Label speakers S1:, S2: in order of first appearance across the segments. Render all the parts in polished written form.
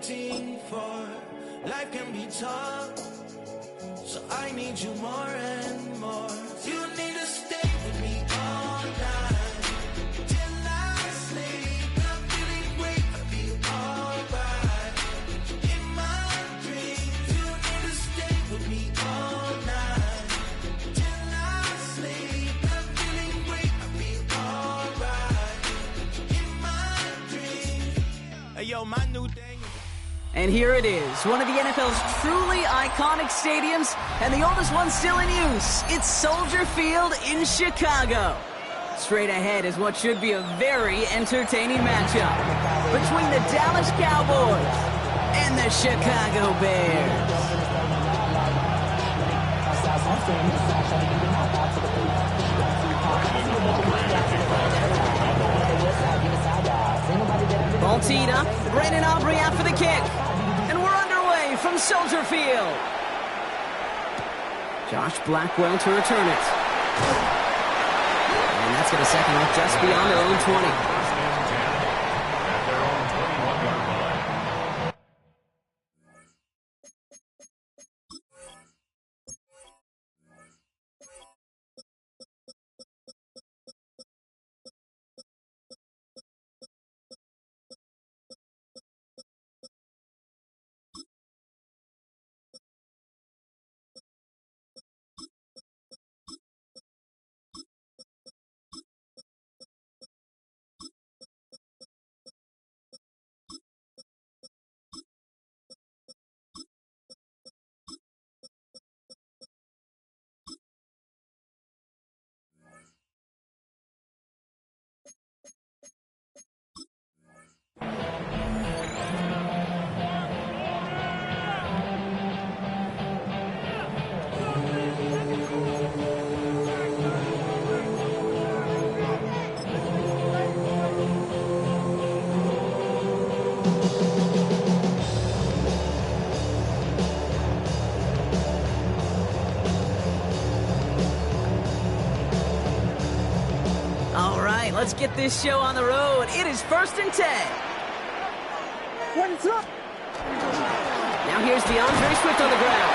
S1: waiting for. Life can be tough, so I need you more and more. You need to stay with me all night till I sleep. I'm feeling great, I feel alright. In my dreams, you need to stay with me all night till I sleep. I'm feeling great, I feel alright. In my dreams. Hey yo, my new thing.
S2: And here it is, one of the NFL's truly iconic stadiums, and the oldest one still in use. It's Soldier Field in Chicago. Straight ahead is what should be a very entertaining matchup between the Dallas Cowboys and the Chicago Bears. Ball teed up, Brandon Aubrey out for the kick. And we're underway from Soldier Field. Josh Blackwell to return it. And that's going to second up just beyond their own 20. Let's get this show on the road. It is 1st and 10.
S3: What's up?
S2: Now here's DeAndre Swift on the ground.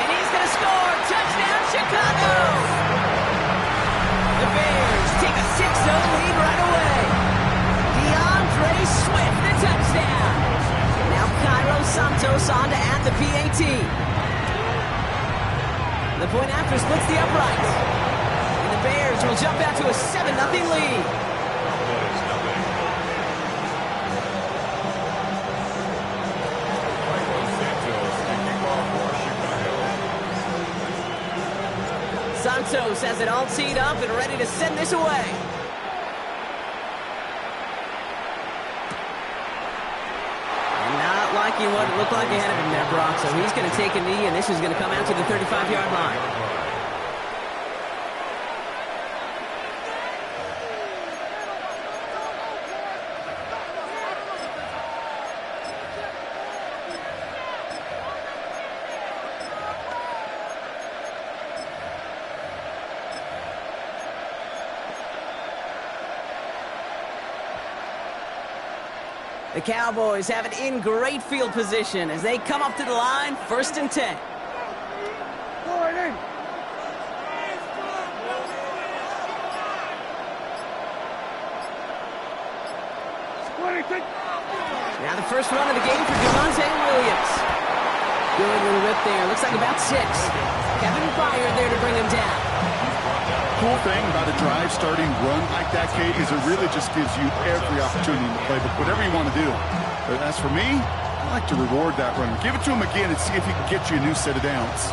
S2: And he's going to score. Touchdown, Chicago. The Bears take a 6-0 lead right away. DeAndre Swift, the touchdown. Now Cairo Santos on to add the PAT. The point after splits the uprights. And the Bears will jump out to a 7-0 lead. Santos has it all teed up and ready to send this away. Liking what it looked like ahead of him there, Brock. So he's going to take a knee, and this is going to come out to the 35-yard line. The Cowboys have it in great field position as they come up to the line, 1st and 10. Now the first run of the game for Javonte Williams. Good little rip there. Looks like about 6. Kevin Byard there to bring him down.
S4: Cool thing about a drive starting run like that, Kate, is it really just gives you every opportunity in the playbook, whatever you want to do. But as for me, I like to reward that runner. Give it to him again and see if he can get you a new set of downs.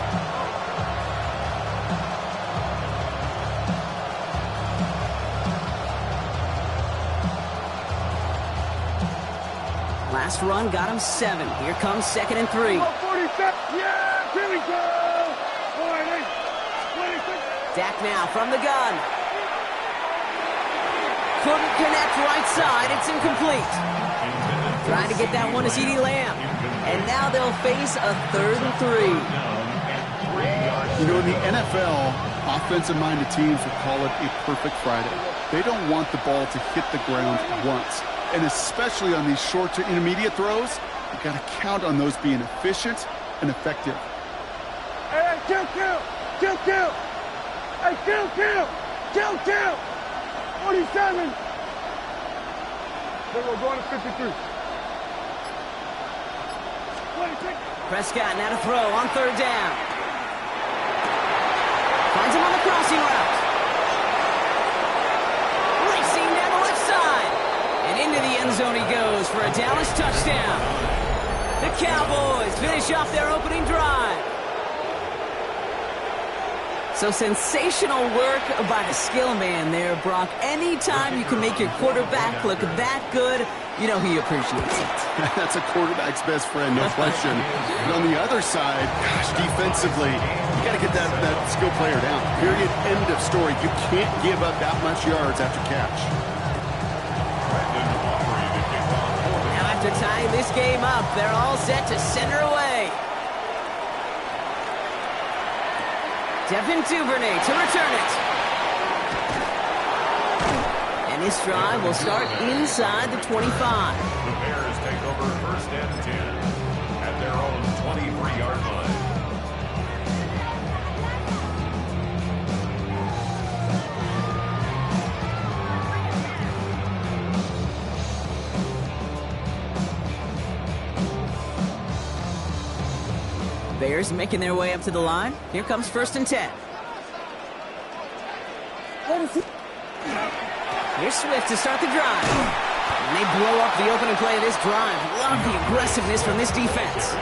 S2: Last run got him 7. Here comes 2nd and 3.
S3: Yeah, here we go.
S2: Dak now from the gun. Couldn't connect right side. It's incomplete. Trying to get that one to CeeDee Lamb. And now they'll face a 3rd and 3.
S4: You know, in the NFL, offensive-minded teams will call it a perfect Friday. They don't want the ball to hit the ground once. And especially on these short to intermediate throws, you got to count on those being efficient and effective.
S3: Hey, kill! Hey, kill! 47! Then we're going to 53. 26.
S2: Prescott now to throw on third down. Finds him on the crossing route. Racing down the left side. And into the end zone he goes for a Dallas touchdown. The Cowboys finish off their opening drive. So sensational work by the skill man there, Brock. Anytime you can make your quarterback look that good, you know he appreciates it.
S4: That's a quarterback's best friend, no question. But on the other side, gosh, defensively, you got to get that skill player down. Period. End of story. You can't give up that much yards after catch.
S2: Now after tying this game up, they're all set to center away. Devin Duvernay to return it. And this drive will start inside the 25.
S5: The Bears take over first and 10 at their own 23-yard line.
S2: Bears making their way up to the line. Here comes first and 10. Here's Swift to start the drive. And they blow up the opening play of this drive. Love the aggressiveness from this defense.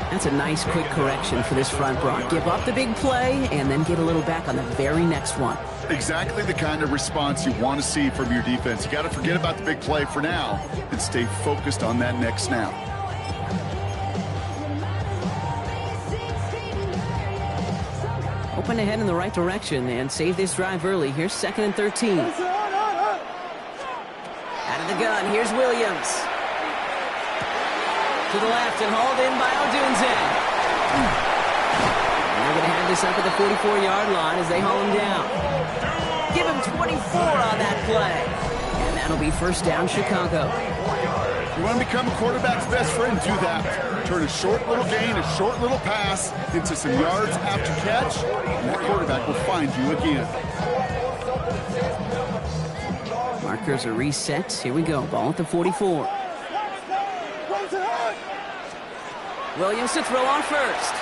S2: That's a nice quick correction for this front, Brock. Give up the big play and then get a little back on the very next one.
S4: Exactly the kind of response you want to see from your defense. You got to forget about the big play for now and stay focused on that next snap.
S2: Open ahead in the right direction and save this drive early. Here's second and 13. Out of the gun, here's Williams. To the left and hauled in by Odunze. And they're going to have this up at the 44-yard line as they haul him down. Give him 24 on that play. And that'll be first down, Chicago.
S4: You want to become a quarterback's best friend, do that. Turn a short little gain, a short little pass into some yards after catch, and that quarterback will find you again.
S2: Markers are reset. Here we go. Ball at the 44. Williams to throw on first.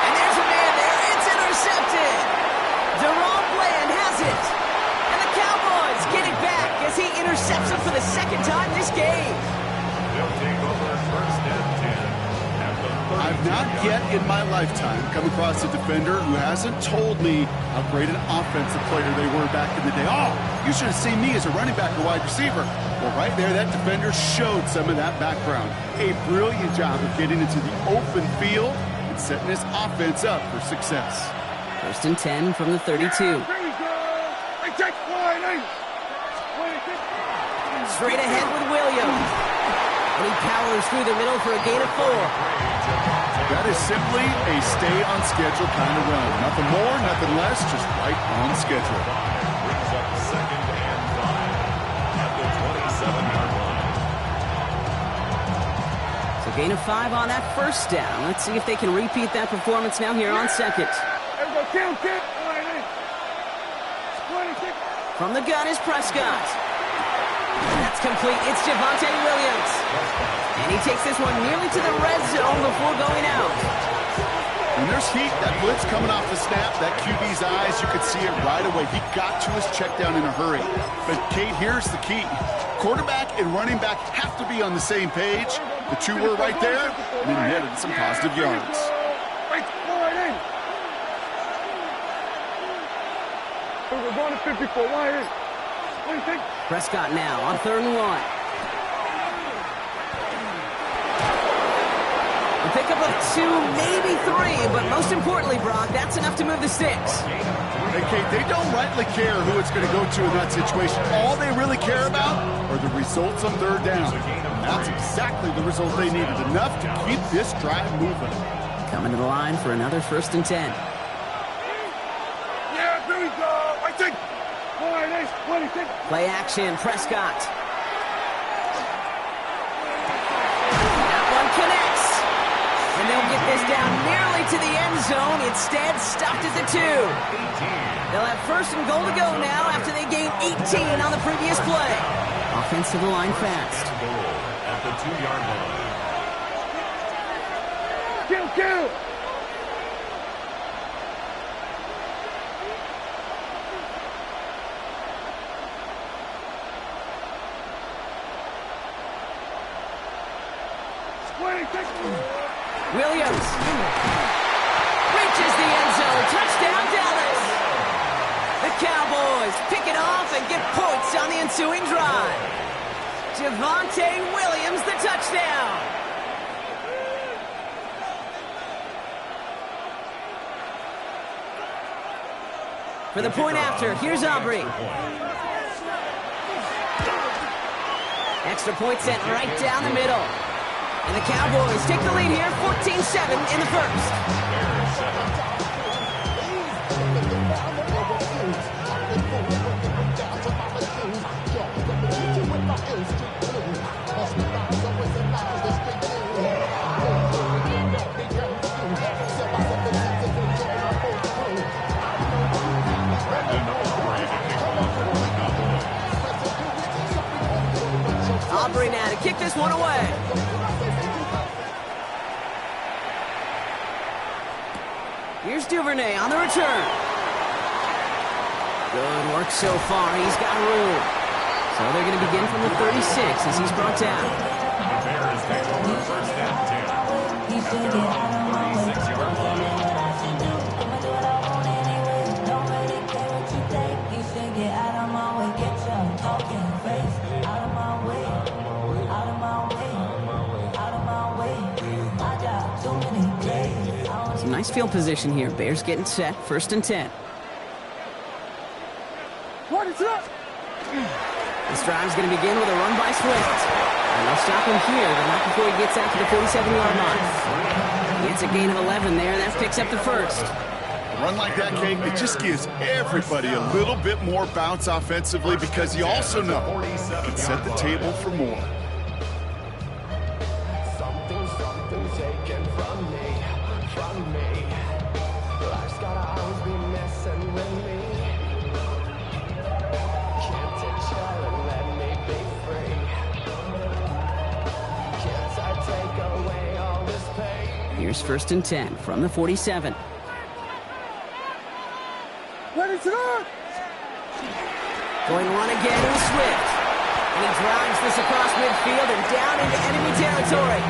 S2: And there's a man there. It's intercepted. Deron Bland has it. And the Cowboys get it back as he intercepts it for the second time this game.
S5: They'll take over first and 10 at the 30.
S4: I've not yet in my lifetime come across a defender who hasn't told me how great an offensive player they were back in the day. Oh, you should have seen me as a running back or wide receiver. Well, right there, that defender showed some of that background. A brilliant job of getting into the open field and setting his offense up for success.
S2: First and 10 from the 32. Straight ahead with Williams. And he powers through the middle for a gain of 4.
S4: That is simply a stay-on-schedule kind of run. Nothing more, nothing less, just right on schedule.
S5: Brings up second and 5 at the 27-yard line.
S2: So gain of 5 on that first down. Let's see if they can repeat that performance now here on second. From the gun is Prescott. That's complete. It's Javonte Williams. And he takes this one nearly to the red zone before going out.
S4: When there's heat, that blitz coming off the snap, that QB's eyes, you could see it right away. He got to his check down in a hurry. But, Kate, here's the key. Quarterback and running back have to be on the same page. The two were right there, and then netted some positive yards.
S3: We're going to 54. Wide in.
S2: Prescott now on 3rd and 1. A pickup of 2, maybe 3, but most importantly, Brock, that's enough to move the sticks.
S4: Hey, Kate, they don't rightly care who it's going to go to in that situation. All they really care about are the results on 3rd down. And that's exactly the result they needed, enough to keep this drive moving.
S2: Coming to the line for another 1st and 10.
S3: Yeah, here we go. I think. All right, nice. What do you think?
S2: Play action, Prescott. That one connects. And they'll get this down nearly to the end zone. Instead, stopped at the 2. They'll have 1st and goal to go now after they gained 18 on the previous play. Offensive line fast.
S5: At the 2-yard line.
S3: Kill.
S2: Williams reaches the end zone. Touchdown, Dallas. The Cowboys pick it off and get points on the ensuing drive. Javonte Williams, the touchdown. For the point after, here's Aubrey. Extra point sent right down the middle. And the Cowboys take the lead here, 14-7 in the first. Aubrey now to kick this one away. Here's Duvernay on the return. Good work so far. He's got room. So they're going to begin from the 36 as he's brought down.
S5: The Bears take over 1st and 10. At their own 36-yard line.
S2: Some nice field position here. Bears getting set. 1st and 10. This drive's going to begin with a run by Swift. And they'll stop him here, but not before he gets out to the 47-yard line. He gets a gain of 11 there, and that picks up the 1st.
S4: A run like that, Kate, it just gives everybody a little bit more bounce offensively because you also know it can set the table for more.
S6: Something taken from me. Life's gotta always be messing with me. Can't take chill and let me be free. Can't I take away all this pain?
S2: Here's 1st and 10 from the 47.
S3: Ready to go!
S2: Going to run again with Swift. And he drives this across midfield and down into enemy territory.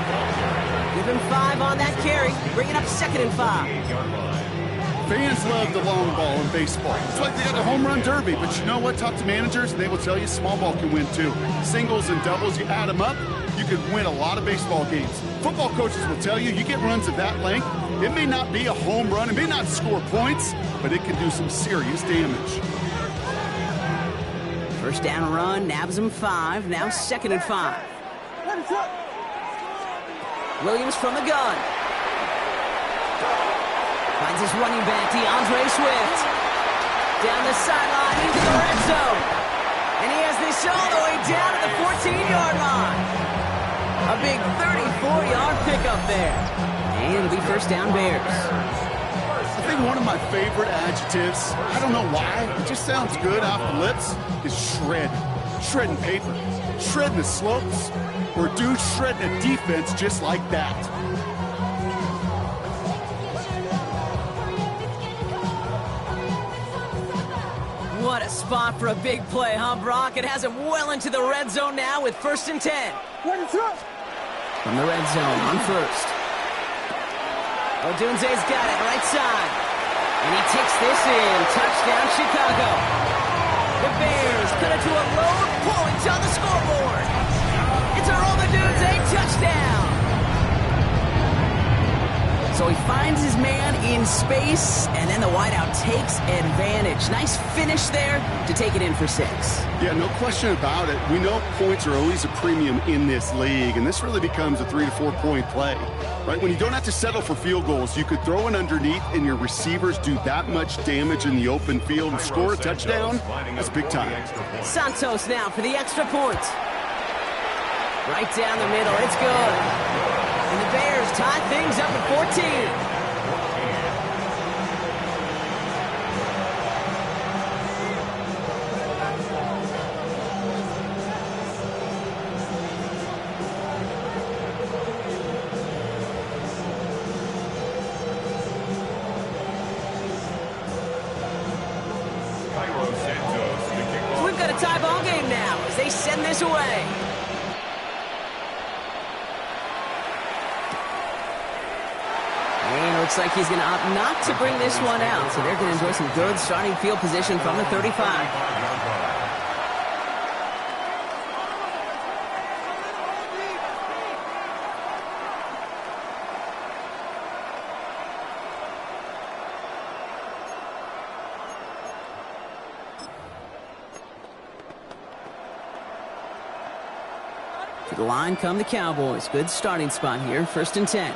S2: Give him 5 on that carry. Bring it up 2nd and 5.
S4: Fans love the long ball in baseball. It's like they got the home run derby. But you know what? Talk to managers, and they will tell you small ball can win too. Singles and doubles, you add them up, you can win a lot of baseball games. Football coaches will tell you, you get runs of that length, it may not be a home run, it may not score points, but it can do some serious damage.
S2: 1st down run, nabs him 5. Now 2nd and 5. Williams from the gun. Finds his running back, DeAndre Swift. Down the sideline into the red zone. And he has this all the way down to the 14-yard line. A big 34-yard pickup there. And it'll be 1st down Bears.
S4: I think one of my favorite adjectives, I don't know why, it just sounds good off the lips, is shred. Shredding paper. Shredding the slopes. Or dude shredding a defense just like that.
S2: What a spot for a big play, huh, Brock? It has him well into the red zone now with 1st and 10. From the red zone on 1st. Odunze's got it right side. And he takes this in. Touchdown, Chicago. The Bears cut it to a load point on the scoreboard. It's a Odunze touchdown. So he finds his man in in space, and then the wideout takes advantage. Nice finish there to take it in for 6.
S4: Yeah, no question about it. We know points are always a premium in this league, and this really becomes a 3 to 4 point play. Right? When you don't have to settle for field goals, you could throw it underneath and your receivers do that much damage in the open field and score a touchdown. That's big time.
S2: Santos now for the extra point. Right down the middle, it's good. And the Bears tie things up at 14. So we've got a tie ball game now as they send this away. And it looks like he's going to opt not to bring this one out. So they're going to enjoy some good starting field position from the 35. To the line come the Cowboys. Good starting spot here. 1st and 10.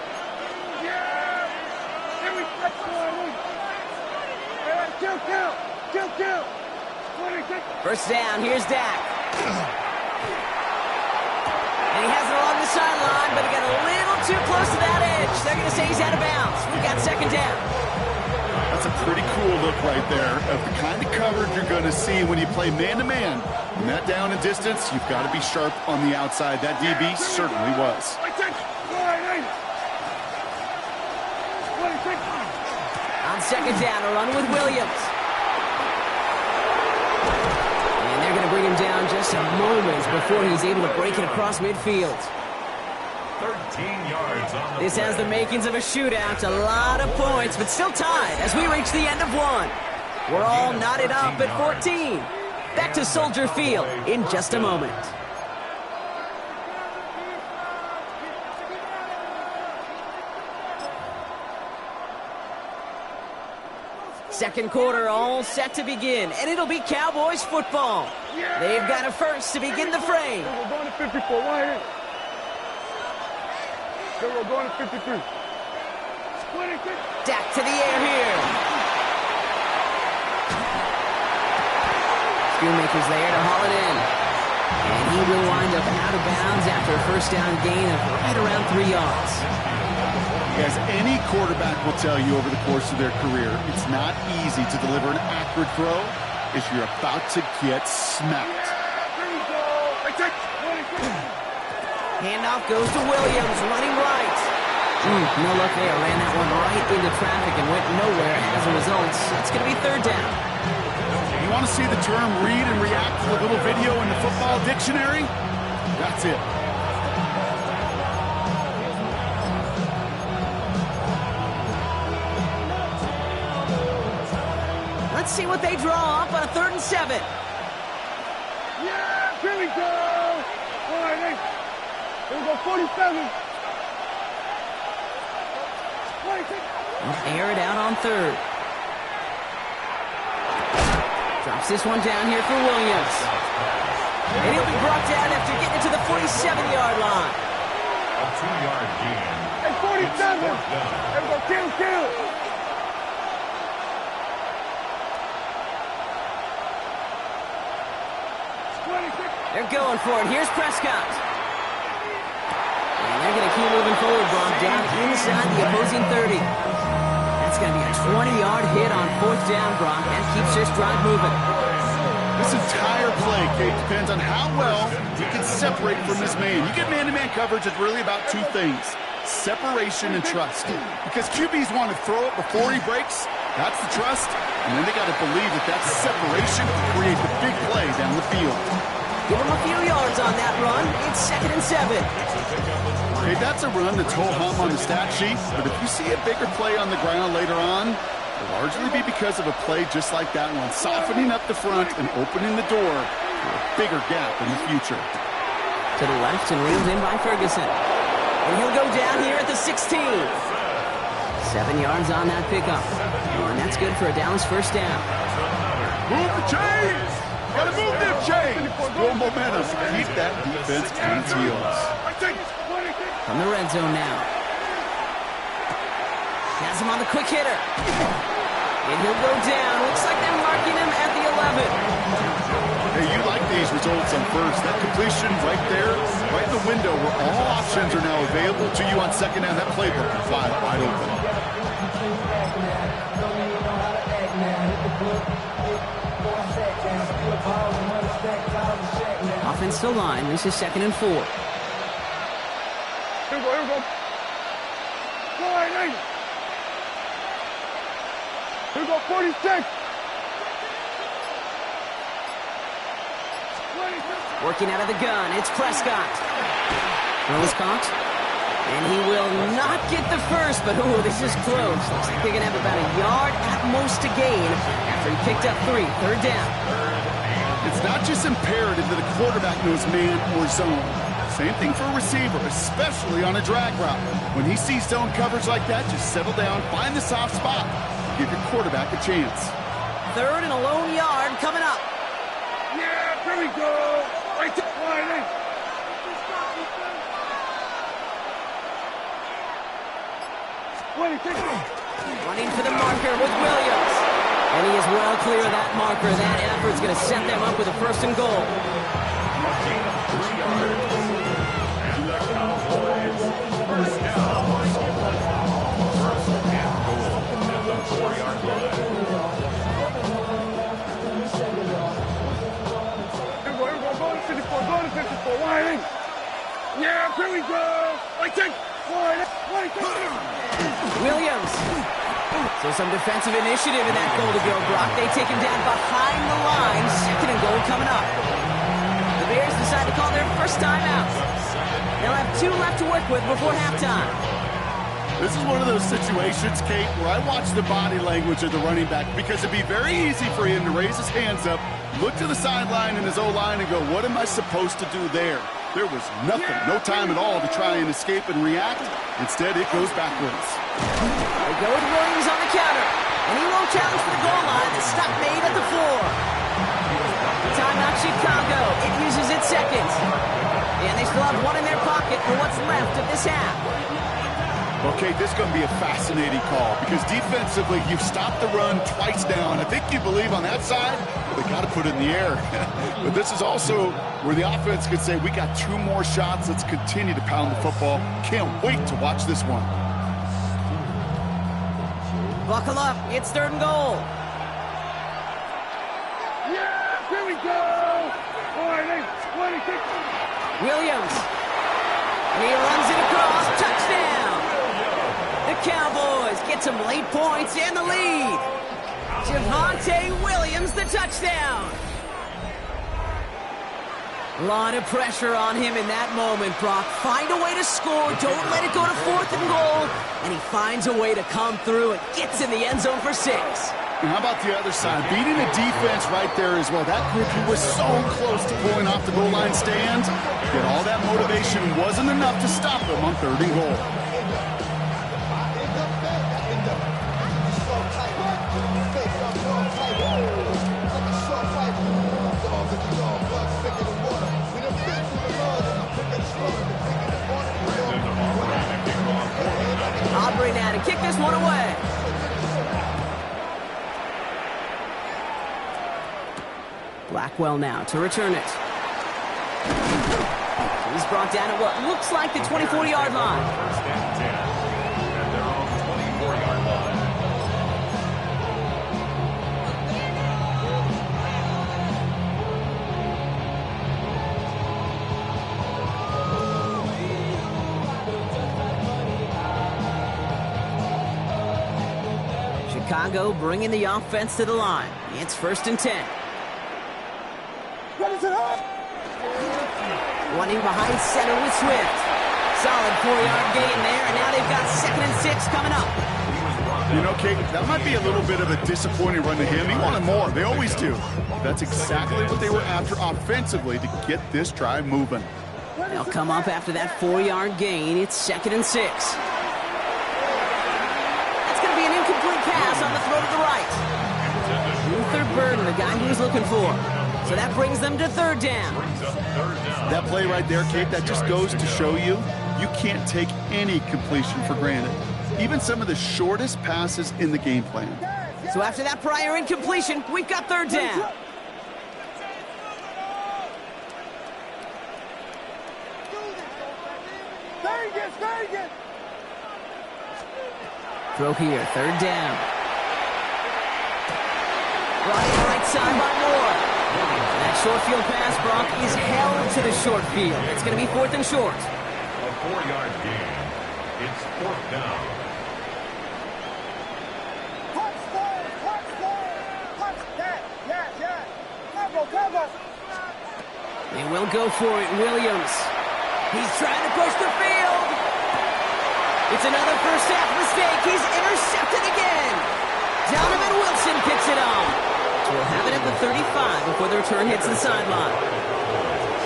S2: First down, here's Dak. And he has it along the sideline, but he got a little too close to that edge. They're going to say he's out of bounds. We've got 2nd down.
S4: That's a pretty cool look right there of the kind of coverage you're going to see when you play man-to-man. And that down and distance, you've got to be sharp on the outside. That DB certainly was.
S2: On 2nd down, a run with Williams. And they're going to bring him down just a moment before he's able to break it across midfield.
S5: 13 yards on the
S2: This
S5: play.
S2: has the makings of a shootout. A lot of points, but still tied as we reach the end of one. We're all knotted up at 14. Back to Soldier Field in just a moment. Second quarter all set to begin, and it'll be Cowboys football. They've got a first to begin the frame.
S3: We're going to 54. Right here. We're going to 53.
S2: Dak to the air here. Schoonmaker's there to haul it in. And he will wind up out of bounds after a first down gain of right around 3 yards.
S4: As any quarterback will tell you over the course of their career, it's not easy to deliver an accurate throw if you're about to get smacked.
S2: Handoff goes to Williams, running right. No luck there. Ran that one right into traffic and went nowhere as a result. It's going to be 3rd down.
S4: You want to see the term read and react to the little video in the football dictionary? That's it.
S2: Let's see what they draw up on a 3rd and 7.
S3: Yeah, here we go. All right, hey. Here we go, 47.
S2: Air it out on 3rd. Drops this one down here for Williams. And he'll be brought down after getting it to the 47-yard line.
S5: A 2-yard gain.
S3: Hey, 47. Here we go, kill.
S2: They're going for it. Here's Prescott. And they're going to keep moving forward, Brock, down inside the opposing 30. That's going to be a 20-yard hit on 4th down, Brock. That keeps this drive moving.
S4: This entire play, Kate, depends on how well you can separate from this man. You get man-to-man coverage, it's really about 2 things. Separation and trust. Because QBs want to throw it before he breaks. That's the trust. And then they got to believe that separation will create the big play down the field.
S2: Give him a few yards on that run. It's 2nd and 7.
S4: Okay, that's a run that's ho-hum on the stat sheet, but if you see a bigger play on the ground later on, it'll largely be because of a play just like that one, softening up the front and opening the door for a bigger gap in the future.
S2: To the left and reeled in by Ferguson. And he'll go down here at the 16. 2nd 7 yards on that pickup. And that's good for a Dallas first down.
S4: Move the chains! Gotta move them chains! Build momentum. Keep that defense on its heels.
S2: From the red zone now. Has him on the quick hitter. And he'll go down. Looks like they're marking him at the 11.
S4: Hey, you like these results on first. That completion right there, right in the window where all options are now available to you on second down. That playbook is wide open.
S2: Offensive line. This is 2nd and 4.
S3: Here we go. Go ahead, here we go, 46.
S2: Working out of the gun. It's Prescott. Well, is caught. And he will not get the first, but ooh, this is close. Looks like they're going to have about a yard at most to gain after he picked up 3. 3rd down.
S4: It's not just imperative that a quarterback knows man or zone. Same thing for a receiver, especially on a drag route. When he sees zone coverage like that, just settle down, find the soft spot. Give your quarterback a chance.
S2: 3rd and a lone yard coming up.
S3: Yeah, here we go. Right to line.
S2: Running for the marker with Williams. And he is well clear of that marker. That effort's going to set them up with a 1st and goal.
S3: Yeah, here we go.
S2: Williams. So some defensive initiative in that goal to go, Brock. They take him down behind the line. 2nd and goal coming up. The Bears decide to call their first timeout. They'll have 2 left to work with before halftime.
S4: This is one of those situations, Kate, where I watch the body language of the running back because it'd be very easy for him to raise his hands up, look to the sideline in his O-line and go, what am I supposed to do there? There was nothing, no time at all to try and escape and react. Instead, it goes backwards.
S2: They go with Williams on the counter. And he won't challenge for the goal line. The stop made at the 4. Timeout Chicago. It uses its 2nd. And they still have 1 in their pocket for what's left of this half.
S4: Okay, this is going to be a fascinating call because defensively, you've stopped the run twice down. I think you believe on that side, they got to put it in the air. But this is also where the offense could say, we got 2 more shots. Let's continue to pound the football. Can't wait to watch this one.
S2: Buckle up. It's 3rd and goal.
S3: Yeah, here we go.
S2: Williams. And he runs it across. Touchdown. The Cowboys get some late points and the lead. Javonte Williams, the touchdown. A lot of pressure on him in that moment, Brock. Find a way to score. Don't let it go to 4th and goal. And he finds a way to come through and gets in the end zone for 6.
S4: And how about the other side? Beating the defense right there as well. That group who was so close to pulling off the goal line stand, yet all that motivation wasn't enough to stop them on 3rd and goal.
S2: Aubrey now to kick this one away. Blackwell now to return it. He's brought down at what looks like the 24-yard line.
S5: 1st and 10 at their own 24-yard line.
S2: Chicago bringing the offense to the line. It's 1st and 10. Running behind center with Swift. Solid 4-yard gain there, and now they've got 2nd and 6 coming up.
S4: You know, Kate, that might be a little bit of a disappointing run to him. He wanted more. They always do. That's exactly what they were after offensively to get this drive moving.
S2: They'll come up after that 4-yard gain. It's 2nd and 6. That's looking for. So that brings them to third down.
S4: That play right there, Kate, that just goes to show you can't take any completion for granted. Even some of the shortest passes in the game plan.
S2: So after that prior incompletion, we've got third down. Throw here, third down. Brought in right side by Moore. And that short field pass, Brock, is held to the short field. It's going to be 4th and short.
S5: A 4-yard gain. It's 4th down.
S2: They will go for it, Williams. He's trying to push the field. It's another first half mistake. He's intercepted again. Donovan Wilson picks it off. So we'll have it at the 35 before the return hits the sideline.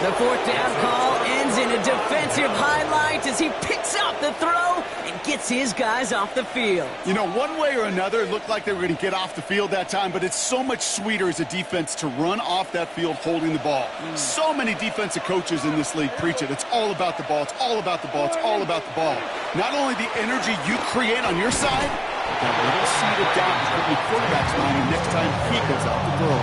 S2: The 4th down call ends in a defensive highlight as he picks up the throw and gets his guys off the field.
S4: You know, one way or another, it looked like they were going to get off the field that time, but it's so much sweeter as a defense to run off that field holding the ball. So many defensive coaches in this league preach it. It's all about the ball. It's all about the ball. It's all about the ball. Not only the energy you create on your side, but that little seed of doubt is putting the quarterback's mind the next time he goes out to throw.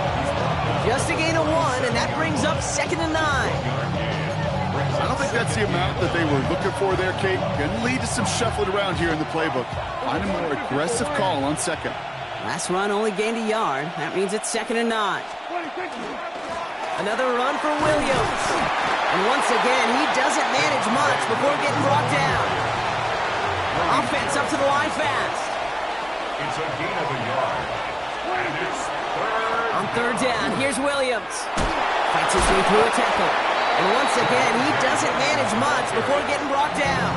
S2: Just a gain of 1, and that brings up 2nd and 9.
S4: I don't think that's the amount that they were looking for there, Kate. Going to lead to some shuffling around here in the playbook. Find a more aggressive call on 2nd.
S2: Last run only gained a yard. That means it's 2nd and 9. Another run for Williams. And once again, he doesn't manage much before getting brought down. Offense up to the line fast.
S5: It's a gain of a yard. And it's
S2: On third down, here's Williams. Fights his way through a tackle. And once again, he doesn't manage much before getting brought down.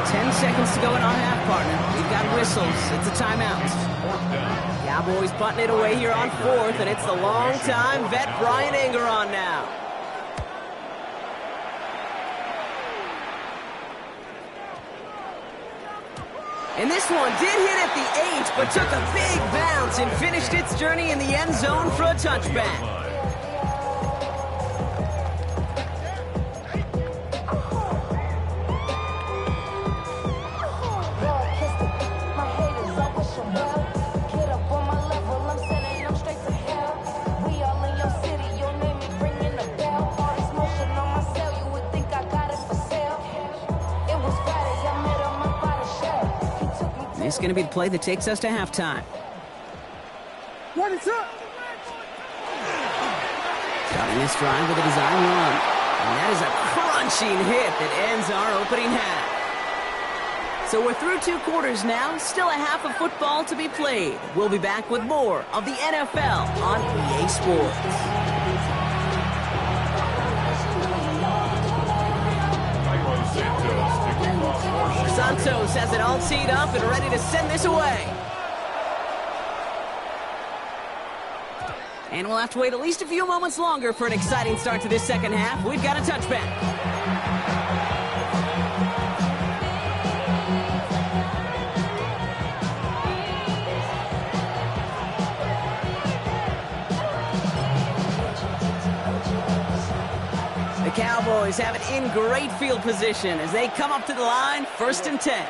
S2: 10 seconds to go in our half, partner. We've got whistles. It's a timeout. Cowboys butting it away here on 4th, and it's the long-time vet Brian Anger on now. And this one did hit at the 8, but took a big bounce and finished its journey in the end zone for a touchback. This is going to be the play that takes us to halftime.
S3: What is up?
S2: Starting this drive with a design run. And that is a crunching hit that ends our opening half. So we're through 2 quarters now. Still a half of football to be played. We'll be back with more of the NFL on EA Sports. Santos has it all teed up and ready to send this away. And we'll have to wait at least a few moments longer for an exciting start to this second half. We've got a touchback. The Cowboys have it in great field position as they come up to the line, 1st and 10.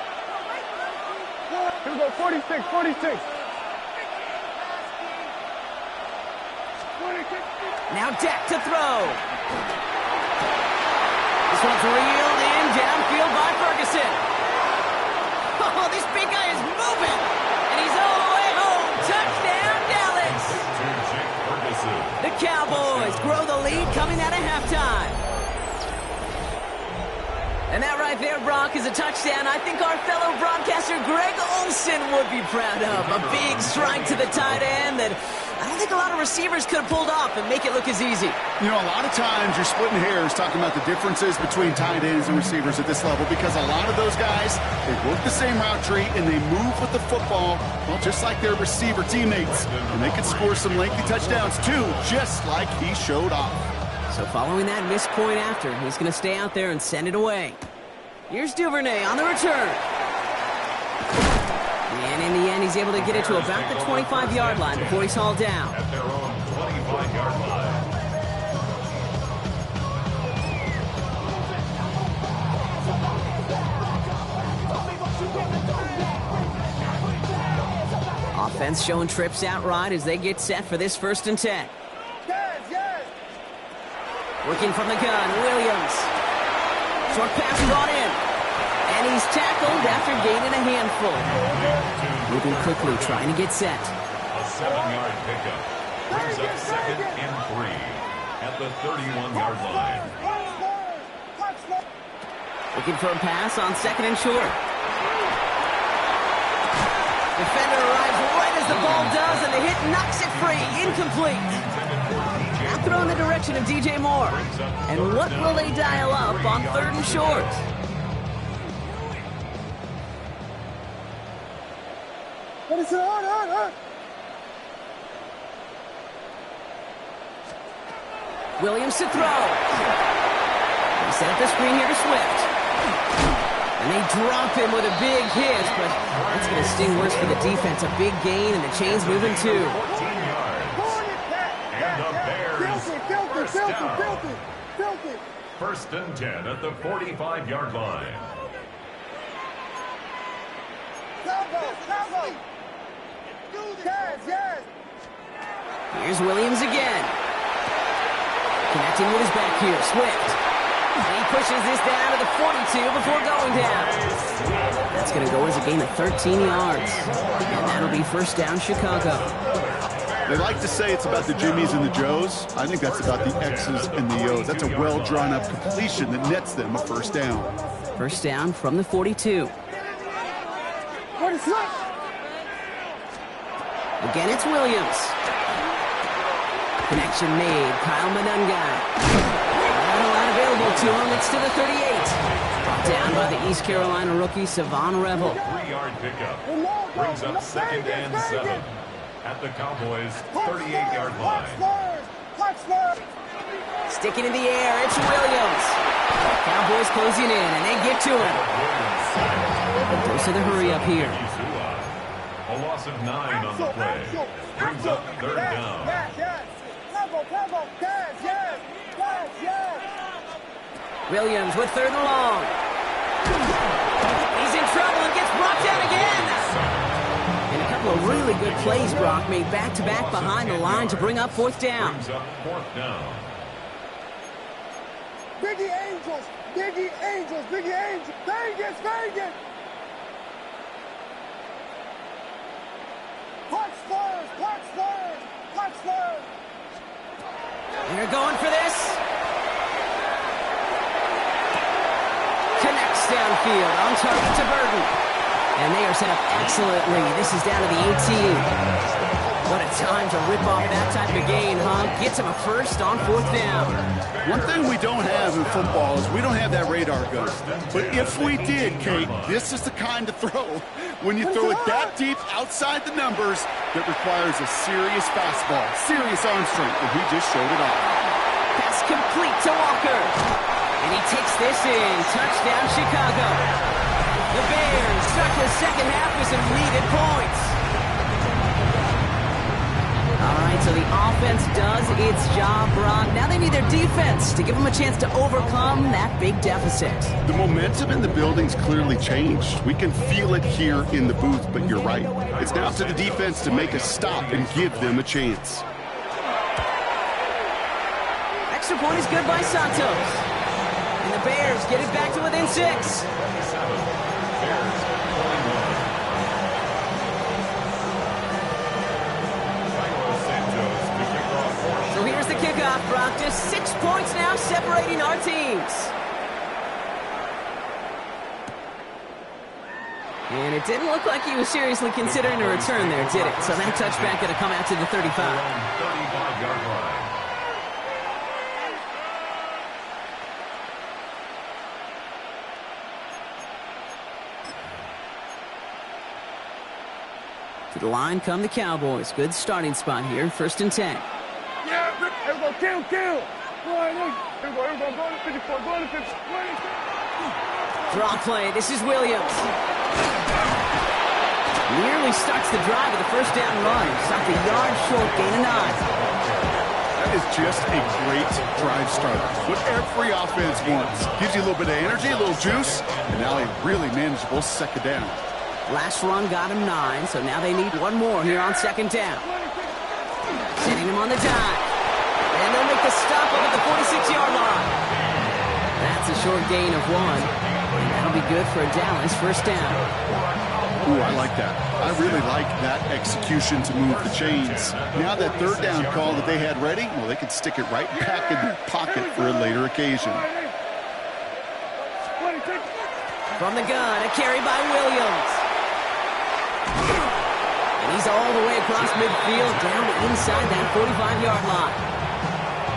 S3: Here we go, 46, 46.
S2: Now Dak to throw. This one's reeled in downfield by Ferguson. Oh, this big guy is moving. And he's all the way home. Touchdown, Dallas. The Cowboys grow the lead coming out of halftime. And that right there, Brock, is a touchdown I think our fellow broadcaster Greg Olsen would be proud of. A big strike to the tight end that I don't think a lot of receivers could have pulled off and make it look as easy.
S4: You know, a lot of times you're splitting hairs talking about the differences between tight ends and receivers at this level because a lot of those guys, they work the same route tree and they move with the football, well, just like their receiver teammates. And they could score some lengthy touchdowns too, just like he showed off.
S2: So following that missed point after, he's going to stay out there and send it away. Here's Duvernay on the return. And in the end, he's able to get it to about the 25-yard line before he's hauled down.
S5: At their own 25-yard line.
S2: Offense showing trips outright as they get set for this 1st and 10. Working from the gun, Williams. Short pass brought in. And he's tackled after gaining a handful. Moving quickly, trying to get set.
S5: A 7-yard pickup. Brings up 2nd and 3 at the 31-yard line.
S2: Looking for a pass on 2nd and short. Defender arrives right as the ball does, and the hit knocks it free. Incomplete. Now throw in the direction of DJ Moore. And what will they dial up on 3rd and short?
S3: What is it on?
S2: Williams to throw. They set up the screen here to Swift. And they drop him with a big hit, but that's going to sting worse for the defense. A big gain, and the chain's moving too.
S5: 14 yards. And the Bears
S3: Filthy.
S5: 1st and 10 at the 45-yard line.
S3: Yes.
S2: Here's Williams again. Connecting with his back here, Swift. And he pushes this down to the 42 before going down. That's going to go as a gain of 13 yards. And that'll be 1st down, Chicago.
S4: They like to say it's about the Jimmies and the Joes. I think that's about the X's and the O's. That's a well-drawn-up completion that nets them a 1st down.
S2: 1st down from the 42.
S3: What is that?
S2: Again, it's Williams. Connection made. Kyle Manungai. Not a lot available to him. It's to the 38. Brought down by the East Carolina rookie, Savon Revel.
S5: 3-yard pickup. Brings up 2nd and 7 at the Cowboys' 38-yard line.
S2: Sticking in the air, it's Williams. Cowboys closing in, and they get to him. Dose of the hurry up here.
S5: A loss of 9 on the play. Brings up 3rd down.
S2: Williams with 3rd and long. He's in trouble and gets brought down again. And a couple of really good plays, Brock, made back-to-back behind the line to bring up 4th down.
S5: Brings up 4th down.
S3: Biggie Angels. Vegas. Clutch Spurs.
S2: They're going for this. Connects downfield, on target to Burton. And they are set up excellently. This is down to the 18. What a time to rip off that type of gain, huh? Gets him a 1st on 4th down.
S4: One thing we don't have in football is we don't have that radar gun. But if we did, Kate, this is the kind of throw. When you throw it that deep outside the numbers, that requires a serious fastball, serious arm strength, and he just showed it off.
S2: Pass complete to Walker. And he takes this in. Touchdown, Chicago. The Bears start the 2nd half with some needed points. All right, so the offense does its job, Brock. Now they need their defense to give them a chance to overcome that big deficit.
S4: The momentum in the building's clearly changed. We can feel it here in the booth, but you're right. It's now up to the defense to make a stop and give them a chance.
S2: Extra point is good by Santos. And the Bears get it back to within 6. So here's the kickoff, Brock. Just 6 points now separating our teams. And it didn't look like he was seriously considering a return there, did it? So that touchback going to come out to the 35.
S5: 35-yard line.
S2: To the line come the Cowboys. Good starting spot here. 1st and 10.
S3: Yeah, here we go, kill. Here we go, go to 54, go to 50.
S2: Draw play. This is Williams. Nearly starts the drive with a first down run. Stopped a yard short, gain of 9.
S4: That is just a great drive starter. What every offense wants. Gives you a little bit of energy, a little juice, and now a really manageable second down.
S2: Last run got him 9, so now they need one more here on second down. Setting him on the dive. And they'll make the stop up at the 46-yard line. That's a short gain of 1. And that'll be good for a Dallas first down.
S4: Ooh, I like that. I really like that execution to move the chains. Now that third down call that they had ready, well, they can stick it right back in their pocket for a later occasion.
S2: From the gun, a carry by Williams. And he's all the way across midfield down to inside that 45-yard line.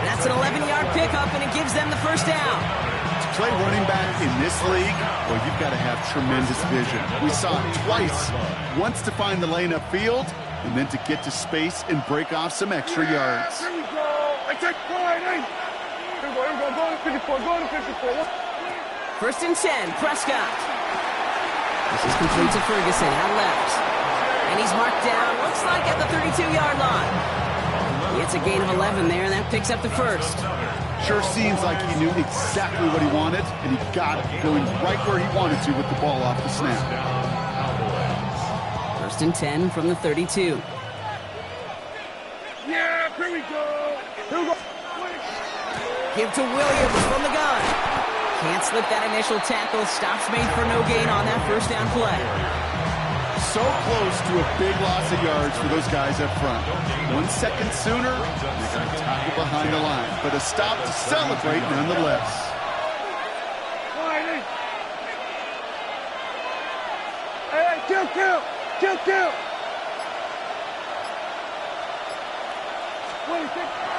S2: That's an 11-yard pickup, and it gives them the first down.
S4: To play running back in this league, well, you've got to have tremendous vision. We saw it twice. Once to find the lane upfield, and then to get to space and break off some extra yards.
S3: Here we go. I take point. Here we go. Go to 54. Go to 54.
S2: First and 10, Prescott. This is complete to Ferguson, out left. And he's marked down, looks like at the 32-yard line. It's a gain of 11 there, and that picks up the first.
S4: Sure seems like he knew exactly what he wanted, and he got it going right where he wanted to with the ball off the snap.
S2: First and 10 from the 32.
S3: Yeah, here we go. Here we go.
S2: Give to Williams from the gun. Can't slip that initial tackle. Stops made for no gain on that first down play.
S4: So close to a big loss of yards for those guys up front. 1 second sooner, they're going to tackle behind the line. But a stop to celebrate nonetheless.
S3: Hey, kill.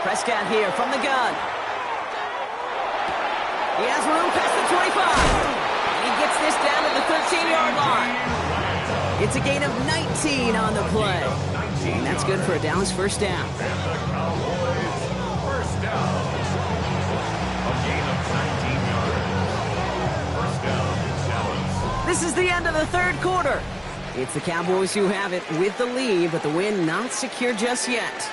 S2: Prescott here from the gun. He has room past the 25. And he gets this down to the 13-yard line. It's a gain of 19 on the play. And that's good for a Dallas first down.
S5: First down. A gain of 19 yards. First down, Dallas.
S2: This is the end of the third quarter. It's the Cowboys who have it with the lead, but the win not secure just yet.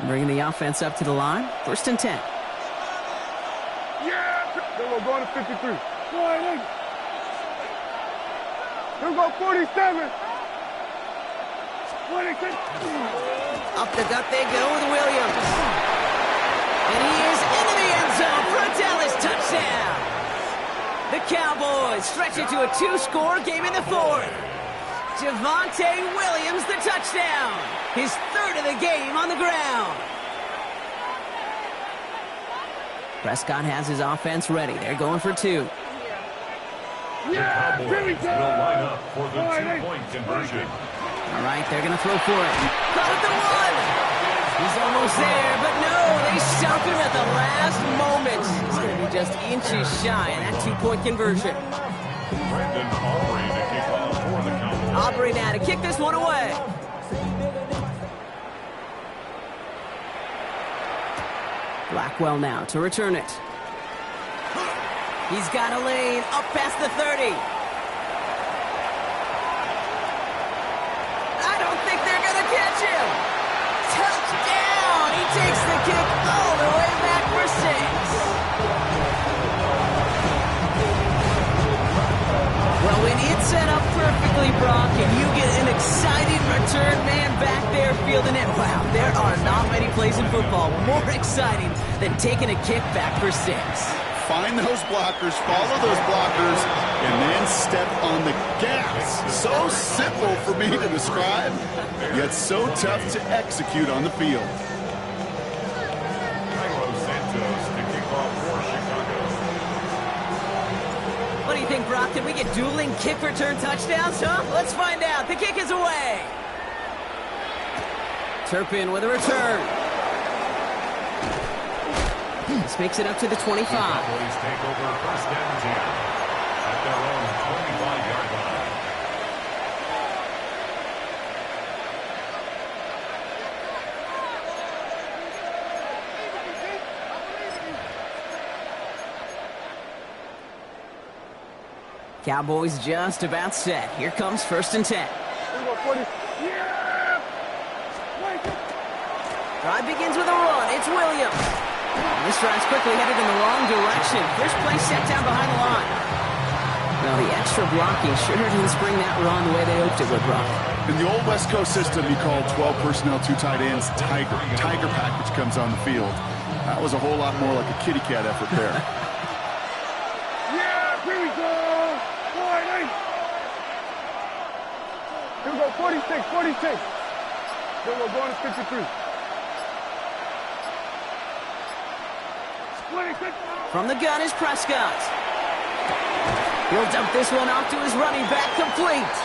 S2: Bringing the offense up to the line. First and 10.
S3: Yeah. Here we go to 53. Here we go 47. 26.
S2: Up the gut they go with Williams. And he is into the end zone for a Dallas touchdown. The Cowboys stretch it to a 2-score game in the fourth. Javonte Williams, the touchdown. His third of the game on the ground. Prescott has his offense ready. They're going for 2.
S3: Yeah, here we
S5: Will
S3: go.
S5: line up for the 2-point conversion.
S2: All right, they're going to throw for it. Caught at the 1. He's almost there, but no, they stop him at the last moment. He's going to be just inches shy of that 2-point conversion.
S5: Brandon Aubrey to kick off for the Cowboys.
S2: Aubrey now to kick this one away. Blackwell now to return it. He's got a lane up past the 30. I don't think they're going to catch him. Touchdown! He takes the kick all the way back for 6. Well, when it's set up perfectly, Brock, and you get an exciting return man back there fielding it, wow, there are not many plays in football more exciting than taking a kick back for 6.
S4: Find those blockers, follow those blockers, and then step on the gas. So simple for me to describe, yet so tough to execute on the field.
S5: Santos to kick off for Chicago.
S2: What do you think, Brock? Can we get dueling kick return touchdowns, huh? Let's find out. The kick is away. Turpin with a return. This makes it up to the 25.
S5: The Cowboys take over first down 10 at their own 25-yard line.
S2: Cowboys just about set. Here comes 1st and 10.
S3: Here we go, 40. Yeah!
S2: Drive begins with a run. It's Williams. This drive's quickly headed in the wrong direction. First play set down behind the line. Well, the extra blocking sure didn't spring that run the way they hoped it would, Brock.
S4: In the old West Coast system, you call 12 personnel, 2 tight ends, Tiger. Tiger package comes on the field. That was a whole lot more like a kitty cat effort there.
S3: Yeah, here we go! Boy, nice! Here we go, 46, 46. Then we're going to 53. 26.
S2: From the gun is Prescott. He'll dump this one off to his running back, complete.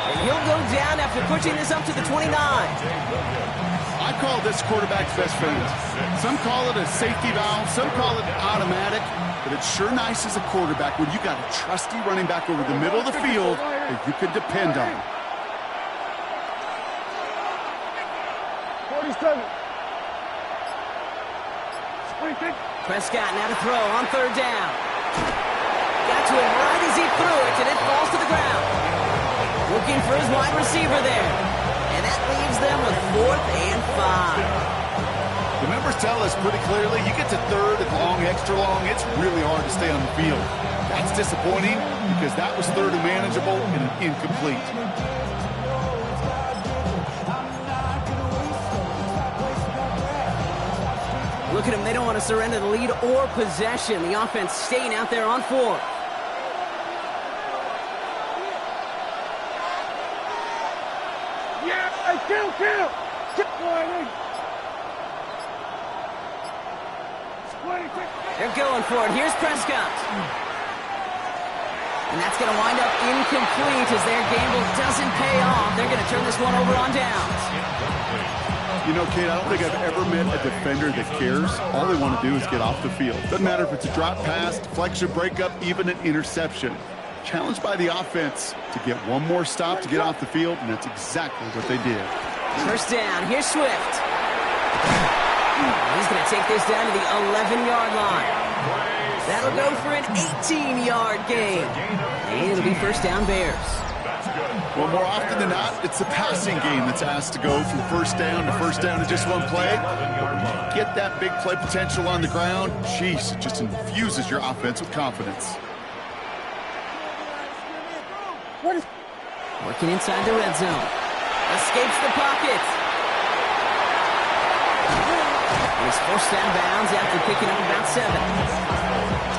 S2: And he'll go down after pushing this up to the 29.
S4: I call this quarterback's best friend. Some call it a safety valve, some call it automatic, but it's sure nice as a quarterback when you got a trusty running back over the middle of the field that you can depend on.
S3: 47. 26.
S2: Prescott now to throw on 3rd down. Got to him right as he threw it, and it falls to the ground. Looking for his wide receiver there. And that leaves them with 4th and 5.
S4: The numbers tell us pretty clearly, you get to 3rd and long, extra long, it's really hard to stay on the field. That's disappointing because that was 3rd and manageable and an incomplete.
S2: Look at them, they don't want to surrender the lead or possession. The offense staying out there on 4th.
S3: Kill!
S2: They're going for it. Here's Prescott. And that's going to wind up incomplete as their gamble doesn't pay off. They're going to turn this one over on downs.
S4: You know, Kate, I don't think I've ever met a defender that cares. All they want to do is get off the field. Doesn't matter if it's a drop pass, deflection, breakup, even an interception. Challenged by the offense to get one more stop to get off the field, and that's exactly what they did.
S2: 1st down. Here's Swift. He's going to take this down to the 11-yard line. That'll go for an 18-yard gain. And it'll be 1st down Bears.
S4: Well, more often than not, it's the passing game that's asked to go from 1st down to 1st down in just one play. Get that big play potential on the ground. Jeez, it just infuses your offense with confidence.
S2: Working inside the red zone. Escapes the pocket. He's forced out of bounds after picking up about 7.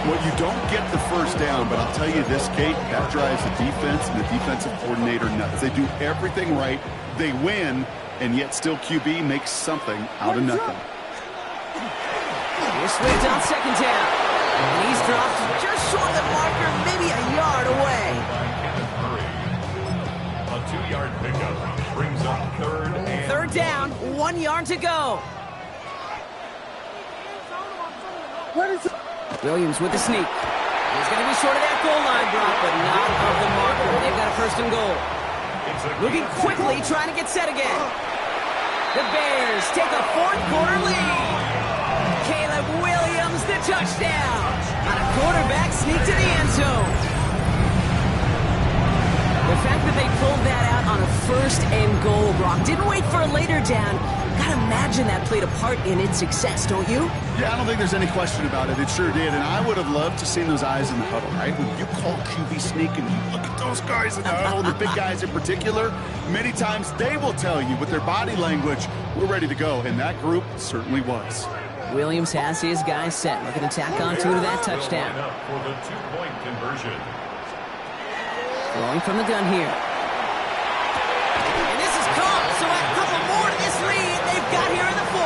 S4: Well, you don't get the 1st down, but I'll tell you this, Kate, that drives the defense and the defensive coordinator nuts. They do everything right. They win, and yet still QB makes something out of nothing.
S2: Here's Swift on 2nd down. And he's dropped just short of the marker, maybe a yard away.
S5: A 2-yard pickup brings up 3rd and
S2: 3rd down, 1 yard to go. Williams with the sneak. He's going to be short of that goal line, Brock, but not of the marker. They've got a 1st and goal. Moving quickly, trying to get set again. The Bears take a 4th quarter lead. Caleb Williams, the touchdown. On a quarterback sneak to the end zone. The fact that they pulled that out on a 1st and goal, Brock, didn't wait for a later down. Gotta imagine that played a part in its success, don't you?
S4: Yeah, I don't think there's any question about it. It sure did, and I would have loved to see those eyes in the huddle, right? When you call QB sneak and you look at those guys in the huddle, the big guys in particular, many times they will tell you with their body language, we're ready to go, and that group certainly was.
S2: Williams has his guys set. Looking to tack on 2 to that touchdown.
S5: For the 2-point conversion.
S2: Throwing from the gun here. And this is caught, so add a couple more to this lead they've got here in the 4.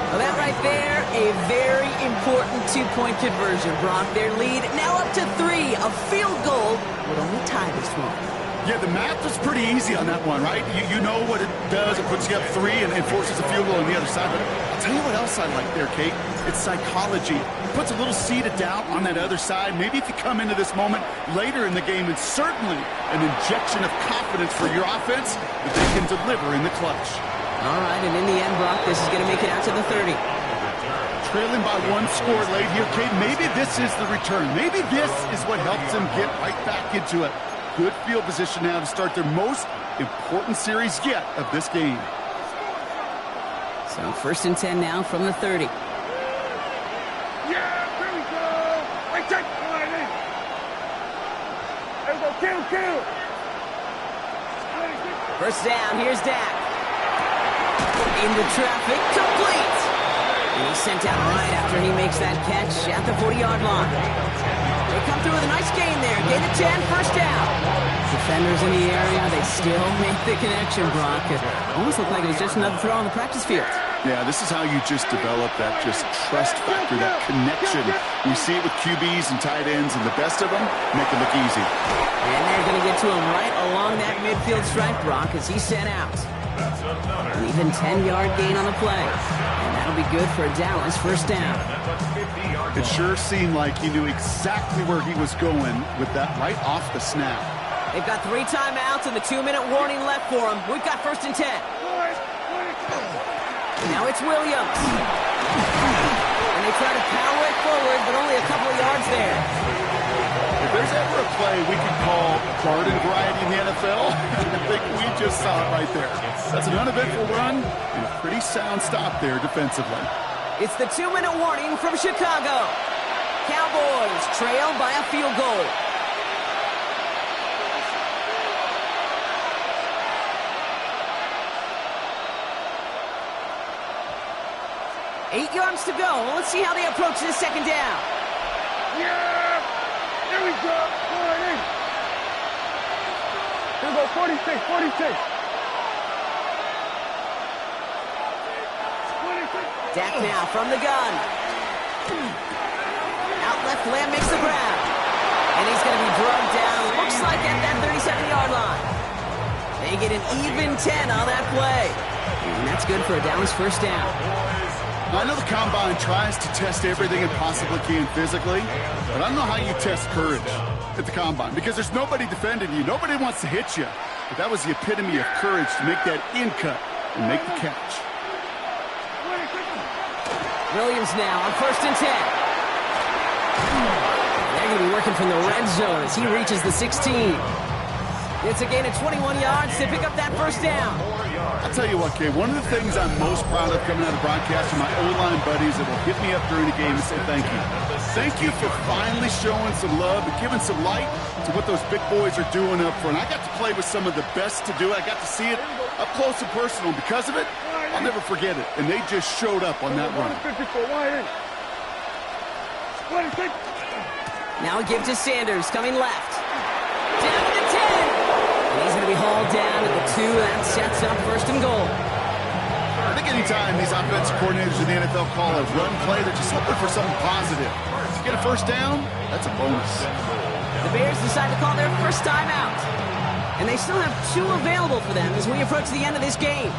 S2: Well, that right there, a very important 2-point conversion, Brock. Their lead now up to 3. A field goal would only tie this one.
S4: Yeah, the math was pretty easy on that one, right? You know what it does. It puts you up 3 and forces a field goal on the other side. But I'll tell you what else I like there, Kate. It's psychology. It puts a little seed of doubt on that other side. Maybe if you come into this moment later in the game, it's certainly an injection of confidence for your offense that they can deliver in the clutch.
S2: All right, and in the end, Brock, this is going to make it out to the 30.
S4: trailing by one score late here, Kate. Maybe this is the return. Maybe this is what helps them get right back into it. Good field position now to start their most important series yet of this game.
S2: So 1st and 10 now from the 30.
S3: Yeah, here we go. Right, check. There we go. Kill.
S2: First down, here's Dak. Into traffic, complete. And he's sent out right after he makes that catch at the 40-yard line. They come through with a nice gain there. Gain of 10, first down. Defenders in the area, they still make the connection, Brock. It almost looked like it was just another throw on the practice field.
S4: Yeah, this is how you just develop that just trust factor, that connection. We see it with QBs and tight ends, and the best of them make it look easy.
S2: And they're going to get to him right along that midfield stripe, Brock, as he's sent out. An even 10-yard gain on the play. And that'll be good for a Dallas first down.
S4: It sure seemed like he knew exactly where he was going with that right off the snap.
S2: They've got 3 timeouts and the 2-minute warning left for them. We've got 1st and 10. Now it's Williams. And they try to power it forward, but only a couple of yards there.
S4: If there's ever a play we could call garden variety in the NFL, I think we just saw it right there. That's an uneventful run and a pretty sound stop there defensively.
S2: It's the 2-minute warning from Chicago. Cowboys trail by a field goal. 8 yards to go. Let's see how they approach this second down.
S3: Yeah! Here we go. Here we go, 46.
S2: Dak now from the gun. Out left, Lamb makes the grab. And he's going to be drugged down, looks like at that 37-yard line. They get an even 10 on that play. And that's good for a Dallas first down.
S4: I know the Combine tries to test everything it possibly can physically, but I don't know how you test courage at the Combine because there's nobody defending you. Nobody wants to hit you. But that was the epitome of courage to make that in cut and make the catch.
S2: Williams now on 1st and 10. They're going to be working from the red zone as he reaches the 16. It's a gain of 21 yards to pick up that first down.
S4: I'll tell you what, Kay, one of the things I'm most proud of coming out of broadcast are my O-line buddies that will hit me up during the game and say thank you. Thank you for finally showing some love and giving some light to what those big boys are doing up front. I got to play with some of the best to do it. I got to see it up close and personal. Because of it, I'll never forget it. And they just showed up on that run.
S2: Now a give to Sanders, coming left. Down to the 10. And he's going to be hauled down at the 2. That sets up 1st and goal.
S4: I think anytime these offensive coordinators in the NFL call a run play, they're just hoping for something positive. If you get a first down, that's a bonus.
S2: The Bears decide to call their first timeout. And they still have 2 available for them as we approach the end of this game.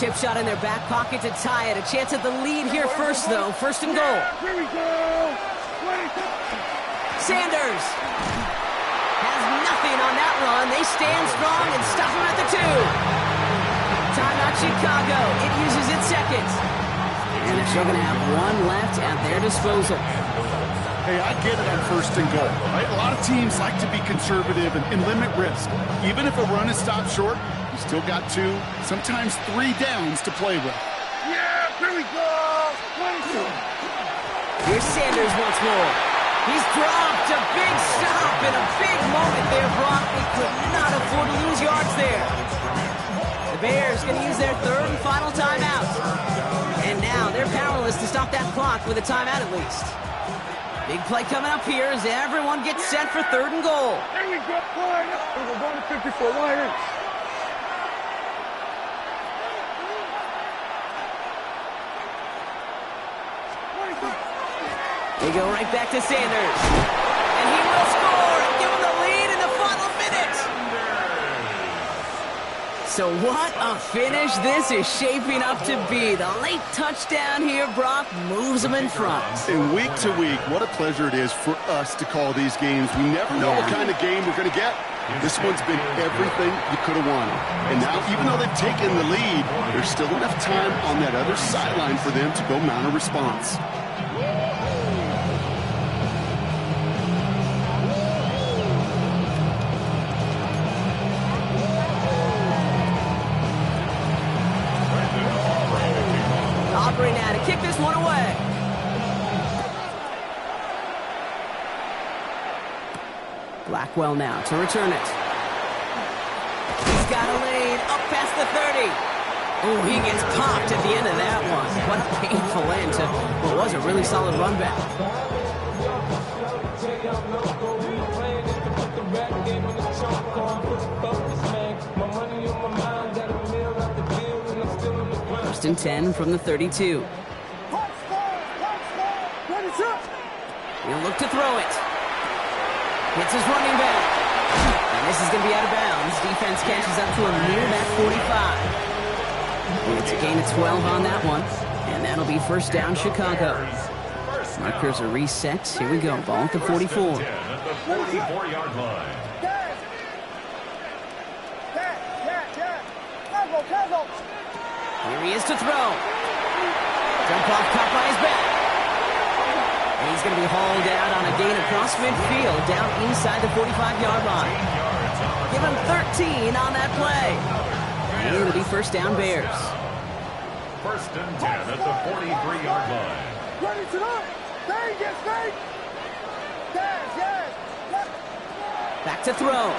S2: Chip shot in their back pocket to tie it. A chance at the lead here first, though. 1st and goal.
S3: Here we go.
S2: Sanders has nothing on that run. They stand strong and stop him at the 2. Timeout Chicago. It uses its second. And they're still going to have 1 left at their disposal.
S4: Hey, I get it on 1st and goal, right? A lot of teams like to be conservative and limit risk. Even if a run is stopped short, you still got 2, sometimes 3 downs to play with.
S3: Yeah, here we go.
S2: Here's Sanders once more. He's dropped a big stop and a big moment there, Brock. They could not afford to lose yards there. The Bears going to use their 3rd and final timeout. And now they're powerless to stop that clock with a timeout at least. Big play coming up here as everyone gets set for 3rd and goal.
S3: Here we go. We're going to 54 wide.
S2: They go right back to Sanders. And he will score and give him the lead in the final minute. So what a finish this is shaping up to be. The late touchdown here, Brock, moves them in front.
S4: And week to week, what a pleasure it is for us to call these games. We never know what kind of game we're going to get. This one's been everything you could have won. And now, even though they've taken the lead, there's still enough time on that other sideline for them to go mount a response.
S2: Aubrey now to kick this one away. Blackwell now to return it. He's got a lead up past the 30. Oh, he gets popped at the end of that one. What a painful end to what was a really solid run back. First and 10 from the 32. He'll look to throw it. Hits his running back. And this is going to be out of bounds. Defense catches up to him near that 45. And it's a gain of 12 on that one. And that'll be first down, Chicago. Markers are reset. Here we go. Ball at the 44.
S5: At the 44-yard line.
S2: Here he is to throw. Jump off, caught by his back. And he's going to be hauled out on a gain across midfield, down inside the 45-yard line. Give him 13 on that play. And it'll be first down, Bears.
S5: First and 10 at the 43-yard line.
S3: Ready to go.
S2: Back to throw.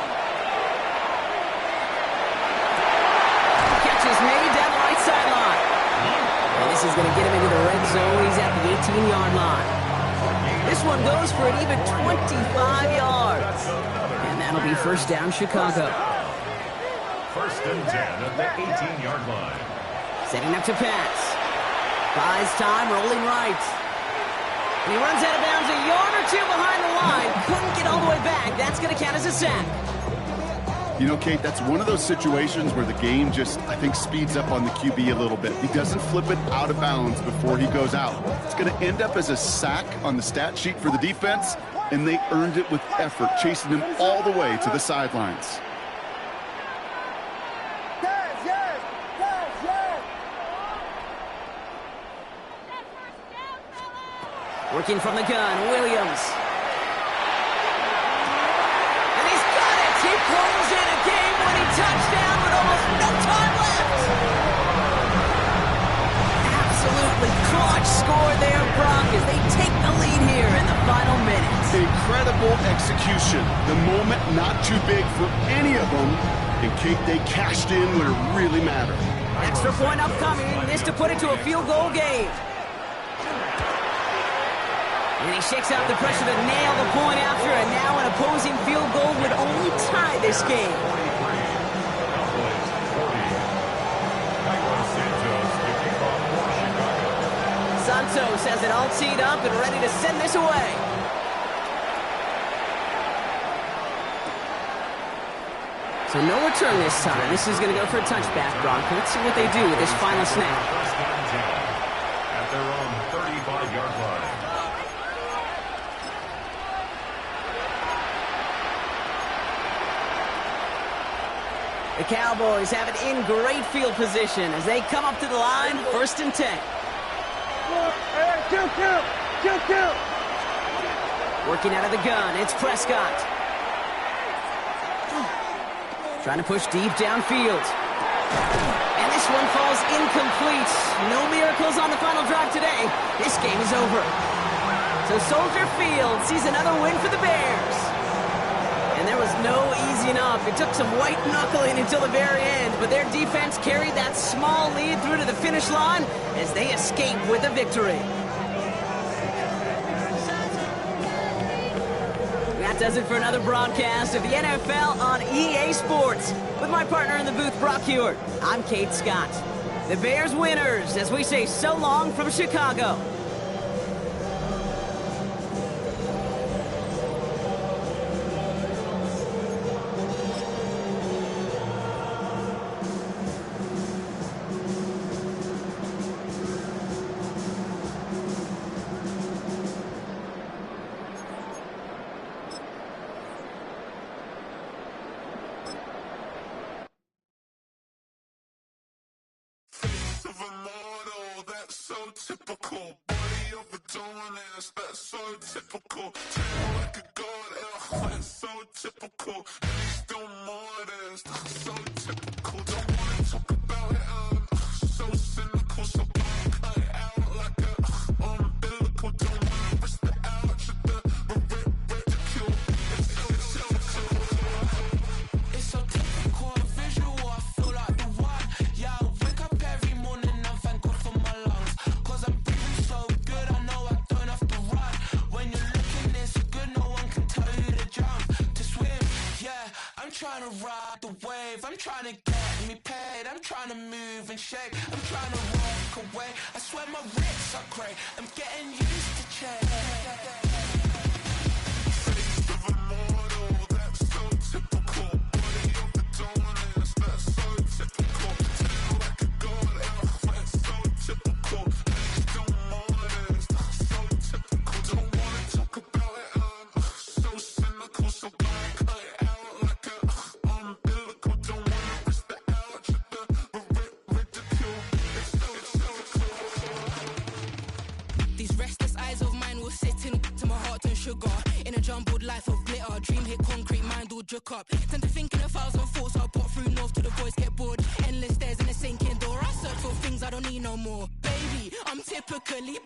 S2: Catch is made down the right sideline. And this is going to get him into the red zone. He's at the 18-yard line. This one goes for an even 25 yards. And that'll be first down, Chicago.
S5: First and 10 at the 18-yard line.
S2: Setting up to pass. Buys time, rolling right. And he runs out of bounds a yard or two behind the line. Couldn't get all the way back. That's going to count as a sack.
S4: You know, Kate, that's one of those situations where the game just, I think, speeds up on the QB a little bit. He doesn't flip it out of bounds before he goes out. It's going to end up as a sack on the stat sheet for the defense, and they earned it with effort, chasing him all the way to the sidelines.
S2: Working from the gun, Williams. And he's got it! He pulls in a game-winning touchdown with almost no time left! Absolutely clutch score there, Brock, as they take the lead here in the final minutes.
S4: Incredible execution. The moment not too big for any of them. And Kate, they cashed in when it really mattered.
S2: Extra point upcoming. This to put it to a field goal game. And he shakes out the pressure to nail the point after, and now an opposing field goal would only tie this game. Santos has it all teed up and ready to send this away. So no return this time. This is going to go for a touchback, Brock. Let's see what they do with this final snap.
S5: First and 10 at their own 35-yard line.
S2: The Cowboys have it in great field position as they come up to the line, first and 10.
S3: Kill.
S2: Working out of the gun, it's Prescott. Trying to push deep downfield. And this one falls incomplete. No miracles on the final drive today. This game is over. So Soldier Field sees another win for the Bears. And there was no easing up. It took some white knuckling until the very end, but their defense carried that small lead through to the finish line as they escape with a victory. That does it for another broadcast of the NFL on EA Sports. With my partner in the booth, Brock Hewitt, I'm Kate Scott. The Bears winners as we say so long from Chicago.
S1: so typical. Body of a dominance, that's so typical. Tail like a god, that's so typical. And he's still modest, so typical. Don't wanna talk about it, so cynical. So cut it out like a umbilical. Don't wanna risk it out, should the ridicule. It's so typical, visual, I feel like the one. Yeah, I wake up every morning and thank God for my lungs. Cause I'm breathing so good, I know I don't have to run. When you're looking this good, no one can tell you to jump, to swim. Yeah, I'm trying to ride the wave, I'm trying to get me paid, I'm trying to move and shake, I'm trying to walk away. I swear my wrists are great, I'm getting used to change. Face of a mortal, that's so typical. Body of the dominance, that's so typical. Tail like a god, that's so typical. He's still modest, so typical. Don't wanna talk about it, so cynical. So cut it out like a umbilical. Don't wanna risk the out, should the ridicule. It's so
S7: These restless eyes of mine will sit in to my heart and sugar. In a jumbled life of glitter, dream hit concrete, mind all jerk up. Tend to think in 1,000 thoughts, I'll pop through north till the voice get bored. Endless stairs in a sinking door, I search for things I don't need no more. Baby, I'm typically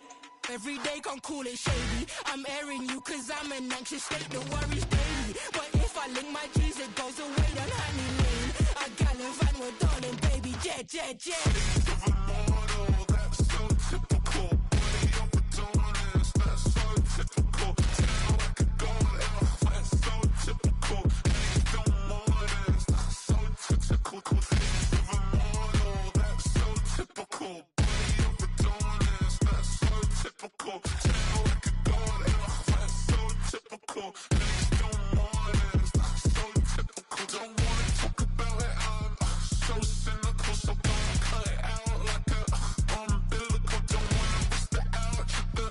S7: every day, can't call it shady. I'm airing you cause I'm an anxious state, the worries daily. But if I link my G's, it goes away down honey lane. I gallivant with darling, baby, jet.
S1: face of a mortal, that's so typical. Body of a dominance, that's so typical. Tail like a god, that's so typical. He's still modest, so typical. Face of a mortal, that's so typical. Body of a dominance, that's so typical. Tail like a god, that's so typical. He's still modest, so typical. Don't wanna talk about it, so cynical. So cut it out like a umbilical. Don't wanna risk the out, should the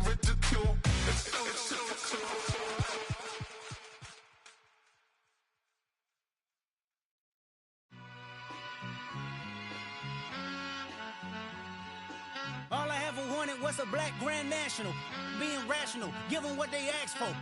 S1: ridicule. It's so typical.
S8: All I ever wanted was a black grand national. Being rational, give them what they ask for.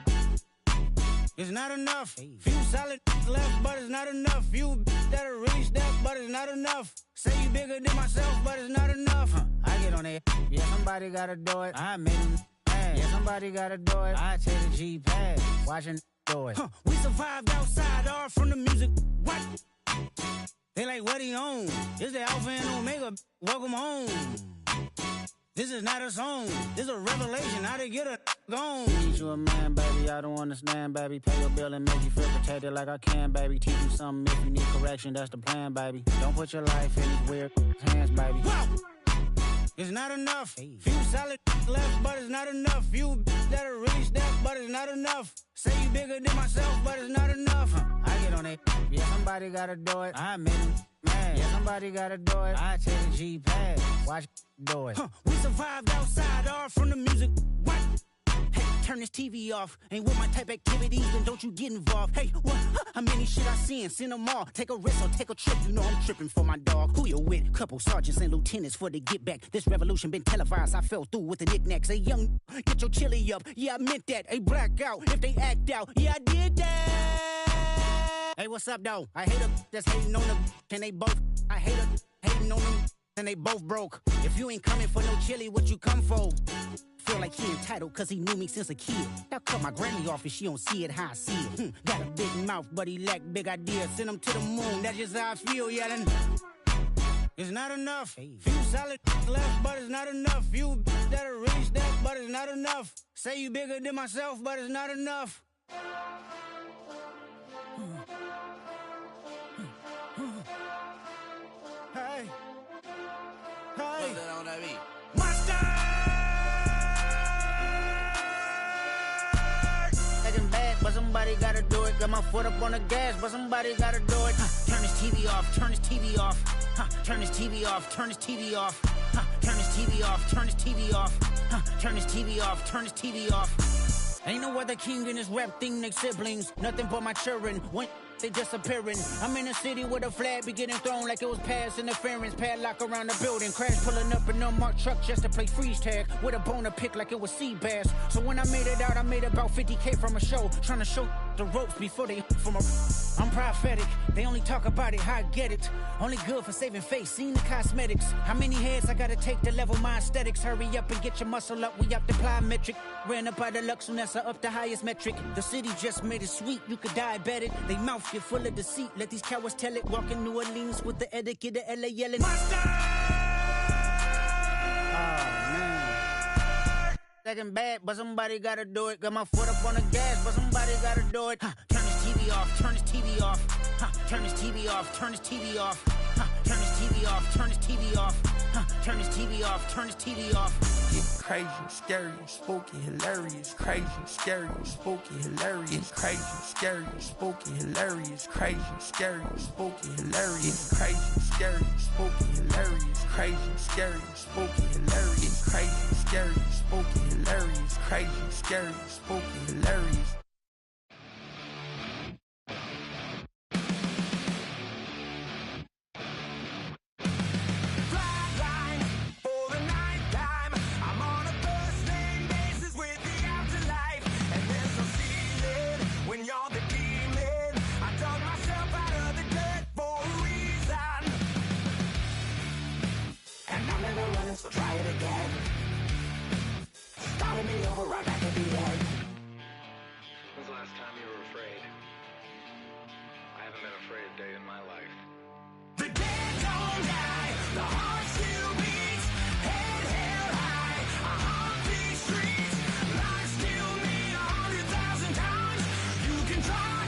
S8: It's not enough. Few solid left, but it's not enough. Few that'll reach that, but it's not enough. Say you bigger than myself, but it's not enough. I get on it. Yeah, somebody gotta do it. I made them mad. Yeah, somebody gotta do it. I take the G-Pad, watching do it. We survived outside, all from the music. What? They like, what he on? This the Alpha and Omega. Welcome home. This is not a song. This is a revelation. How to get a gone. Need you a man, baby. I don't understand, baby. Pay your bill and make you feel protected like I can, baby. Teach you something if you need correction. That's the plan, baby. Don't put your life in these weird hands, baby. Whoa! It's not enough. Few solid left, but it's not enough. Few that'll reach that, but it's not enough. Say you bigger than myself, but it's not enough. I get on it. Yeah, somebody gotta do it. I made him mad. Yeah, somebody gotta do it. I take the G-Pad, watch do it. We survived outside, all from the music. What? Hey, turn this TV off. Ain't with my type activities, then don't you get involved. Hey, what? How many shit I seen? Send them all. Take a risk or take a trip. You know I'm tripping for my dog. Who you with? Couple sergeants and lieutenants for the get back. This revolution been televised. I fell through with the knickknacks. Hey, young, get your chili up. Yeah, I meant that. Hey, black out if they act out. Yeah, I did that. Hey, what's up, though? I hate them that's hating on them. And they both. I hate them hating on them. And they both broke. If you ain't coming for no chili, what you come for? Feel like he entitled cause he knew me since a kid. Now cut my granny off if she don't see it how I see it. Got a big mouth, but he lack big ideas. Send him to the moon, that's just how I feel yelling. It's not enough. Few solid left, but it's not enough. Few that'll reach that, but it's not enough. Say you bigger than myself, but it's not enough. Hey. Hey. Monster! Acting bad, but somebody gotta do it. Got my foot up on the gas, but somebody gotta do it. Turn this TV off, turn this TV off. Turn this TV off, turn this TV off. Turn this TV off, turn this TV off. Turn this TV off, turn this TV off. Ain't no other king in this rap thing, they siblings. Nothing but my children. One they disappearing. I'm in a city where the flag be getting thrown like it was pass interference. Padlock around the building, crash pulling up an unmarked truck just to play freeze tag with a boner pick like it was sea bass. So when I made it out, I made about 50K from a show, trying to show the ropes before they from a. I'm prophetic, they only talk about it, how I get it. Only good for saving face, seen the cosmetics. How many heads I gotta take to level my aesthetics? Hurry up and get your muscle up, we optiply metric. Ran up out of Lux, so that's up the highest metric. The city just made it sweet, you could diabetic. They mouth get full of deceit, let these cowards tell it. Walk in New Orleans with the etiquette of LA yelling. Mustard! Oh, man. Second bad, but somebody gotta do it. Got my foot up on the gas, but somebody gotta do it. Turn this TV off, turn this TV off. Turn this TV off, turn this TV off. Turn this TV off, turn this TV off. Turn this TV off, turn this TV off.
S1: Get crazy, scary, spooky, hilarious. Crazy, scary, spooky, hilarious. Crazy, scary, spooky, hilarious. Crazy, scary, spooky, hilarious. Crazy, scary, spooky, hilarious. Crazy, scary, spooky, hilarious. Crazy, scary, spooky, hilarious. Crazy, scary, spooky, hilarious.
S6: So try it again. Starting me over right back at the end.
S9: When's the last time you were afraid? I haven't been afraid a day in my life.
S1: The dead don't die, the heart still beats. Head held high, I haunt these streets. Life still me 100,000 times. You can try,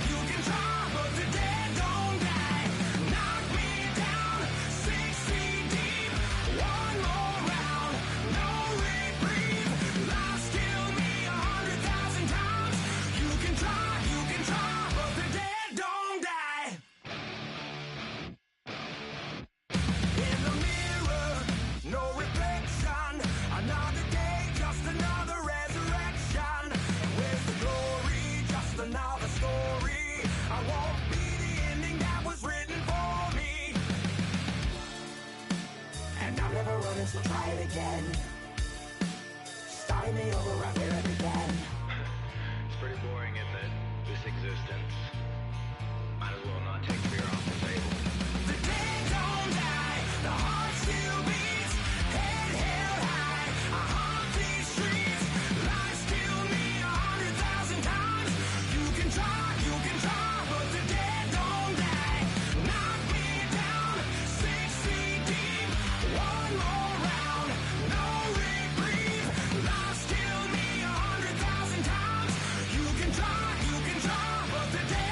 S1: but the dead don't die. Knock me down 6 feet deep. One more round, no reprieve. Life still me 100,000 times. You can try, but the dead don't die. In the mirror, no reflection. Another day, just another resurrection. Where's the glory? Just another story. I won't be the ending that was written for me.
S6: And I'm never running, so try it again. Starting me over right where it began.
S9: It's pretty boring, isn't it? This existence. Might as well not take fear off the table.
S1: The dead don't die, the heart still beats. Head held high, I haunt these streets. Life still me 100,000 times. You can try, but the dead don't die. Knock me down 6 feet deep. One more round, no reprieve. Life still me 100,000 times. You can try, but the dead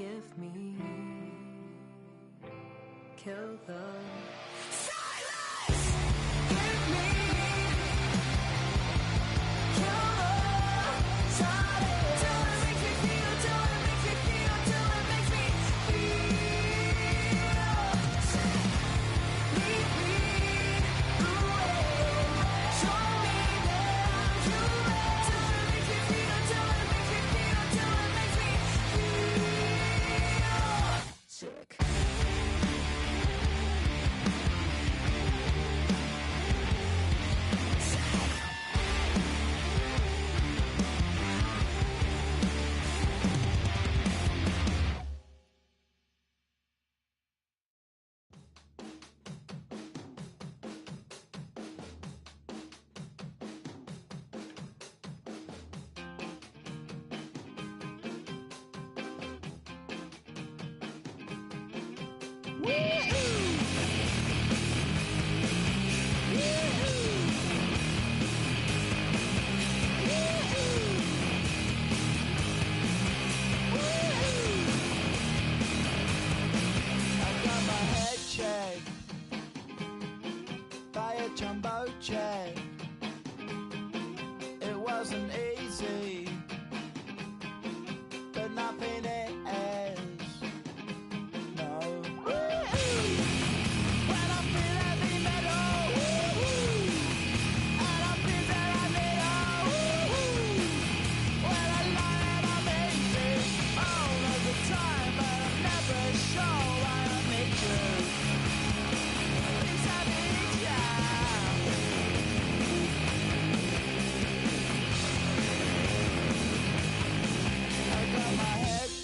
S2: forgive me. Kill the silence. Give me. Kill the silence. Till it makes me feel. Till it makes me feel. Till it makes me feel. Lead me away. Show me that you will. Till it makes me feel. Till it makes me feel. Till it makes me feel sick.
S10: Jumbo jet. It wasn't easy, but nothing is. No. When I feel heavy metal, and I feel that I need when I lie and I'm easy all of the time, but I'm never sure why I need you. Things I need you.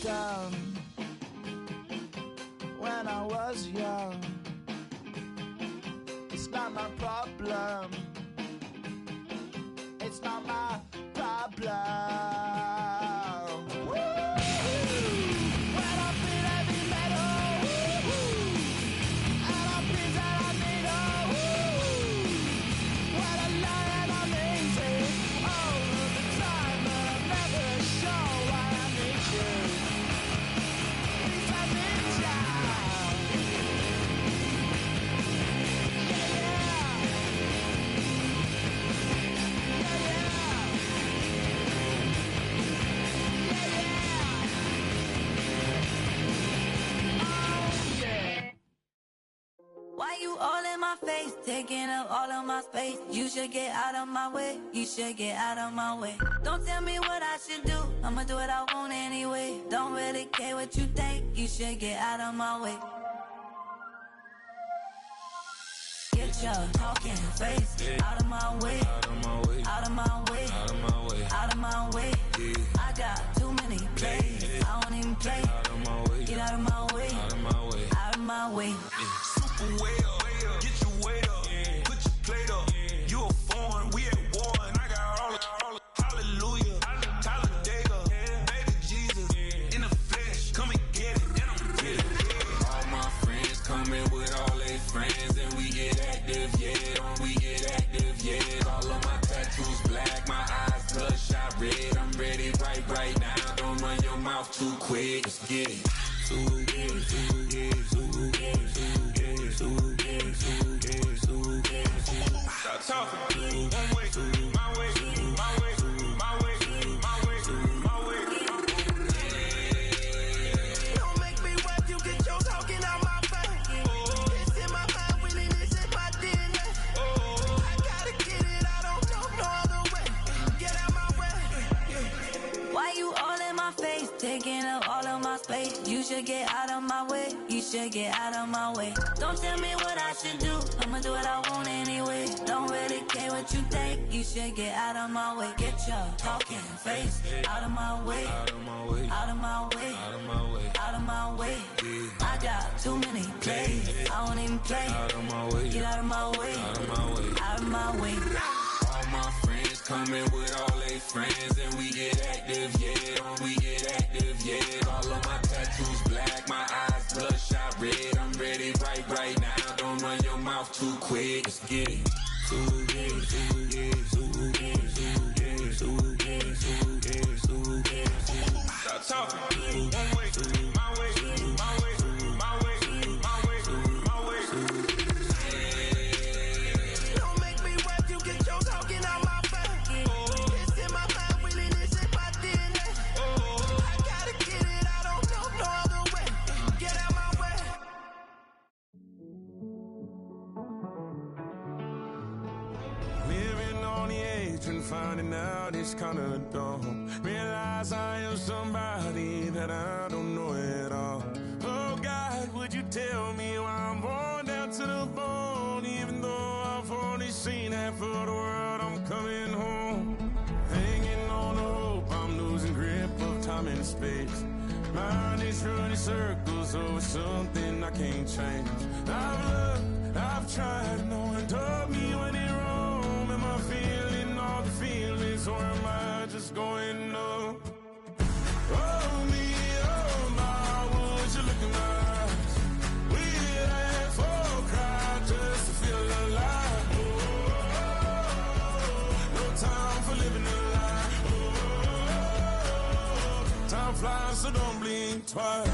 S10: Down when I was young. It's not my problem. It's not my problem. When I feel heavy metal, and I feel that I need when I lie and I'm easy all of the time, but I'm never sure why I need you.
S2: Why you all in my face, taking up all of my space? You should get out of my way, you should get out of my way. Don't tell me what I should do, I'ma do what I want anyway. Don't really care what you think, you should get out of my way. Get your talking face out of my way, out of my way, out of my way, out of my way, out of my way. I got too many plays, I won't even play. Out of my way, get out of my way, out of my way, out of my way.
S1: Super way up, get your weight up, put your plate up. You a foreign, we at war, and I got all of hallelujah, Talladega, baby Jesus, in the flesh, come and get it, and I'm with it. All my friends coming with all their friends, and we get active, yeah, we get active, yeah. All of my tattoos black, my eyes bloodshot red, I'm ready right now. Don't run your mouth too quick, let's get it. Stop talking. One way, my way, my way, my way, my way, my way. Don't make me rap, you get your talking out my face. It's in my mind, really, this is my DNA. I gotta get it, I don't know no other way. Get out my way.
S2: Why you all in my face, taking up all of my space? You should get out of my way, you should get out of my way. Don't tell me what I should do, I'ma do what I want anyway. Don't really care what you think, you should get out of my way. Get your talking face out of my way, out of my way, out of my way, out of my way, out of my way. I got too many plays, I won't even play. Out of my way, get out of my way, out of my way, out of my way. All my friends coming with all their friends, and we get active, yeah, we get active, yeah. All of my tattoos black, my eyes bloodshot red, I'm ready right now. Don't run your mouth too quick, let's get it. Stop talking. One way, my way.
S11: finding out it's kinda dumb. Realize I am somebody that I don't know at all. Oh God, would you tell me why I'm born down to the bone? Even though I've only seen half of the world, I'm coming home. Hanging on the hope, I'm losing grip of time and space. Mind is running circles over something I can't change. I've looked, I've tried, no one told me when it wrong. Am I feeling all the feelings, or am I just going up? Oh me, oh my, would you look in my eyes? We laugh or cry just to feel alive. Oh, no time for living a lie. Oh, time flies, so don't blink twice.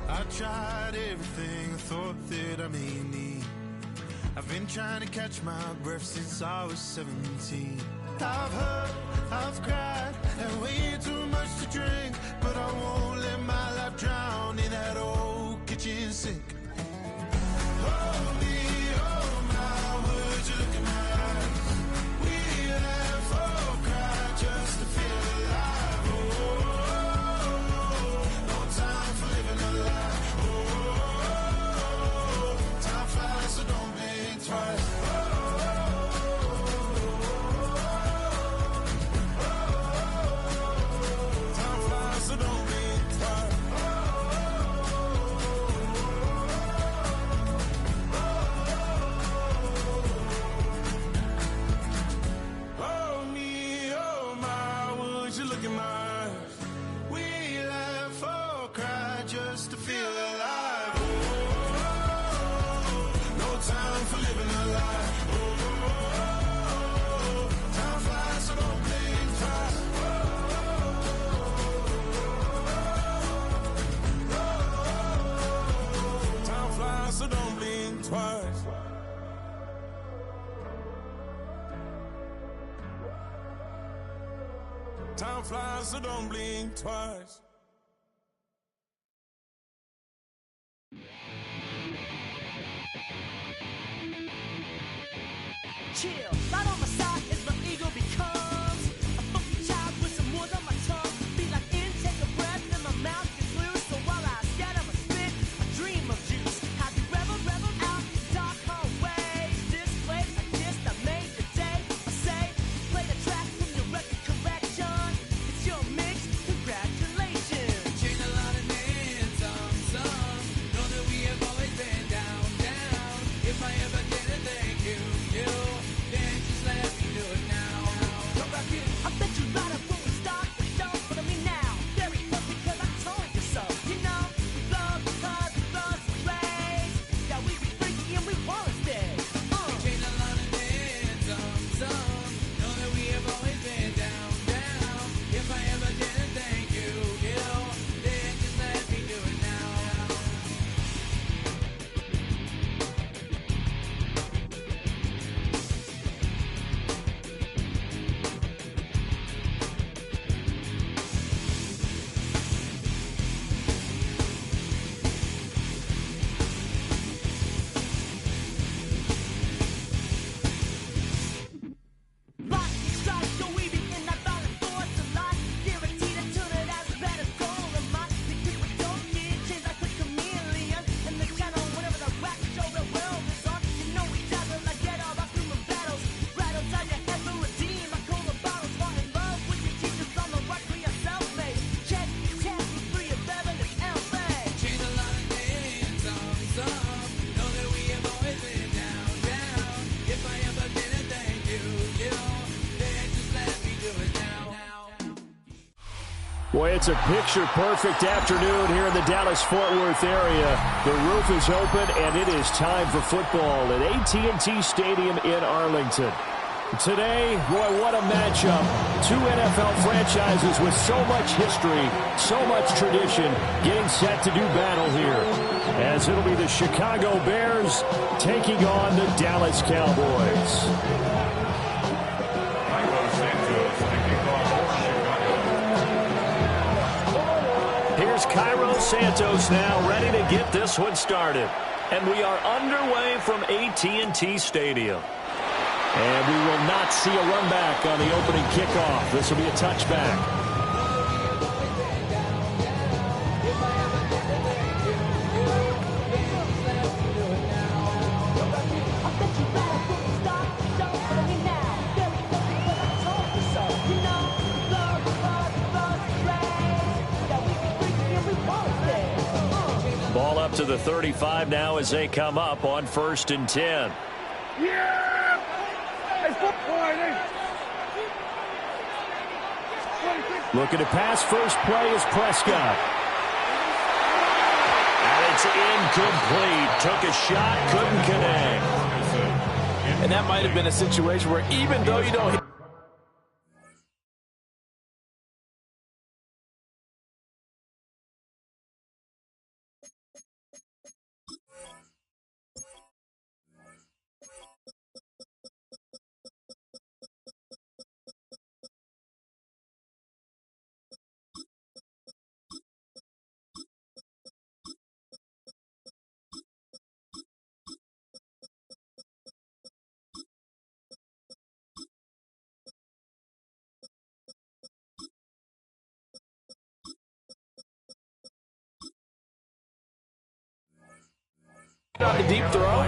S12: I tried everything I thought that I may need. I've been trying to catch my breath since I was 17. I've hurt, I've cried, and way too much to drink, but I won't let my life drown in that old kitchen sink. Oh me, oh my, would you look in my eyes? We laugh or cry just to feel alive. Oh, no time for living a lie. Time flies, so don't blink twice. Time flies, so don't blink twice. Oh me, oh my, would you look in my eyes? We laugh or cry just to feel alive. No time for living a lie. Time flies, so don't blink twice. Time flies, so don't blink twice. Time flies, so don't blink twice.
S10: Chill, right on my side as my ego becomes a funky child with some words on my tongue. Be like in, take a breath, and my mouth gets loose. So while I scatter my spit, I dream of juice. Happy rebel, rebel out, dark hallways. This place, I kissed, I made the day. I say, play the track from your record collection. It's your mix, congratulations.
S13: Chain a lot of names, some. Know that we have always been down, down. If I ever get it, thank you. Then just let me do it now.
S10: Come back in. I bet you right up when we start the show, but I mean now. Very close because I told you so. You know, we love because we love the place. Yeah, we be freaky and we wanna stay.
S13: Chain a lot of names, some. Know that we have always been down, down. If I ever get it, thank you. Then just let me do it now.
S10: Lightning strikes, so we be in that violent force of life. Guaranteed to turn it as bad as gold of mine. Because we don't get changed like a chameleon. And the channel, whenever the rap show the world is on, you know we dazzle like get all our human battles. Rattles out your head for redeem. I call the bottles, fall in love with your teachers on the rock for yourself, mate. Check, with 3 of 7 is LA.
S13: Chain a lot of names, some. Know that we have always been down, down. If I ever get it, thank you. Then just let me do it now.
S14: Boy, it's a picture-perfect afternoon here in the Dallas-Fort Worth area. The roof is open, and it is time for football at AT&T Stadium in Arlington. Today, boy, what a matchup. 2 NFL franchises with so much history, so much tradition, getting set to do battle here. As it'll be the Chicago Bears taking on the Dallas Cowboys. Here's Kairos Santos now ready to get this one started. And we are underway from AT&T Stadium. And we will not see a run back on the opening kickoff. This will be a touchback. Ball up to the 35 now as they come up on 1st and 10. Looking to pass. First play is Prescott. And it's incomplete. Took a shot, couldn't connect.
S15: And that might have been a situation where even though you don't hit on the deep throw,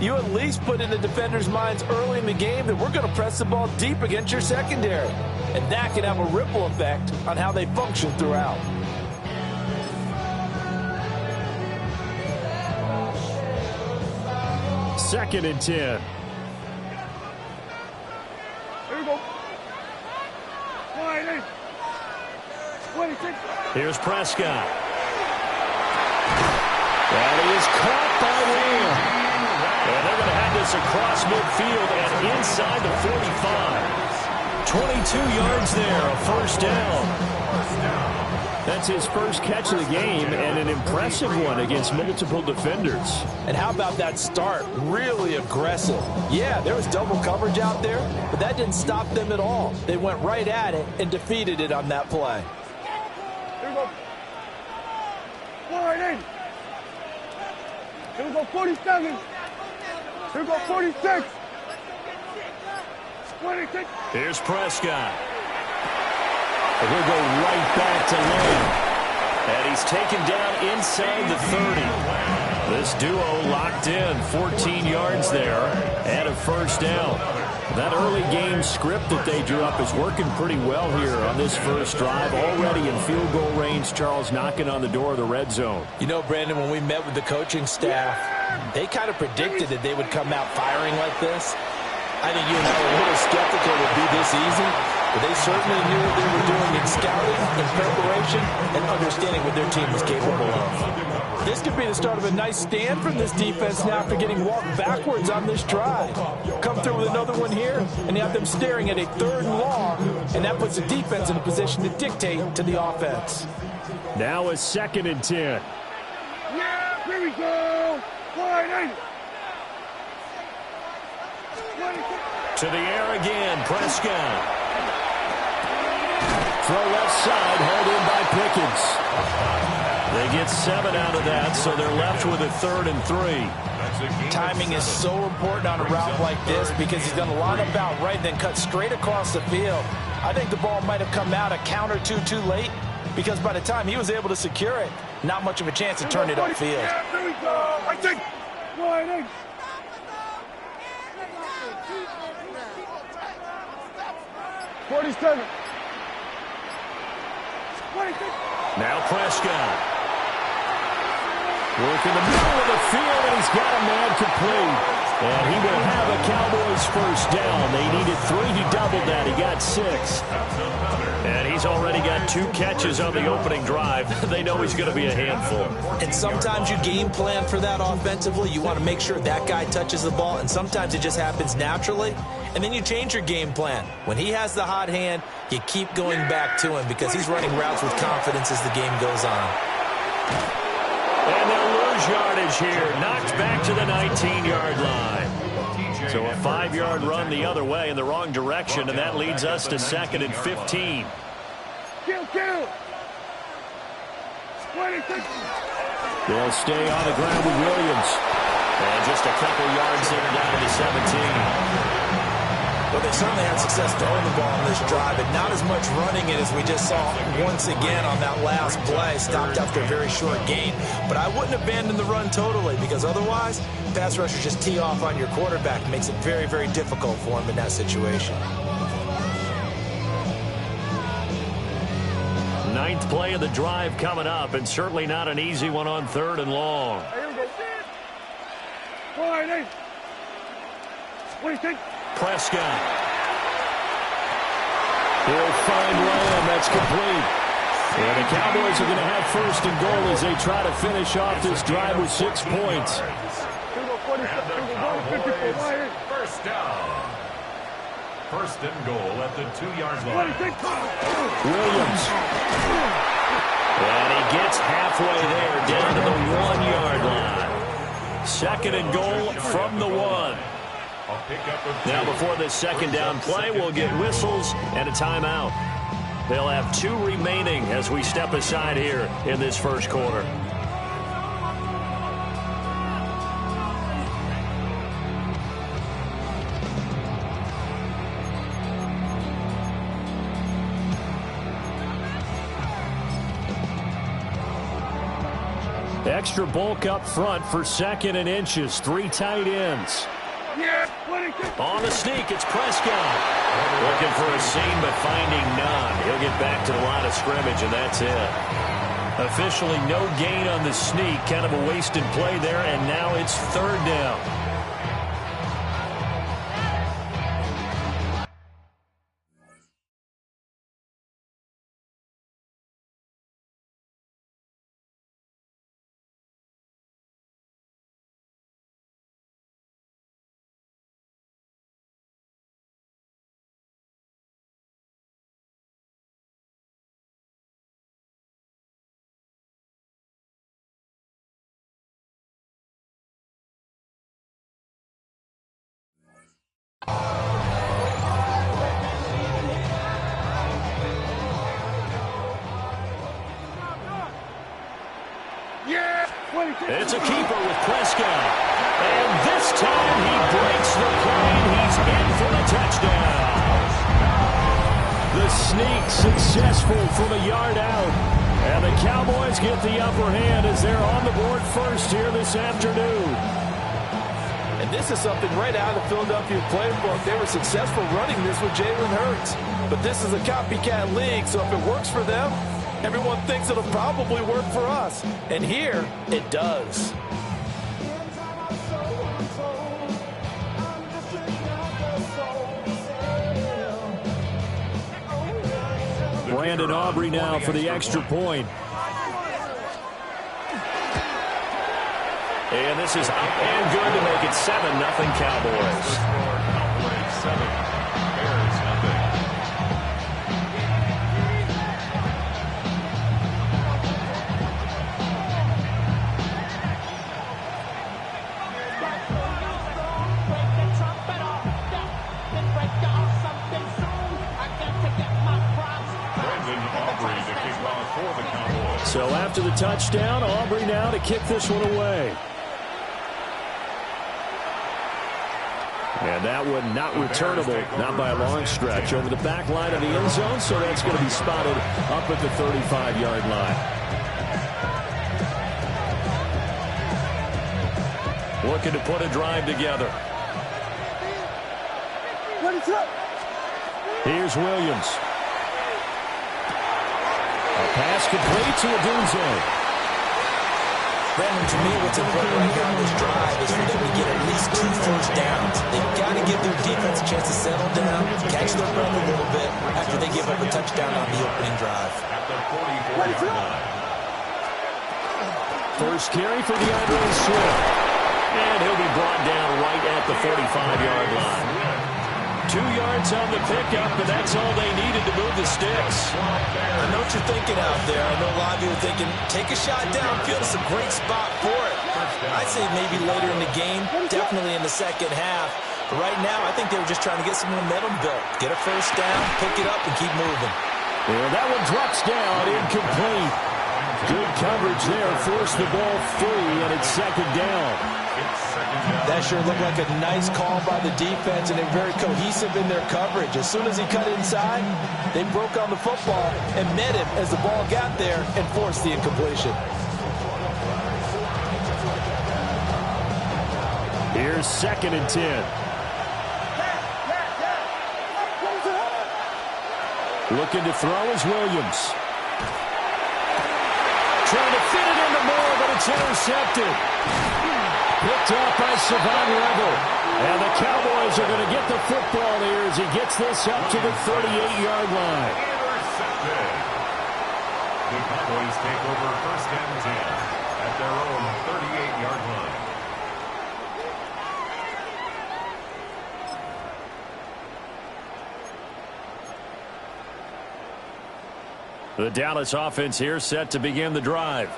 S15: you at least put in the defender's minds early in the game that we're going to press the ball deep against your secondary. And that can have a ripple effect on how they function throughout.
S14: Second and 10.
S3: Here we go. 26.
S14: Here's Prescott. And he is caught by Will. And they're going to have this across midfield and inside the 45. 22 yards there, a first down. That's his first catch of the game and an impressive one against multiple defenders.
S15: And how about that start? Really aggressive. Yeah, there was double coverage out there, but that didn't stop them at all. They went right at it and defeated it on that play.
S3: Here we go. 48. Here we go, 47. Here we go, 46. 26.
S14: Here's Prescott. And we'll go right back to Lamb. And he's taken down inside the 30. This duo locked in, 14 yards there, and a first down. That early game script that they drew up is working pretty well here on this first drive. Already in field goal range, Charles knocking on the door of the red zone.
S15: You know, Brandon, when we met with the coaching staff, they kind of predicted that they would come out firing like this. I think you and I were a little skeptical it would be this easy, but they certainly knew what they were doing in scouting, in preparation, and understanding what their team was capable of. This could be the start of a nice stand from this defense now after getting walked backwards on this drive. Come through with another one here, and you have them staring at a 3rd and long, and that puts the defense in a position to dictate to the offense.
S14: Now a 2nd and 10.
S3: Yeah, here we go. 48.
S14: To the air again, Prescott. Throw left side, held in by Pickens. They get 7 out of that, so they're left with a 3rd and 3.
S15: Timing is so important on a route like this because he's going to line up out right, then cut straight across the field. I think the ball might have come out a count or two too late because by the time he was able to secure it, not much of a chance to turn it upfield.
S3: Yeah, here we go. I think. 48.
S14: Now Prescott. Work in the middle of the field, and he's got a man complete. And he will have a Cowboys first down. They needed 3. He doubled that. He got 6. And he's already got 2 catches on the opening drive. They know he's going to be a handful.
S15: And sometimes you game plan for that offensively. You want to make sure that guy touches the ball, and sometimes it just happens naturally. And then you change your game plan. When he has the hot hand, you keep going back to him because he's running routes with confidence as the game goes on.
S14: And they'll lose yardage here. Knocked back to the 19-yard line. So a 5-yard run the other way in the wrong direction, and that leads us to 2nd and 15.
S3: Kill.
S14: They'll stay on the ground with Williams. And just a couple yards there down to the 17.
S15: Well, they certainly had success throwing the ball on this drive, but not as much running it as we just saw once again on that last play. Stopped after a very short gain. But I wouldn't abandon the run totally, because otherwise, pass rushers just tee off on your quarterback. It makes it very, very difficult for him in that situation.
S14: Ninth play of the drive coming up, and certainly not an easy one on 3rd and long.
S3: Here we go. Wide, hey. What do you think?
S14: Prescott. He'll find Lamb. That's complete. And the Cowboys are going to have 1st and goal as they try to finish off this drive with 6 points.
S5: First down. 1st and goal at the 2-yard line.
S14: Williams. And he gets halfway there, down to the 1-yard line. 2nd and goal from the 1. Now before this 2nd down play, we'll get whistles and a timeout. They'll have 2 remaining as we step aside here in this 1st quarter. Extra bulk up front for 2nd and inches. 3 tight ends. On the sneak, it's Prescott. Looking for a seam, but finding none. He'll get back to the line of scrimmage, and that's it. Officially no gain on the sneak. Kind of a wasted play there, and now it's 3rd down. It's a keeper with Prescott. And this time he breaks the plane. He's in for the touchdown. The sneak successful from a yard out. And the Cowboys get the upper hand as they're on the board first here this afternoon.
S15: And this is something right out of the Philadelphia playbook. They were successful running this with Jalen Hurts. But this is a copycat league, so if it works for them, everyone thinks it'll probably work for us. And here, it does.
S14: Brandon Aubrey now for the extra point. And this is up and good to make it 7-0 Cowboys.
S5: 7, Bears nothing.
S14: So after the touchdown, Aubrey now to kick this one away. And that one not returnable, not by a long stretch, over the back line of the end zone, so that's going to be spotted up at the 35-yard line. Looking to put a drive together. Here's Williams. A pass complete to Odunze.
S15: Brandon, to me, what's important right now in this drive is for them to get at least 2 first downs. They've got to give their defense a chance to settle down, catch their breath a little bit after they give up a touchdown on the opening drive.
S5: At the 44-yard line.
S14: First carry for DeAndre Swift. And he'll be brought down right at the 45-yard line. 2 yards on the pickup, and that's all they needed to move the sticks.
S15: I know what you're thinking out there. I know a lot of you are thinking, take a shot downfield. It's a great spot for it. I'd say maybe later in the game, definitely in the second half. But right now, I think they were just trying to get some momentum built. Get a first down, pick it up, and keep moving.
S14: And that one drops down, incomplete. Good coverage there. Forced the ball free, and it's second down.
S15: That sure looked like a nice call by the defense, and they're very cohesive in their coverage. As soon as he cut inside, they broke on the football and met him as the ball got there and forced the incompletion.
S14: Here's 2nd and 10. Looking to throw is Williams. Trying to fit it into Moore, but it's intercepted. Picked off by Savon Revel. And the Cowboys are going to get the football here as he gets this up to the 38-yard line.
S5: Intercepted. The Cowboys take over 1st and 10 at their own 38-yard line.
S14: The Dallas offense here set to begin the drive.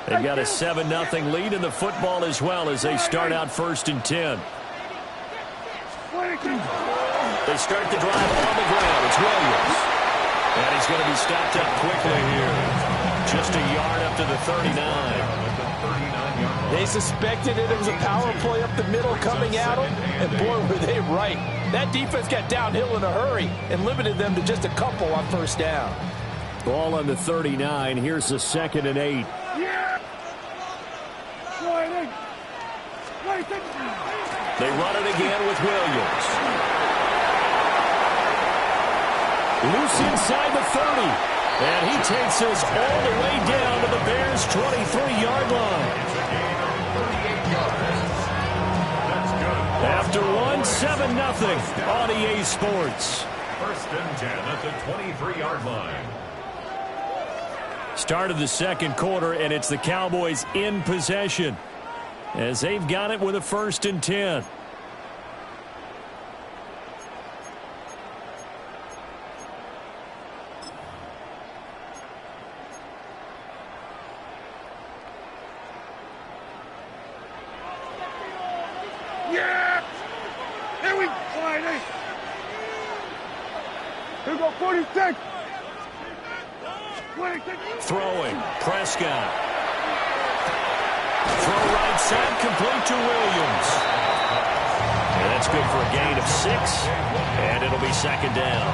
S14: They've got a 7-0 lead in the football as well as they start out 1st and 10. They start the drive on the ground. It's Williams. And he's going to be stopped up quickly here. Just a yard up to the 39.
S15: They suspected it was a power play up the middle coming at them, and boy, were they right. That defense got downhill in a hurry and limited them to just a couple on 1st down.
S14: Ball on the 39. Here's the 2nd and 8. They run it again with Williams. Loose inside the 30. And he takes us all the way down to the Bears' 23-yard line. After one, 7-0 on EA Sports.
S5: 1st and 10 at the 23-yard line.
S14: Start of the 2nd quarter, and it's the Cowboys in possession as they've got it with a 1st and 10.
S3: Yeah! Here we go! Here we go, 46!
S14: Throwing, Prescott. Throw right side, complete to Williams. And that's good for a gain of 6, and it'll be 2nd down.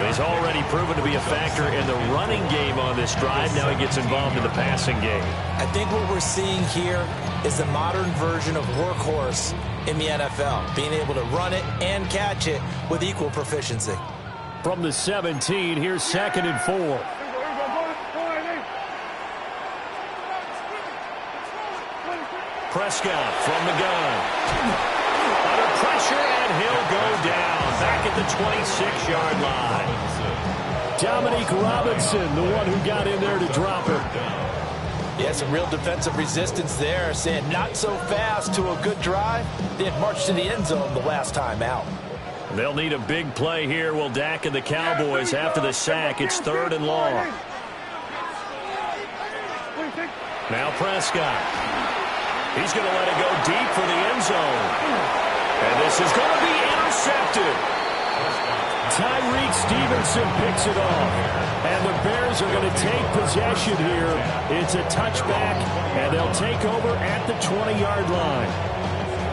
S14: He's already proven to be a factor in the running game on this drive. Now he gets involved in the passing game.
S15: I think what we're seeing here is the modern version of workhorse in the NFL, being able to run it and catch it with equal proficiency.
S14: From the 17, here's 2nd and 4. Prescott from the gun. Under pressure, and he'll go down. Back at the 26-yard line. Dominique Robinson, the one who got in there to drop him.
S15: Yeah, some real defensive resistance there, saying not so fast to a good drive. They had marched to the end zone the last time out.
S14: They'll need a big play here, will Dak and the Cowboys after the sack. It's 3rd and long. Now Prescott. He's going to let it go deep for the end zone. And this is going to be intercepted. Tyreek Stevenson picks it off. And the Bears are going to take possession here. It's a touchback, and they'll take over at the 20-yard line.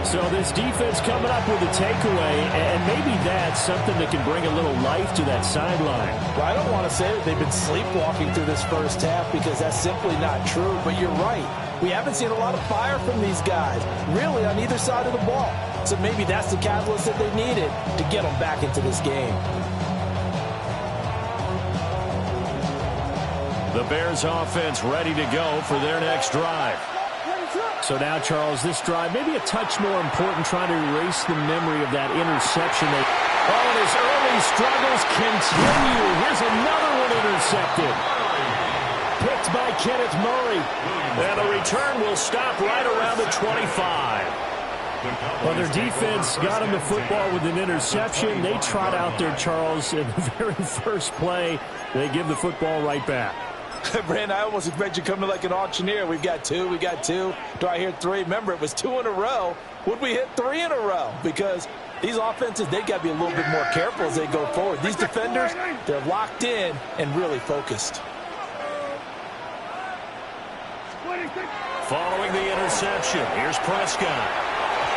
S14: So this defense coming up with a takeaway, and maybe that's something that can bring a little life to that sideline.
S15: Well, I don't want to say that they've been sleepwalking through this 1st half because that's simply not true, but you're right. We haven't seen a lot of fire from these guys, really, on either side of the ball. So maybe that's the catalyst that they needed to get them back into this game.
S14: The Bears offense ready to go for their next drive. So now, Charles, this drive maybe a touch more important, trying to erase the memory of that interception. And his early struggles continue. Here's another one intercepted. Picked by Kenneth Murray. And the return will stop right around the 25. Well, their defense got him the football with an interception. They trot out there, Charles, in the very first play. They give the football right back.
S15: Brand, I almost expect you coming like an auctioneer. We've got 2, we got 2. Do I hear 3? Remember, it was 2 in a row. Would we hit 3 in a row? Because these offenses, they've got to be a little bit more careful as they go forward. These defenders, they're locked in and really focused.
S14: Following the interception, here's Prescott.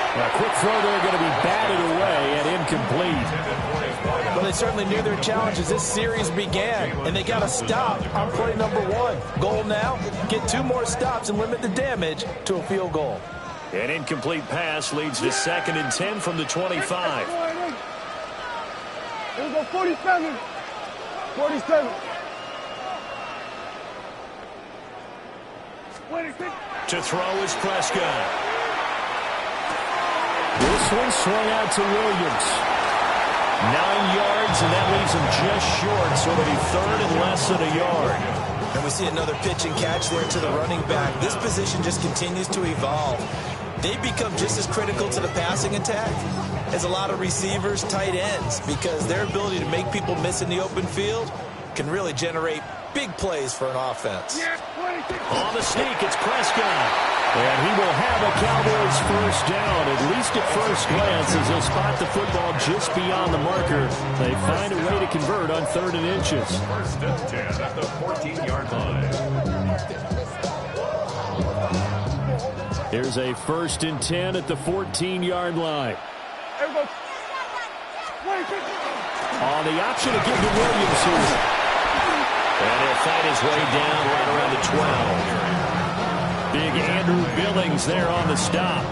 S14: A quick throw there going to be batted away and incomplete.
S15: Well, they certainly knew their challenge as this series began, and they got to stop on play number 1. Goal now, get 2 more stops and limit the damage to a field goal.
S14: An incomplete pass leads to 2nd and 10 from the 25.
S3: Here we go, 47. 47. 26.
S14: To throw is Prescott. This one swung out to Williams. 9 yards, and that leaves him just short, so it'll be 3rd and less than a yard.
S15: And we see another pitch and catch there to the running back. This position just continues to evolve. They become just as critical to the passing attack as a lot of receivers, tight ends, because their ability to make people miss in the open field can really generate big plays for an offense.
S14: On the sneak, it's Prescott. And he will have a Cowboys first down, at least at first glance, as they'll spot the football just beyond the marker. They find a way to convert on 3rd and inches.
S5: 1st and 10 at the 14-yard line.
S14: Here's a 1st and 10 at the 14-yard line. On the option to give to Williams here. And he'll fight his way down right around the 12. Big Andrew Billings there on the stop.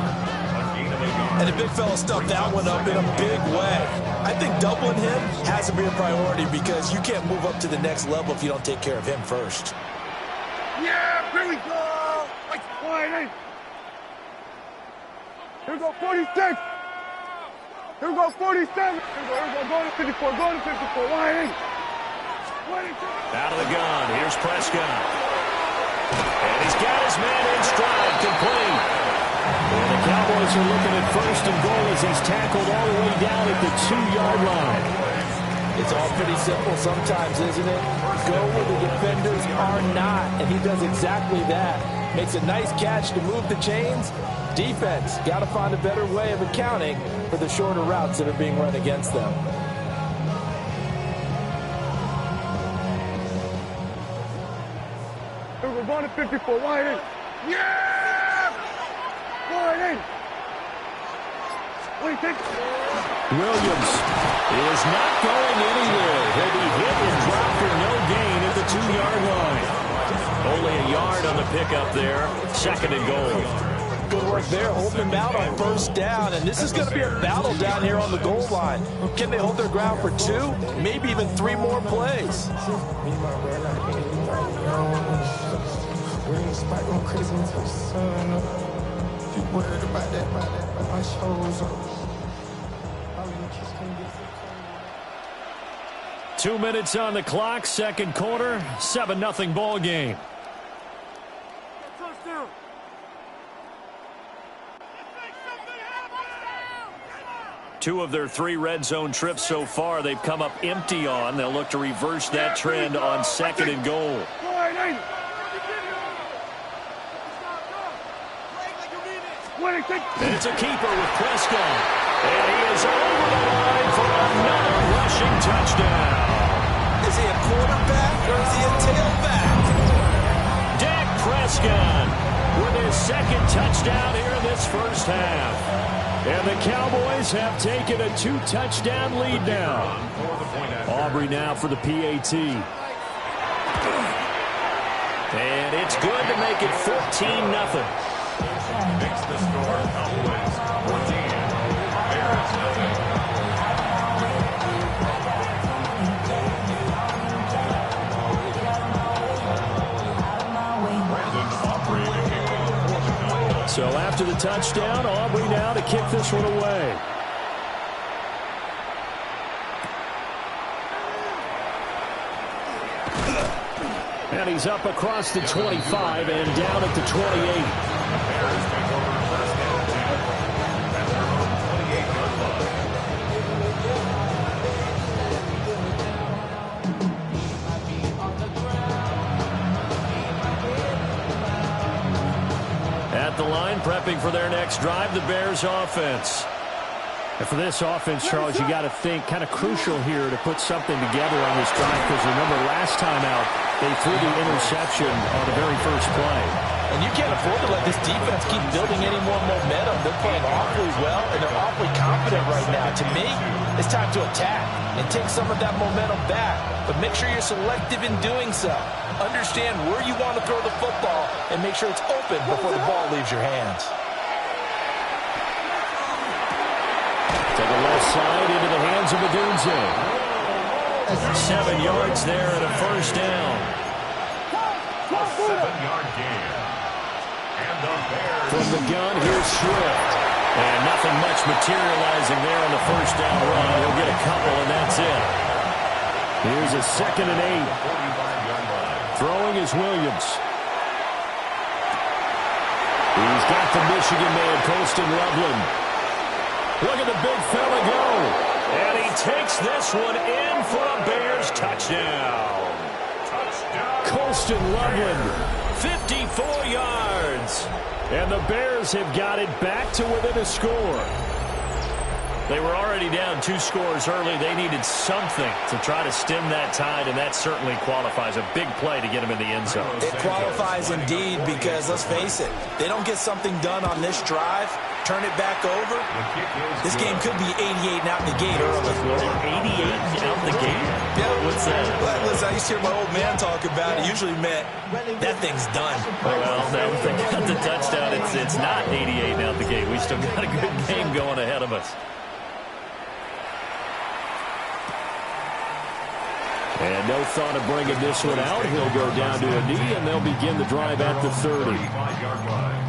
S15: And the big fella stuffed that one up in a big way. I think doubling him has to be a priority because you can't move up to the next level if you don't take care of him first.
S3: Yeah, here we go. Like Friday. Here we go, 46. Here we go, 47. Here we go, go to 54, go to 54. Wide 8.
S14: Out of the gun, here's Prescott. And he's got his man in stride, complete. And the Cowboys are looking at 1st and goal as he's tackled all the way down at the 2-yard line.
S15: It's all pretty simple sometimes, isn't it? Go where the defenders are not, and he does exactly that. Makes a nice catch to move the chains. Defense, got to find a better way of accounting for the shorter routes that are being run against them.
S3: We're going to 54, wide 8. Yeah! Wide 8.
S14: Williams is not going anywhere. He'll be hit and dropped for no gain at the 2-yard line. Only a yard on the pickup there. 2nd and goal.
S15: Good work there, holding them out on 1st down, and this is going to be a battle down here on the goal line. Can they hold their ground for 2, maybe even 3 more plays?
S14: Two minutes on the clock, 2nd quarter, 7-0 ball game. Two of their 3 red zone trips so far, they've come up empty on. They'll look to reverse that trend on 2nd and goal. And it's a keeper with Prescott. And he is over the line for another rushing touchdown.
S15: Is he a quarterback or is he a tailback?
S14: Dak Prescott with his 2nd touchdown here in this first half. And the Cowboys have taken a 2-touchdown lead now. Aubrey now for the PAT. And it's good to make it 14-0.
S5: Makes the score Cowboys 14, Bears nothing.
S14: So after the touchdown, Aubrey now to kick this one away. And he's up across the 25 and down at the 28. At the line, prepping for their next drive, the Bears offense. And for this offense, Charles, you got to think kind of crucial here to put something together on this drive, because remember last time out, they threw the interception on the very first play.
S15: And you can't afford to let this defense keep building any more momentum. They're playing awfully well, and they're awfully confident right now. To me, it's time to attack and take some of that momentum back. But make sure you're selective in doing so. Understand where you want to throw the football and make sure it's open before the ball leaves your hands.
S14: To the left side into the hands of Madunze. 7 yards there and a first down.
S5: A 7-yard gain. And the Bears.
S14: From the gun, here's Swift. And nothing much materializing there on the first down run. He'll get a couple, and that's it. Here's a 2nd and 8. Throwing is Williams. He's got the Michigan man, Colston Loveland. Look at the big fella go. And he takes this one in for a Bears touchdown. Colston Loveland, 54 yards. And the Bears have got it back to within a score. They were already down 2 scores early. They needed something to try to stem that tide, and that certainly qualifies. A big play to get them in the end zone.
S15: It qualifies indeed because, let's face it, they don't get something done on this drive, turn it back over, this game could be 88 and out the gate early.
S14: 88 and out the gate?
S15: Yeah.
S14: What's that?
S15: Listen, I used to hear my old man talk about it. Usually meant that thing's done.
S14: Well, now if they got the touchdown, it's not 88 and out the gate. We still got a good game going ahead of us. And no thought of bringing this one out. He'll go down to a knee, and they'll begin the drive at the 30.
S5: 35-yard line.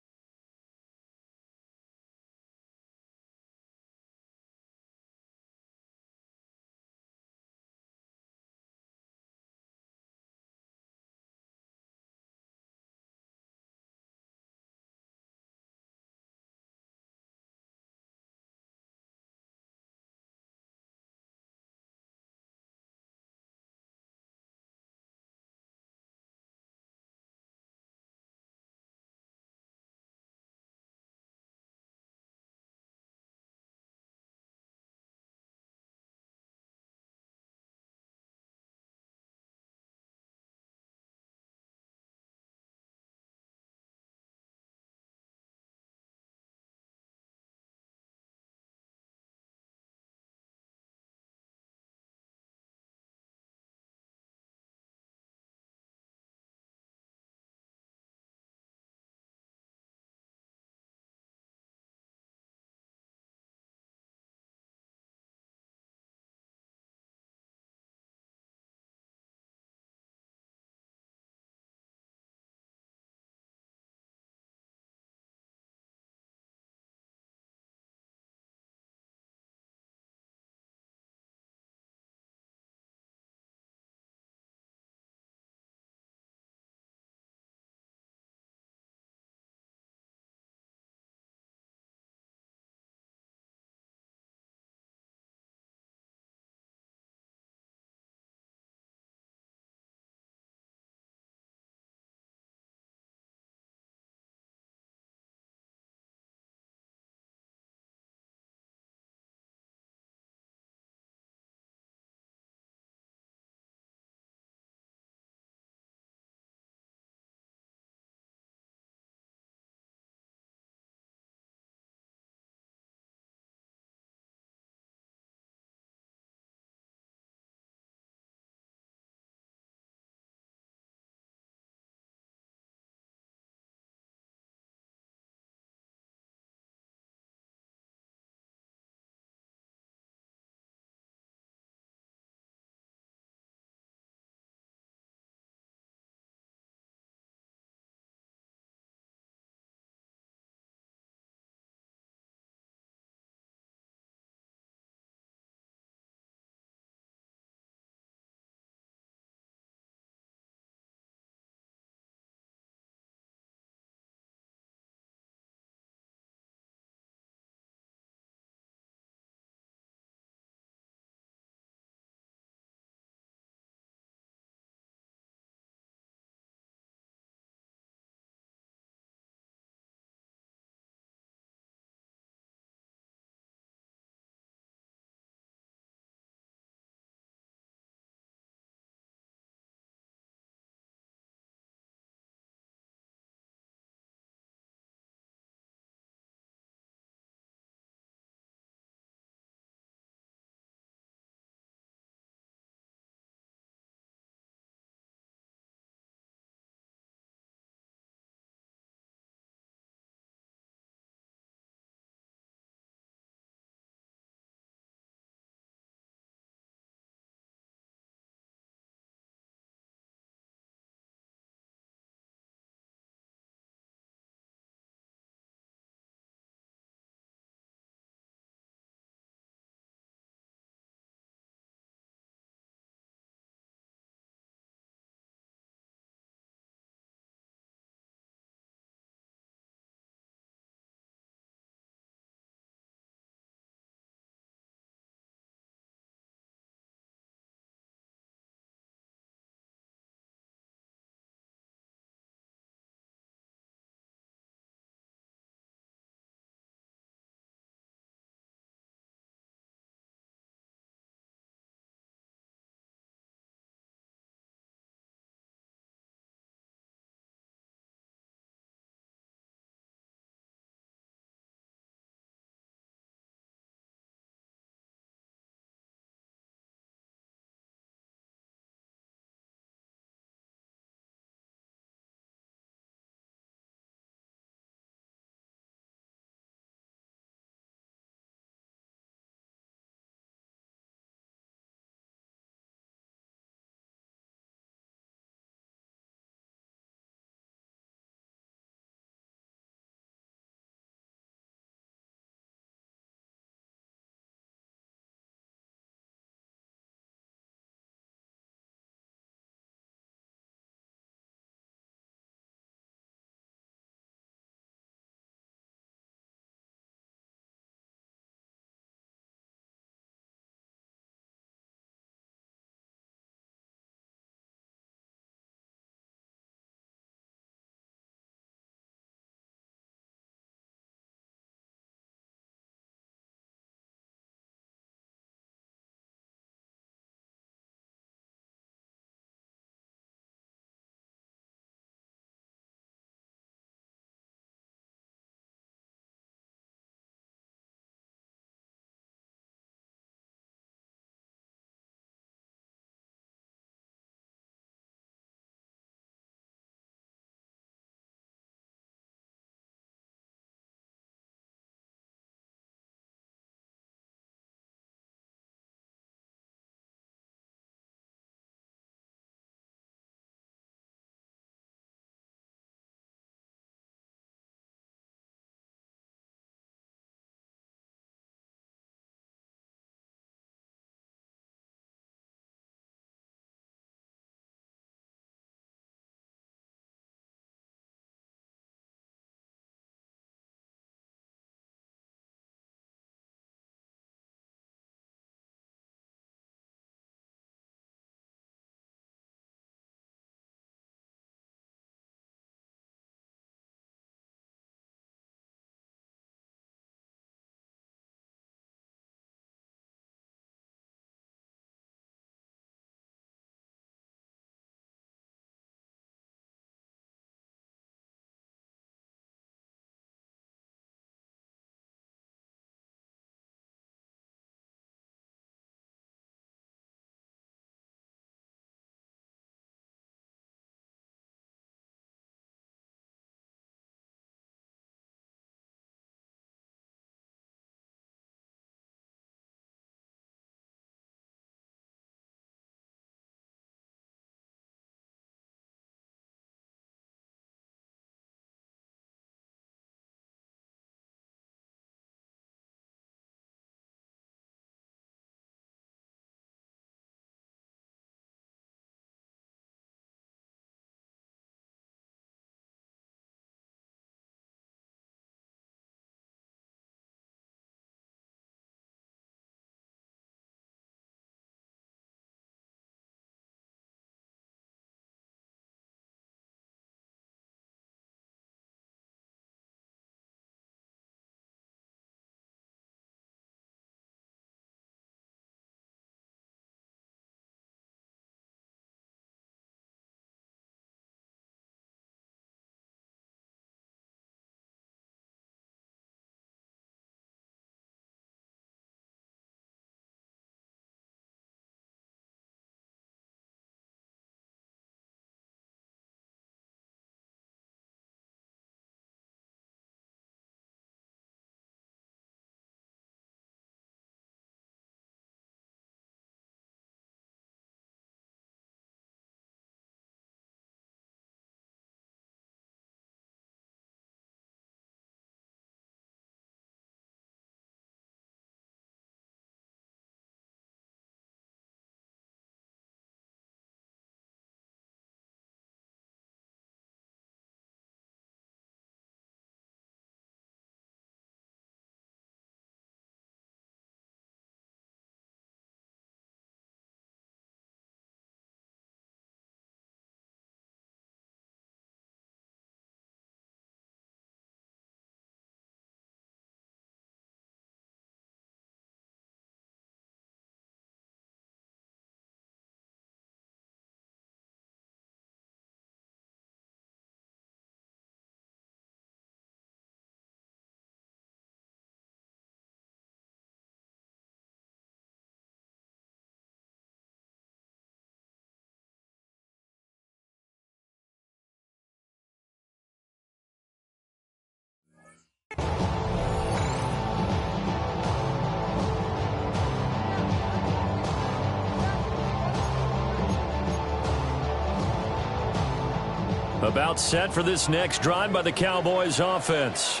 S14: About set for this next drive by the Cowboys offense.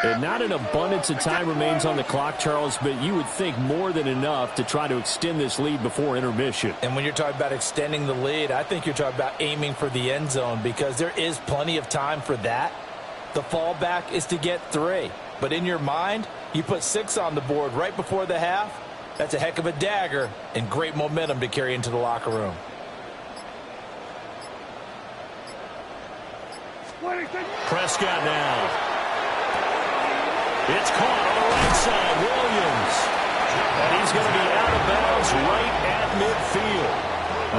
S14: And not an abundance of time remains on the clock, Charles, but you would think more than enough to try to extend this lead before intermission.
S15: And when you're talking about extending the lead, I think you're talking about aiming for the end zone because there is plenty of time for that. The fallback is to get 3. But in your mind, you put 6 on the board right before the half. That's a heck of a dagger and great momentum to carry into the locker room.
S14: Prescott now. It's caught on the right side. Williams. And he's going to be out of bounds right at midfield.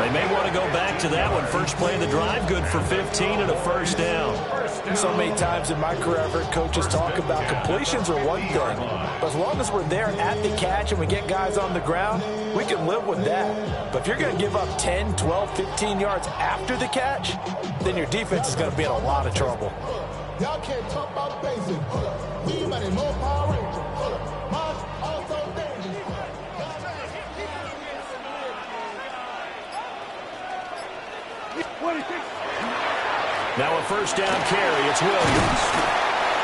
S14: They may want to go back to that one. First play of the drive, good for 15 and a first down.
S15: So many times in my career, I've heard coaches talk about completions are one thing. But as long as we're there at the catch and we get guys on the ground, we can live with that. But if you're going to give up 10, 12, 15 yards after the catch, then your defense is going to be in a lot of trouble.
S16: Y'all can't talk about basic. We money more Power Ranger. March also dangerous.
S14: Now a first down carry. It's Williams.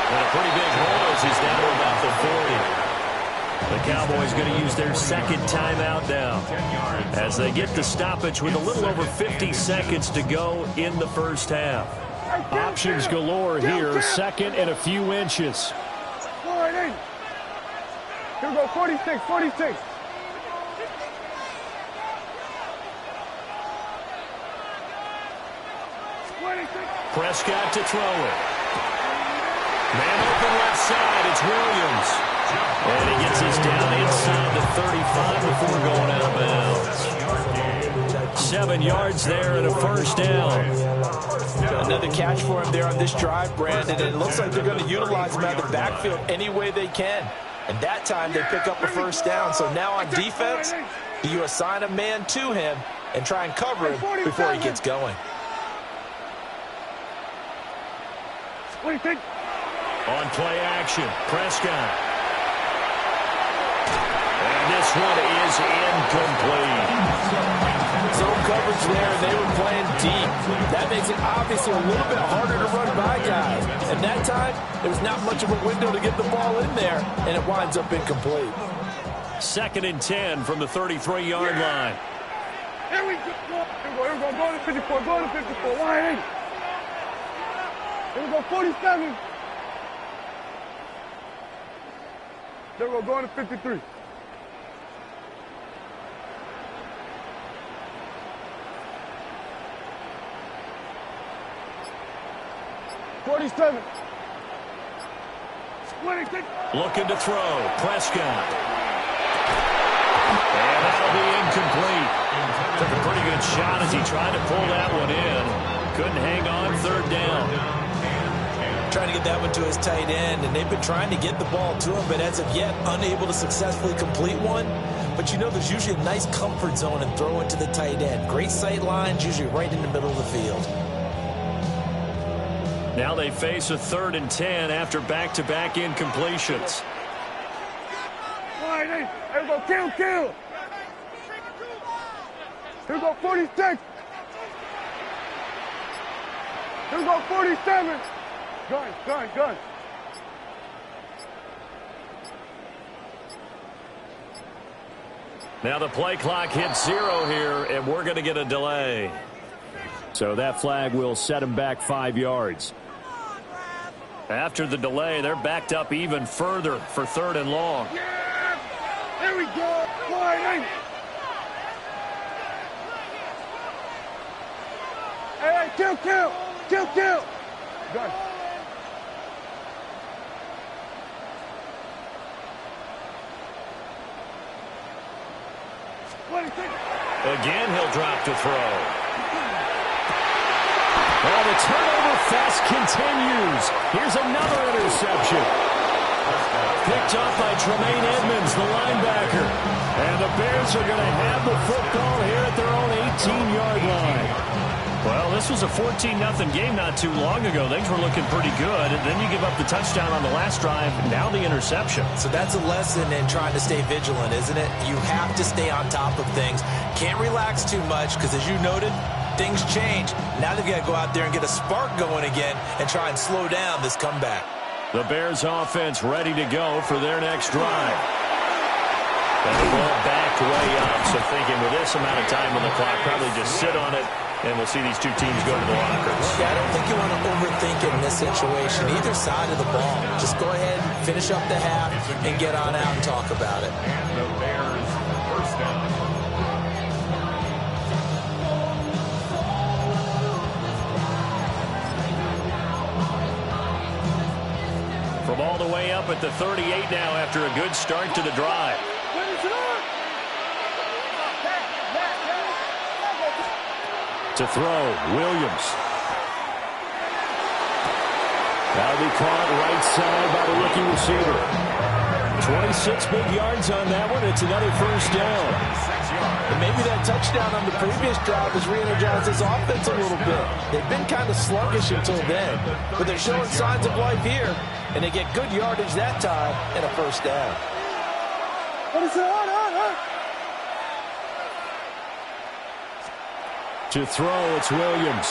S14: And a pretty big hole as he's down to about the 40. The Cowboys going to use their second timeout now as they get the stoppage with a little over 50 seconds to go in the first half.
S3: Options galore here. Second and a few inches. Here we go, 46, 46.
S14: Prescott to throw it. Man open left side, it's Williams. And he gets us down inside the 35 before going out of bounds. 7 yards there and a first down.
S15: Another catch for him there on this drive, Brandon. And it looks like they're going to utilize him out of the backfield any way they can. And that time they pick up a first down. So now on defense, you assign a man to him and try and cover him before he gets going.
S3: What do you think?
S14: On play action, Prescott. And this one is incomplete.
S15: Zone coverage there, and they were playing deep. That makes it obviously a little bit harder to run by guys. And that time, there was not much of a window to get the ball in there, and it winds up incomplete.
S14: 2nd and 10 from the 33-yard line.
S3: Here we go. Here we go. Go to 54. Go to 54. Why? Here we go, 47. There we go, going to 53. $47. 26.
S14: Looking to throw, Prescott. And that'll be incomplete. Took a pretty good shot as he tried to pull that one in. Couldn't hang on, 3rd down.
S15: Trying to get that one to his tight end, and they've been trying to get the ball to him, but as of yet, unable to successfully complete one. But you know, there's usually a nice comfort zone and throw it to the tight end. Great sight lines, usually right in the middle of the field.
S14: Now they face a 3rd and 10 after back-to-back incompletions.
S3: All right, here we go, kill. Here we go, 46. Here we go, 47. Gun.
S14: Now the play clock hits 0 here, and we're going to get a delay.
S3: So that flag will set him back 5 yards.
S14: After the delay, they're backed up even further for 3rd and long.
S3: Yeah! There we go. Flying. Hey, kill. Gun.
S14: Again, he'll drop to throw.
S3: Well, the turnover fest continues. Here's another interception.
S14: Picked off by Tremaine Edmonds, the linebacker.
S3: And the Bears are going to have the football here at their own 18-yard line.
S14: Well, this was a 14-0 game not too long ago. Things were looking pretty good. And then you give up the touchdown on the last drive. Now the interception.
S15: So that's a lesson in trying to stay vigilant, isn't it? You have to stay on top of things. Can't relax too much because, as you noted, things change. Now they've got to go out there and get a spark going again and try and slow down this comeback.
S14: The Bears offense ready to go for their next drive. And the ball backed way up, so thinking with this amount of time on the clock, probably just sit on it, and we'll see these two teams go to the lockers.
S15: Yeah, I don't think you want to overthink it in this situation. Either side of the ball. Just go ahead, finish up the half, and get on out and talk about it.
S5: And the Bears first down.
S14: From all the way up at the 38 now after a good start to the drive. To throw, Williams. That'll be caught right side by the rookie receiver. 26 big yards on that one. It's another first down.
S15: And maybe that touchdown on the previous drive has re-energized this offense a little bit. They've been kind of sluggish until then, but they're showing signs of life here, and they get good yardage that time and a first down.
S14: To throw, it's Williams.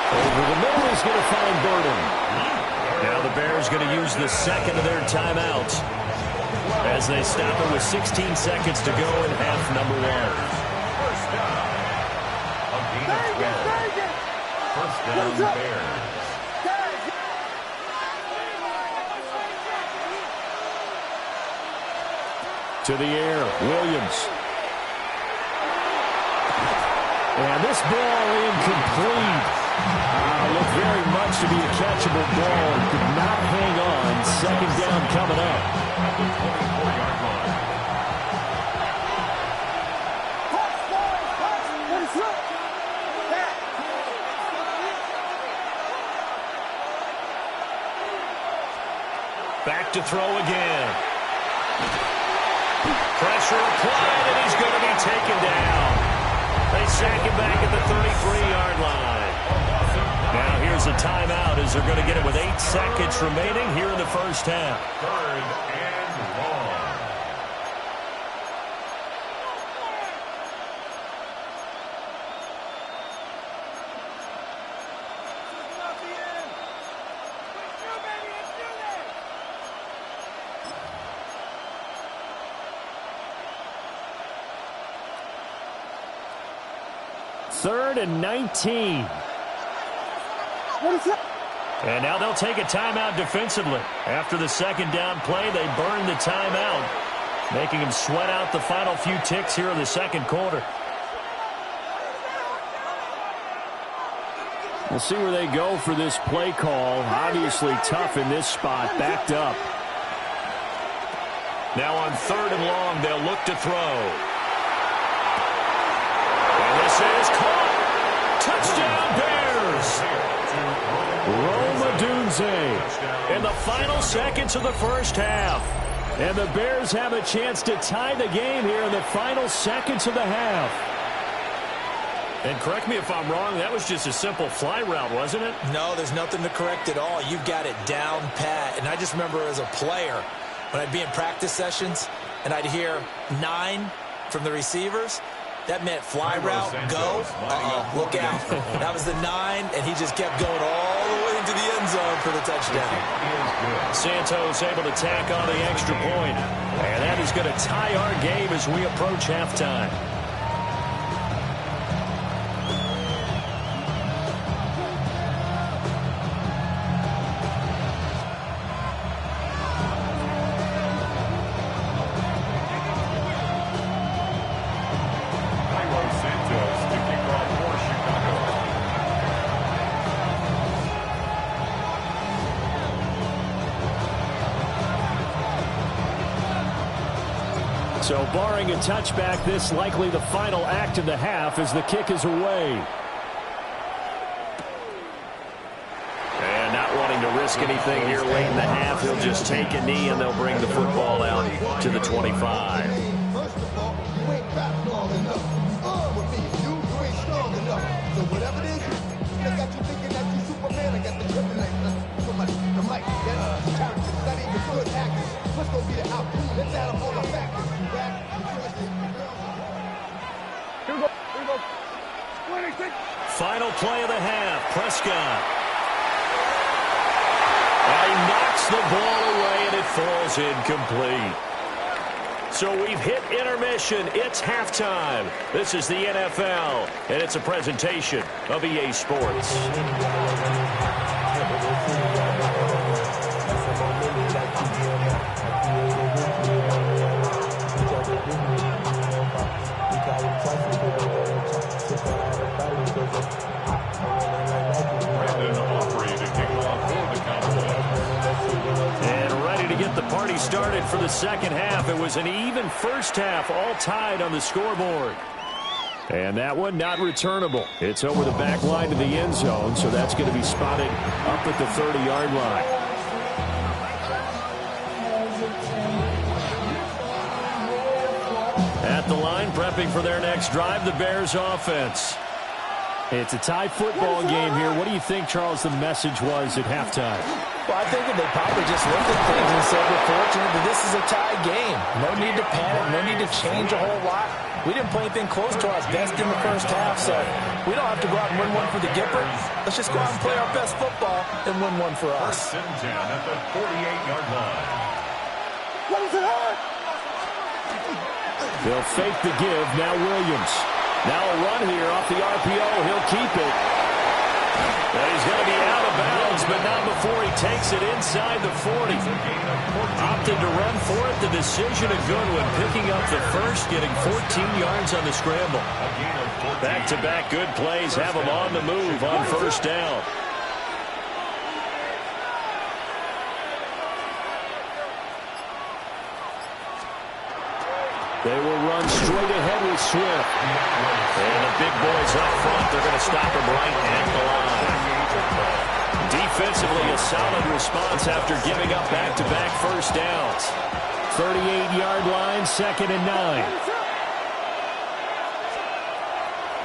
S14: Over the middle, he's going to find Burden. Now the Bears going to use the second of their timeouts as they stop it with 16 seconds to go in half number one.
S5: First down. A gain of 12. First down, Bears.
S14: To the air, Williams. And this ball incomplete. Looked very much to be a catchable ball. Could not hang on. Second down coming up.
S5: At the 24-yard line.
S14: Back to throw again. Pressure applied, and he's going to be taken down. They sack him back at the 33-yard line. Now here's a timeout as they're going to get it with 8 seconds remaining here in the first half.
S5: Third and long.
S14: Third and 19. And now they'll take a timeout defensively. After the second down play, they burn the timeout, making them sweat out the final few ticks here in the second quarter. We'll see where they go for this play call. Obviously tough in this spot, backed up. Now on third and long, they'll look to throw. And this is caught. Touchdown, Bears. Rome Odunze in the final seconds of the first half. And the Bears have a chance to tie the game here in the final seconds of the half. And correct me if I'm wrong, that was just a simple fly route, wasn't it?
S15: No, there's nothing to correct at all. You've got it down pat. And I just remember as a player, when I'd be in practice sessions and I'd hear 9 from the receivers, that meant fly route, go, look out. That was the 9, and he just kept going all the way into the end zone for the touchdown.
S14: Santos able to tack on the extra point. And that is going to tie our game as we approach halftime. So barring a touchback, this likely the final act of the half as the kick is away. And not wanting to risk anything here late in the half, he'll just take a knee and they'll bring the football out to the 25.
S16: First of all, you ain't fast long enough. With me, you ain't strong enough. So whatever it is, they got you thinking that you Superman. I got the tribulation. So much the mic, that's characters, not even good actors. What's gonna be the outcome? Let's add up all the factors.
S3: Here we go.
S14: Final play of the half. Prescott. And he knocks the ball away, and it falls incomplete. So we've hit intermission. It's halftime. This is the NFL, and it's a presentation of EA Sports. The party started for the second half. It was an even first half, all tied on the scoreboard. And that one not returnable. It's over the back line to the end zone, so that's going to be spotted up at the 30-yard line. At the line, prepping for their next drive, the Bears offense. It's a tie football game here. What do you think, Charles, the message was at halftime?
S15: Well, I think they probably just looked at things and said, we're fortunate that this is a tie game. No need to panic. No need to change a whole lot. We didn't play anything close to our best in the first half, so we don't have to go out and win one for the Gipper. Let's just go out and play our best football and win one for us.
S5: 1st and 10 at the 48-yard line.
S3: What is it hard?
S14: They'll fake the give. Now Williams. Now a run here off the RPO. He'll keep it. And he's going to be out of bounds, but not before he takes it inside the 40. Opted to run for it. The decision a good one. Picking up the first, getting 14 yards on the scramble. Back-to-back good plays have him on the move on first down. They will run straight ahead with Swift. And the big boys up front, they're going to stop him right at the line. Defensively, a solid response after giving up back-to-back first downs. 38-yard line, 2nd and 9.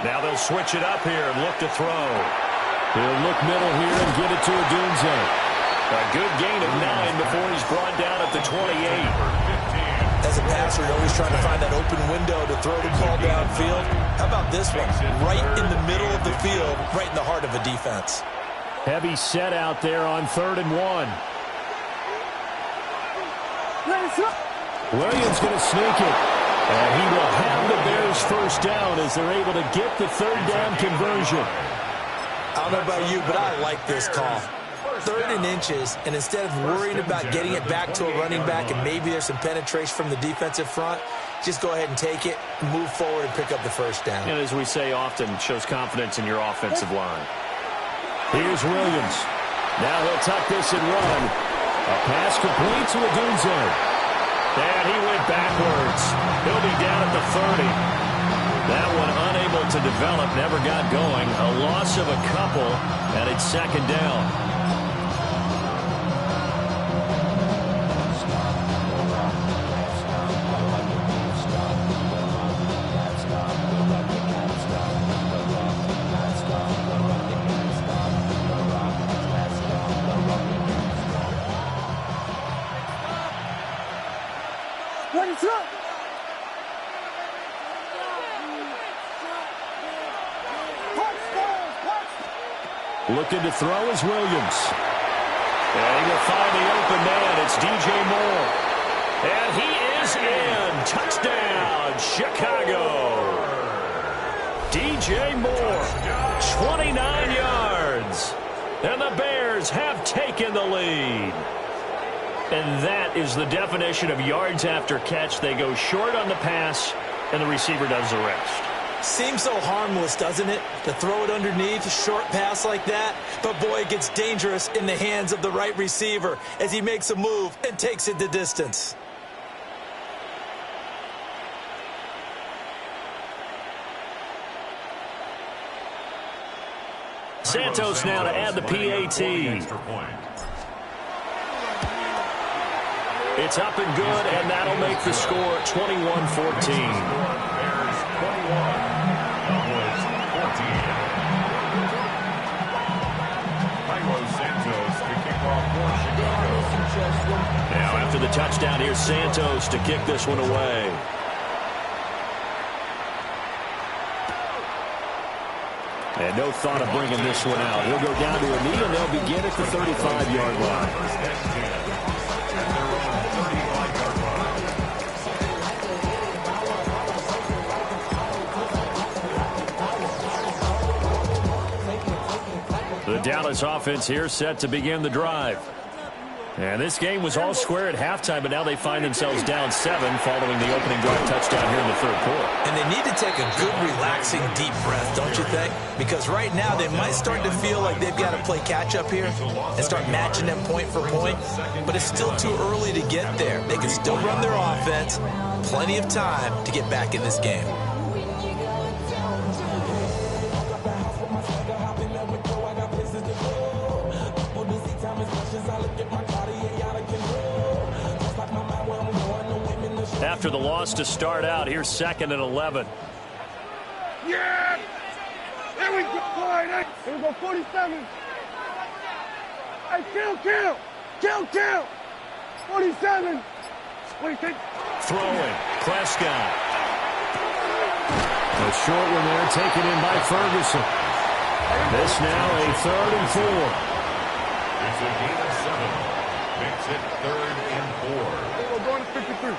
S14: Now they'll switch it up here and look to throw. He'll look middle here and get it to Odunze. A good gain of 9 before he's brought down at the 28.
S15: As a passer, you're always trying to find that open window to throw the ball downfield. How about this one? Right in the middle of the field, right in the heart of a defense.
S14: Heavy set out there on 3rd and 1. Williams going to sneak it. And he will have the Bears first down as they're able to get the 3rd down conversion.
S15: I don't know about you, but I like this call. 3rd and inches, and instead of worrying about getting it back to a running back and maybe there's some penetration from the defensive front, just go ahead and take it, move forward, and pick up the first down.
S14: And as we say often, shows confidence in your offensive line. Here's Williams. Now he'll tuck this and run. A pass complete to Odunze. And he went backwards. He'll be down at the 30. That one unable to develop, never got going. A loss of a couple, and it's 2nd down. Looking to throw is Williams. And he will find the open man. It's DJ Moore. And he is in. Touchdown, Chicago. DJ Moore, 29 yards. And the Bears have taken the lead. And that is the definition of yards after catch. They go short on the pass, and the receiver does the rest.
S15: Seems so harmless, doesn't it? To throw it underneath, a short pass like that. But, boy, it gets dangerous in the hands of the right receiver as he makes a move and takes it the distance.
S14: Santos now to add the PAT. It's up and good, and that'll make the score 21-14. Now after the touchdown, here's Santos to kick this one away. And no thought of bringing this one out. He'll go down to a knee, and they'll begin at the 35-yard line.
S5: First and 10 at their own 35-yard line.
S14: The Dallas offense here set to begin the drive. And this game was all square at halftime, but now they find themselves down 7 following the opening drive touchdown here in the third quarter.
S15: And they need to take a good, relaxing, deep breath, don't you think? Because right now they might start to feel like they've got to play catch-up here and start matching them point for point. But it's still too early to get there. They can still run their offense. Plenty of time to get back in this game.
S14: After the loss to start out, here's 2nd and 11.
S3: Yeah! Here we go. All right, hey. Here we go, 47. Hey, kill. 47. What do you think?
S14: Throwing. Prescott. A short one there, taken in by Ferguson. This now a 3rd and 4.
S5: It's a gain of 7. Makes it 3rd and 4.
S3: We're going to 53.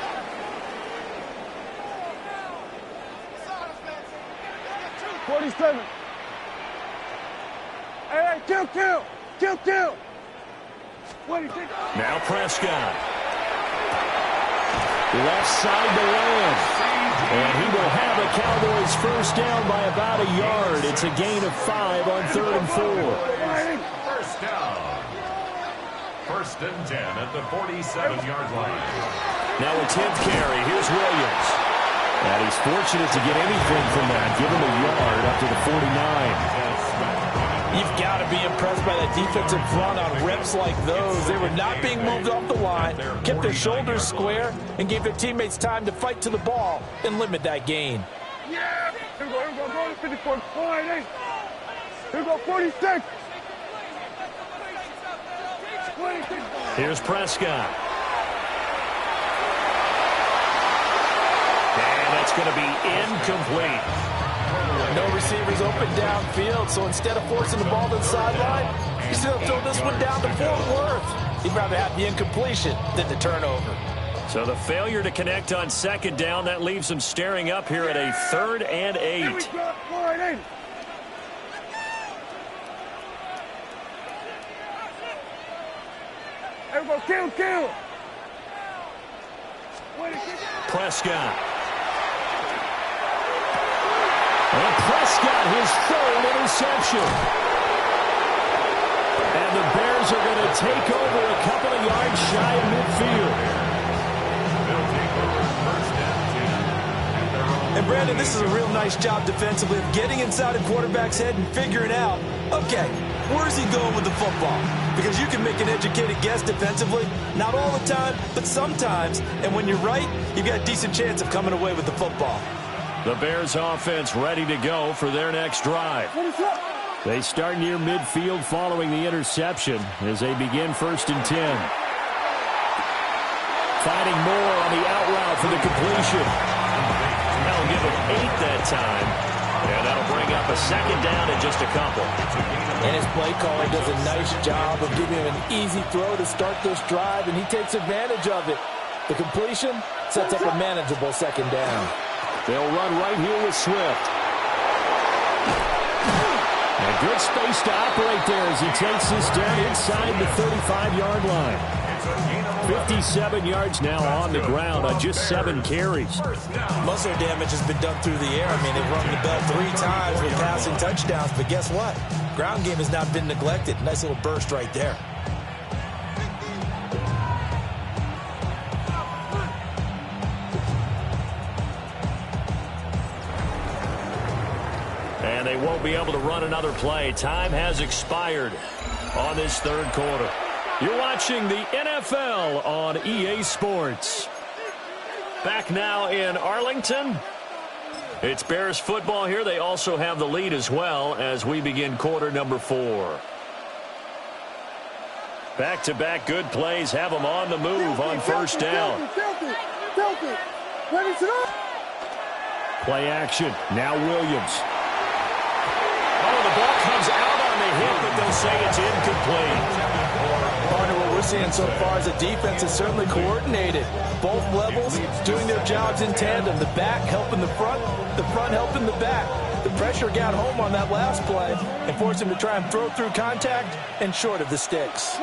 S3: $47. Hey, kill. What do you think?
S14: Now Prescott. Left side to Lamb. And he will have a Cowboys first down by about a yard. It's a gain of 5 on 3rd and 4.
S5: First down. 1st and 10 at the 47-yard line.
S14: Now a 10th carry. Here's Williams. And he's fortunate to get anything from that. Give him a yard up to the 49.
S15: You've got to be impressed by that defensive front on reps like those. They were not being moved off the line, kept their shoulders square, and gave their teammates time to fight to the ball and limit that gain.
S3: Yeah! Here we go, go to 54. All right, hey. Here we go, 46.
S14: Here's Prescott. It's going to be incomplete.
S15: No receivers open downfield, so instead of forcing the ball to the sideline, he's going to throw this one down to Fort Worth. He'd rather have the incompletion than the turnover.
S14: So the failure to connect on 2nd down, that leaves him staring up here at a 3rd and 8.
S3: Here we go. All right, hey. Here we go, kill.
S14: Prescott. And Prescott, his 3rd interception. And the Bears are going to take over a couple of yards shy of midfield.
S15: And Brandon, this is a real nice job defensively of getting inside a quarterback's head and figuring out, okay, where's he going with the football? Because you can make an educated guess defensively, not all the time, but sometimes. And when you're right, you've got a decent chance of coming away with the football.
S14: The Bears offense ready to go for their next drive. They start near midfield following the interception as they begin 1st and 10. Finding more on the out route for the completion. That'll give him 8 that time. And that'll bring up a 2nd down and just a couple.
S15: And his play caller does a nice job of giving him an easy throw to start this drive, and he takes advantage of it. The completion sets up a manageable 2nd down.
S14: They'll run right here with Swift. And good space to operate there as he takes this down inside the 35-yard line. 57 yards now on the ground on just 7 carries.
S15: Muscle damage has been done through the air. I mean, they've rung the bell 3 times with passing touchdowns, but guess what? Ground game has not been neglected. Nice little burst right there.
S14: And they won't be able to run another play. Time has expired on this 3rd quarter. You're watching the NFL on EA Sports. Back now in Arlington. It's Bears football here. They also have the lead as well as we begin quarter number 4. Back-to-back good plays have them on the move on 1st down. Play action. Now Williams. Oh, the ball comes out on the hit, but they'll say it's incomplete.
S15: Partner, what we're seeing so far is the defense is certainly coordinated. Both levels doing their jobs in tandem. The back helping the front helping the back. The pressure got home on that last play and forced him to try and throw through contact and short of the sticks.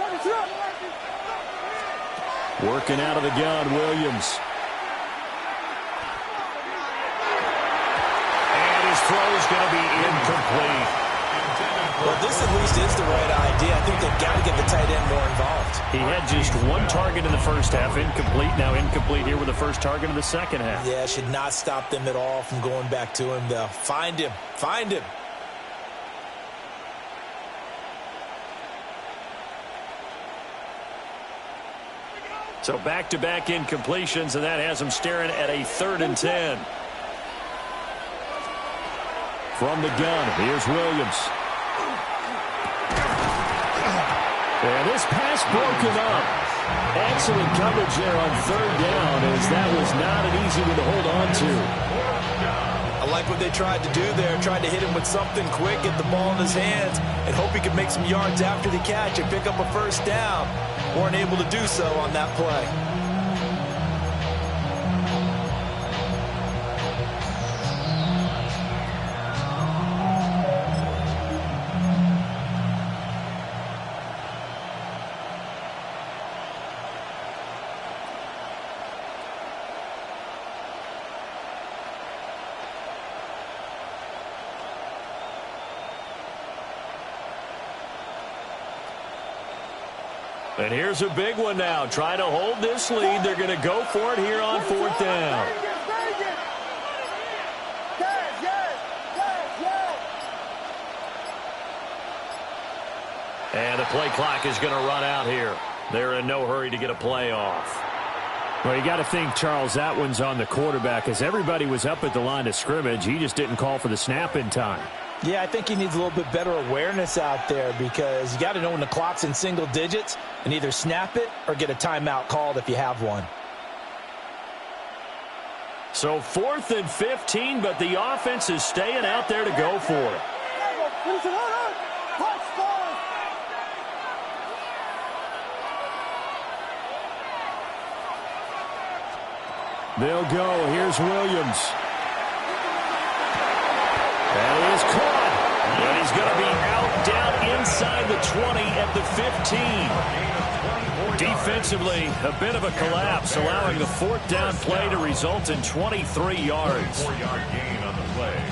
S14: Working out of the gun, Williams. And his throw is going to be incomplete.
S15: Well, this at least is the right idea. I think they've got to get the tight end more involved.
S14: He had just one target in the first half, incomplete. Now incomplete here with the first target in the second half.
S15: Yeah, should not stop them at all from going back to him. They'll find him. Find him.
S14: So back-to-back incompletions, and that has him staring at a 3rd and 10. From the gun, here's Williams. And this pass broken up. Excellent coverage there on 3rd down, as that was not an easy one to hold on to.
S15: I like what they tried to do there. Tried to hit him with something quick, get the ball in his hands, and hope he could make some yards after the catch and pick up a 1st down. Weren't able to do so on that play.
S14: And here's a big one now. Trying to hold this lead. They're going to go for it here on 4th down. And the play clock is going to run out here. They're in no hurry to get a play off. Well, you got to think, Charles, that one's on the quarterback, as everybody was up at the line of scrimmage. He just didn't call for the snap in time.
S15: Yeah, I think he needs a little bit better awareness out there, because you got to know when the clock's in single digits and either snap it or get a timeout called if you have one.
S14: So 4th and 15, but the offense is staying out there to go for it. They'll go. Here's Williams. And he is caught. And he's going to be out down inside the 20 at the 15. Defensively, a bit of a collapse, allowing the 4th down play to result in 23 yards.
S5: 4-yard gain on the play.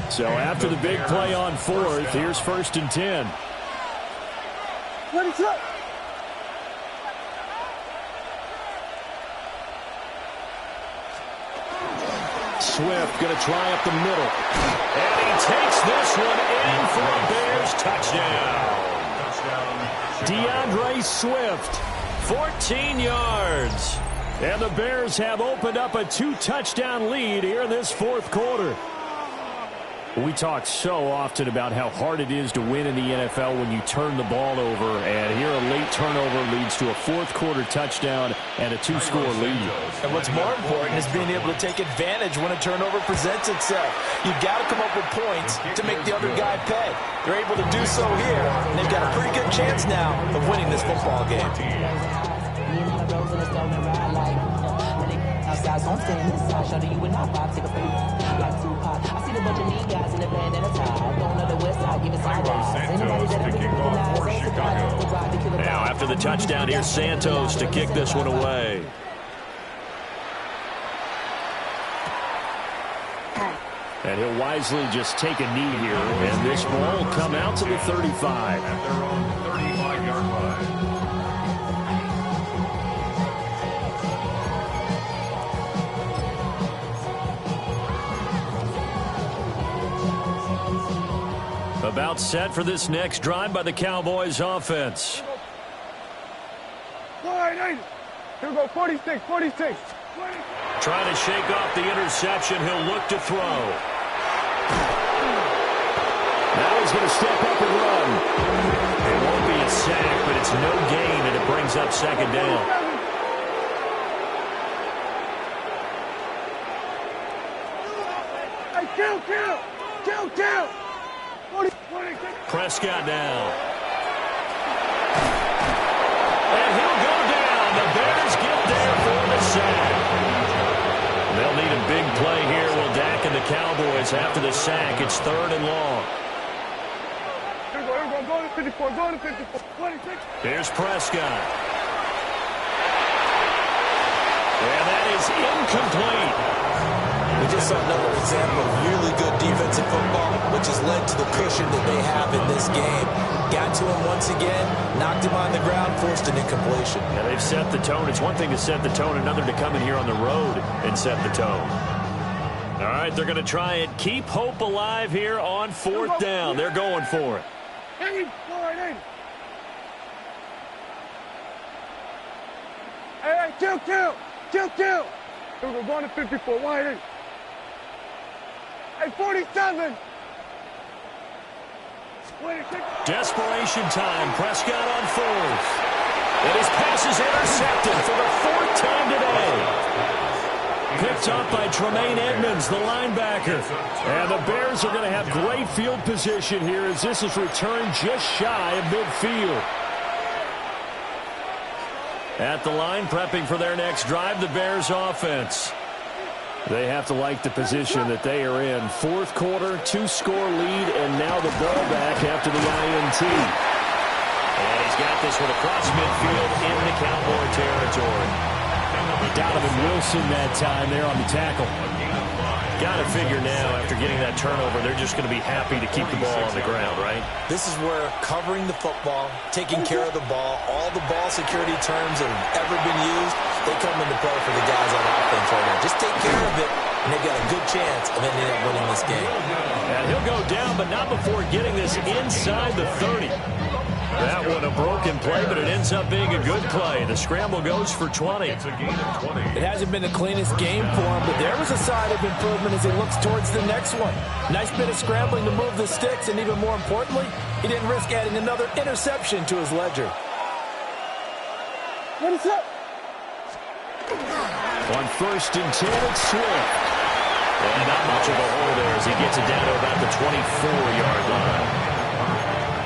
S14: So after the big play on 4th, here's 1st and 10. Swift going to try up the middle. And he takes this one in for a Bears touchdown. DeAndre Swift, 14 yards. And the Bears have opened up a 2-touchdown lead here in this 4th quarter. We talk so often about how hard it is to win in the NFL when you turn the ball over, and here a late turnover leads to a 4th quarter touchdown and a 2-score lead.
S15: And what's more important is being able to take advantage when a turnover presents itself. You've got to come up with points to make the other guy pay. They're able to do so here, and they've got a pretty good chance now of winning this football game. Outside, so I'm standing inside, show you and I pop, take a peek like Tupac. I see the bunch of mean guys in the band and a tie. Going on the west side, give it some.
S14: Now after the touchdown, here's Santos to kick this one away. And he'll wisely just take a knee here, and this ball will come out to the 35.
S5: At their own 35-yard line.
S14: About set for this next drive by the Cowboys offense.
S3: Here we go, 46.
S14: Trying to shake off the interception. He'll look to throw. Now he's going to step up and run. It won't be a sack, but it's no gain, and it brings up 2nd down.
S3: Hey, kill! 40, 20,
S14: Prescott now. And he'll go down. The Bears get there for the sack. They'll need a big play here. Will Dak and the Cowboys after the sack. It's 3rd and long.
S3: Here we go. Go to 54. Go to 54. 26.
S14: Here's Prescott. And that is incomplete.
S15: We just saw another example of really good defensive football, which has led to the cushion that they have in this game. Got to him once again, knocked him on the ground, forced an incompletion.
S14: Yeah, they've set the tone. It's one thing to set the tone, another to come in here on the road and set the tone. All right, they're going to try and keep hope alive here on 4th down. They're going for it.
S3: Hey, go right in. Hey, kill. Here we go. Going to 54. Wide in. Hey, 47. 26.
S14: Desperation time. Prescott on 4th. And his pass is intercepted for the 4th time today. Picked up by Tremaine Edmonds, the linebacker. And the Bears are going to have great field position here as this is returned just shy of midfield. At the line, prepping for their next drive, the Bears offense. They have to like the position that they are in. 4th quarter, 2-score lead, and now the ball back after the INT. And he's got this one across midfield in the Cowboy territory. Donovan Wilson that time there on the tackle. Got to figure now, after getting that turnover, they're just going to be happy to keep the ball on the ground, right?
S15: This is where covering the football, taking care of the ball, all the ball security terms that have ever been used, they come into play for the guys on offense right now. Just take care of it, and they've got a good chance of ending up winning this game.
S14: And he'll go down, but not before getting this inside the 30. That one a broken play, but it ends up being a good play. The scramble goes for 20.
S15: It hasn't been the cleanest game for him, but there was a sign of improvement as he looks towards the next one. Nice bit of scrambling to move the sticks, and even more importantly, he didn't risk adding another interception to his ledger.
S3: What is up?
S14: On 1st and 10, it's Swift. And not much of a hole there as he gets it down to about the 24-yard line.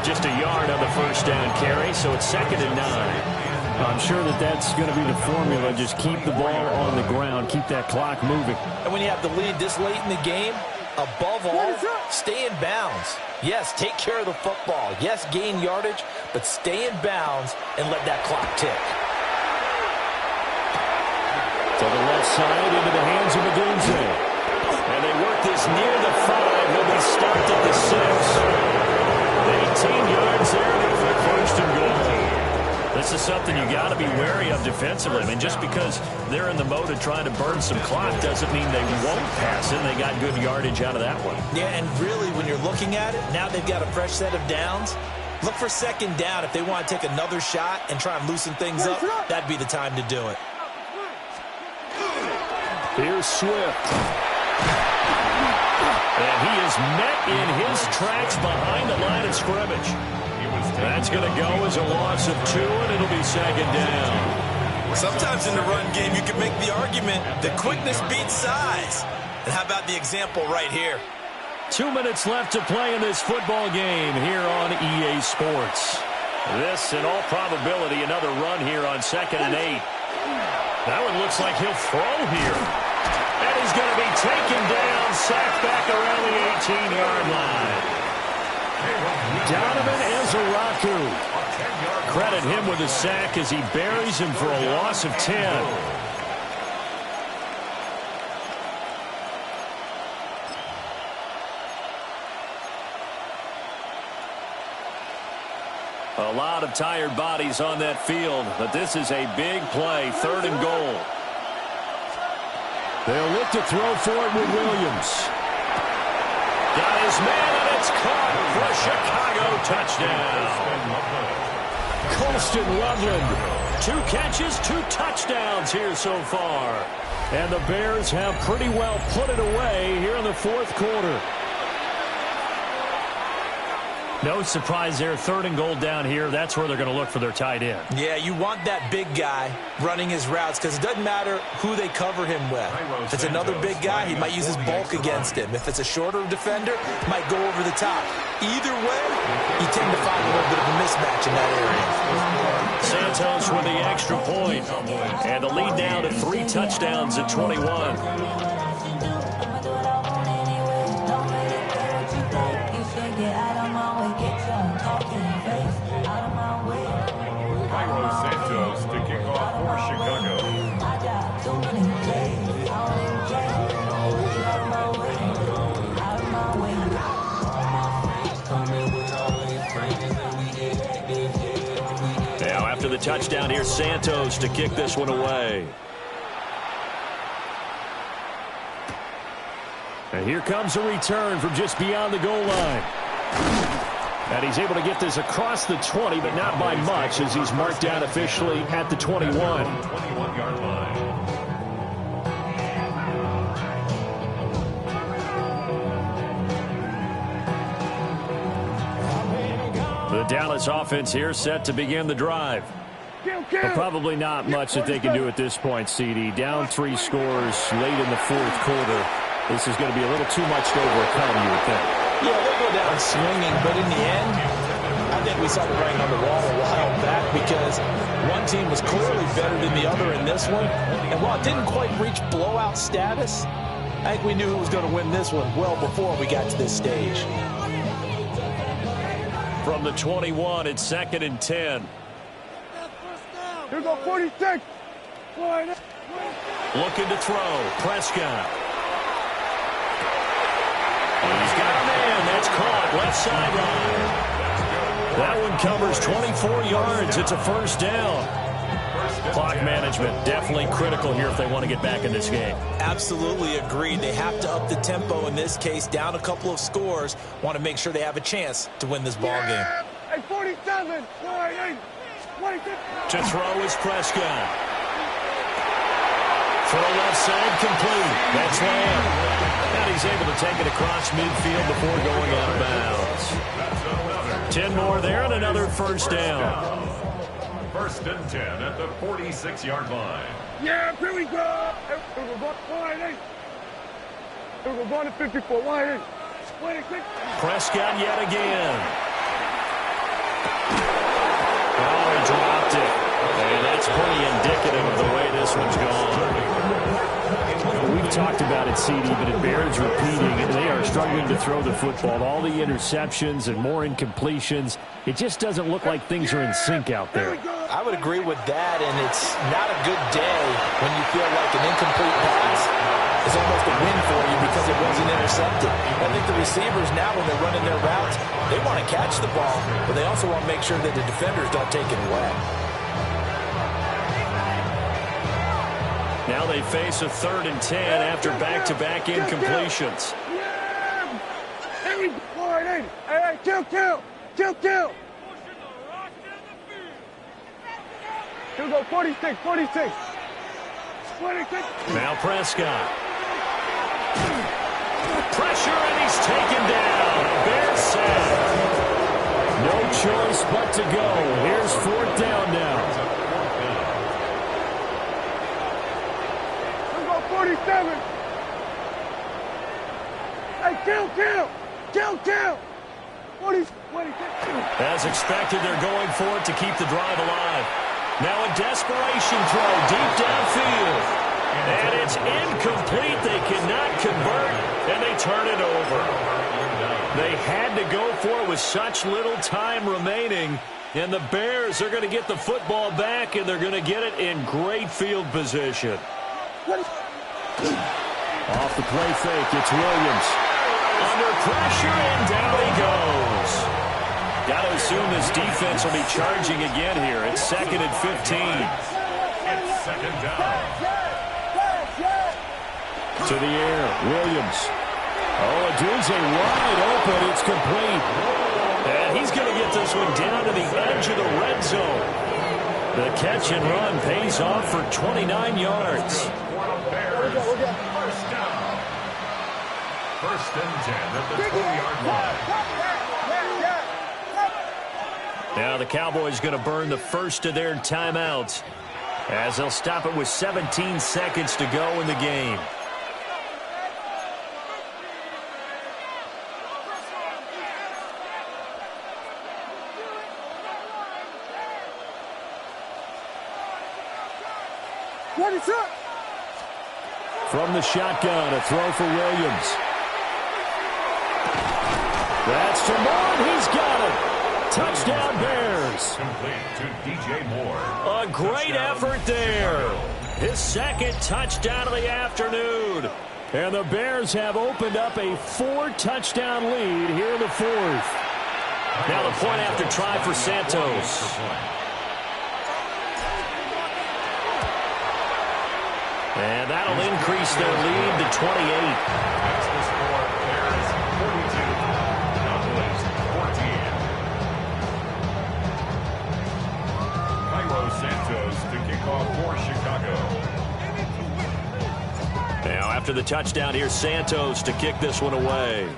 S14: Just a yard on the 1st down carry, so it's 2nd and 9. I'm sure that's going to be the formula. Just keep the ball on the ground, keep that clock moving.
S15: And when you have the lead this late in the game, above all, stay in bounds. Yes, take care of the football. Yes, gain yardage, but stay in bounds and let that clock tick.
S14: To the left side, into the hands of Madunze. And they work this near the 5. He'll be stopped at the 6. 18 yards there, and it'll be 1st and goal. This is something you got to be wary of defensively. I mean, just because they're in the mode of trying to burn some clock doesn't mean they won't pass it. They got good yardage out of that one.
S15: Yeah, and really, when you're looking at it, now they've got a fresh set of downs. Look for 2nd down if they want to take another shot and try and loosen things up. That'd be the time to do it.
S14: Here's Swift. And he is met in his tracks behind the line of scrimmage. That's going to go as a loss of 2, and it'll be 2nd down.
S15: Sometimes in the run game, you can make the argument that quickness beats size. And how about the example right here?
S14: 2 minutes left to play in this football game here on EA Sports. This, in all probability, another run here on 2nd and 8. That one looks like he'll throw here. And he's going to be taken down, sacked back around the 18-yard line. Donovan Ezeraku. Credit him with a sack as he buries him for a loss of 10. A lot of tired bodies on that field, but this is a big play, 3rd and goal. They'll look to throw for it with Williams. Got his man, and it's caught for a Chicago touchdown. Colston Loveland, 2 catches, 2 touchdowns here so far. And the Bears have pretty well put it away here in the 4th quarter. No surprise there, 3rd and goal down here. That's where they're going to look for their tight end.
S15: Yeah, you want that big guy running his routes because it doesn't matter who they cover him with. If it's another big guy, he might use his bulk against him. If it's a shorter defender, he might go over the top. Either way, you tend to find a little bit of a mismatch in that area.
S14: Santos with the extra point, and the lead now to 3 touchdowns at 21.
S5: Cairo Santos to kick off for Chicago.
S14: Now after the touchdown, here's Santos to kick this one away. And here comes a return from just beyond the goal line. And he's able to get this across the 20, but not by much, as he's marked down officially at the 21.
S5: 21-yard line.
S14: The Dallas offense here set to begin the drive. But probably not much that they can do at this point, CD. Down 3 scores late in the 4th quarter. This is going to be a little too much to overcome, you would think.
S15: Yeah, they'll go down swinging, but in the end, I think we saw the writing on the wall a while back because one team was clearly better than the other in this one. And while it didn't quite reach blowout status, I think we knew who was going to win this one well before we got to this stage.
S14: From the 21, it's 2nd and 10.
S3: Here go 46.
S14: Looking to throw. Prescott. He's got a man. That's caught. Left sideline. That one covers 24 yards. It's a first down. Clock management definitely critical here if they want to get back in this game.
S15: Absolutely agreed. They have to up the tempo in this case. Down a couple of scores. Want to make sure they have a chance to win this ball game.
S3: Hey, 47.
S14: To throw is Prescott. Throw left side complete. That's Lamb. And he's able to take it across midfield before going out of bounds. 10 more there and another first down.
S5: 1st and 10 at the 46-yard line.
S3: Yeah, here we go. We're going to 54.
S14: Prescott yet again. Oh, he dropped it. And that's pretty indicative of the way this one's gone. We've talked about it, CD, but it bears repeating. They are struggling to throw the football. All the interceptions and more incompletions. It just doesn't look like things are in sync out there.
S15: I would agree with that, and it's not a good day when you feel like an incomplete pass is almost a win for you because it wasn't intercepted. I think the receivers now, when they're running their routes, they want to catch the ball, but they also want to make sure that the defenders don't take it away.
S14: Now they face a 3rd and 10 after back-to-back incompletions.
S3: Hey, kill. Here we go, 46.
S14: Now Prescott. Pressure, and he's taken down. Bear sack. No choice but to go. Here's 4th down now.
S3: 47. Hey, kill. 46.
S14: As expected, they're going for it to keep the drive alive. Now a desperation throw deep downfield. And it's incomplete. They cannot convert, and they turn it over. They had to go for it with such little time remaining. And the Bears are going to get the football back, and they're going to get it in great field position. Off the play fake, it's Williams. Under pressure, and down he goes. Got to assume this defense will be charging again here. It's 2nd and 15.
S5: It's 2nd down.
S14: To the air, Williams. Oh, Adunze wide open. It's complete. And he's going to get this one down to the edge of the red zone. The catch and run pays off for 29 yards.
S5: First down. 1st and 10 at the 20-yard line.
S14: Now the Cowboys going to burn the first of their timeouts as they'll stop it with 17 seconds to go in the game. From the shotgun, a throw for Williams. That's to Moore. He's got it. Touchdown, Bears.
S5: Complete to DJ Moore.
S14: A great effort there. His second touchdown of the afternoon. And the Bears have opened up a 4-touchdown lead here in the fourth. Now the point after try for Santos. And that'll increase their lead to 28.
S5: That's the score. Bears 42. Cowboys 14. Cairo Santos to kick off for Chicago.
S14: Now after the touchdown, here's Santos to kick this one away.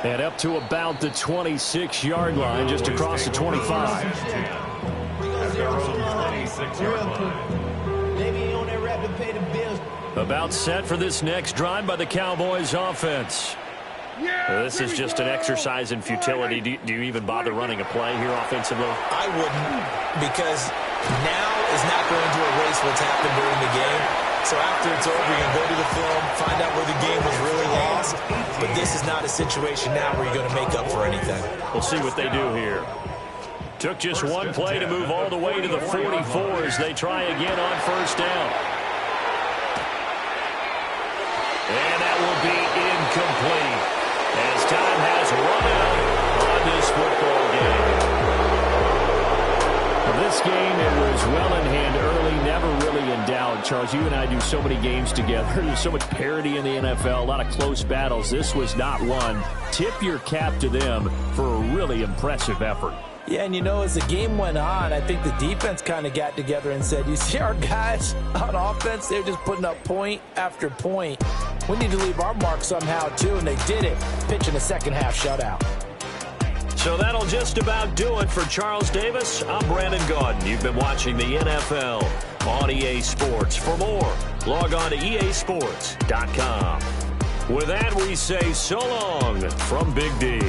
S14: And up to about the 26-yard line, just across the 25.
S5: At their own 26-yard line.
S14: About set for this next drive by the Cowboys offense. This is just an exercise in futility. Do you even bother running a play here offensively?
S15: I wouldn't, because now is not going to erase what's happened during the game. So after it's over, you can go to the film, find out where the game was really lost. But this is not a situation now where you're going to make up for anything.
S14: We'll see what they do here. Took just one play to move all the way to the 44 as they try again on first down. And that will be incomplete as time has run out on this football game. Well, this game, it was well in hand early, never really in doubt. Charles, you and I do so many games together. There's so much parity in the NFL, a lot of close battles. This was not one. Tip your cap to them for a really impressive effort.
S15: Yeah, and you know, as the game went on, I think the defense kind of got together and said, you see our guys on offense, they're just putting up point after point. We need to leave our mark somehow, too, and they did it, pitching a second-half shutout.
S14: So that'll just about do it for Charles Davis. I'm Brandon Gaudin. You've been watching the NFL on EA Sports. For more, log on to easports.com. With that, we say so long from Big D.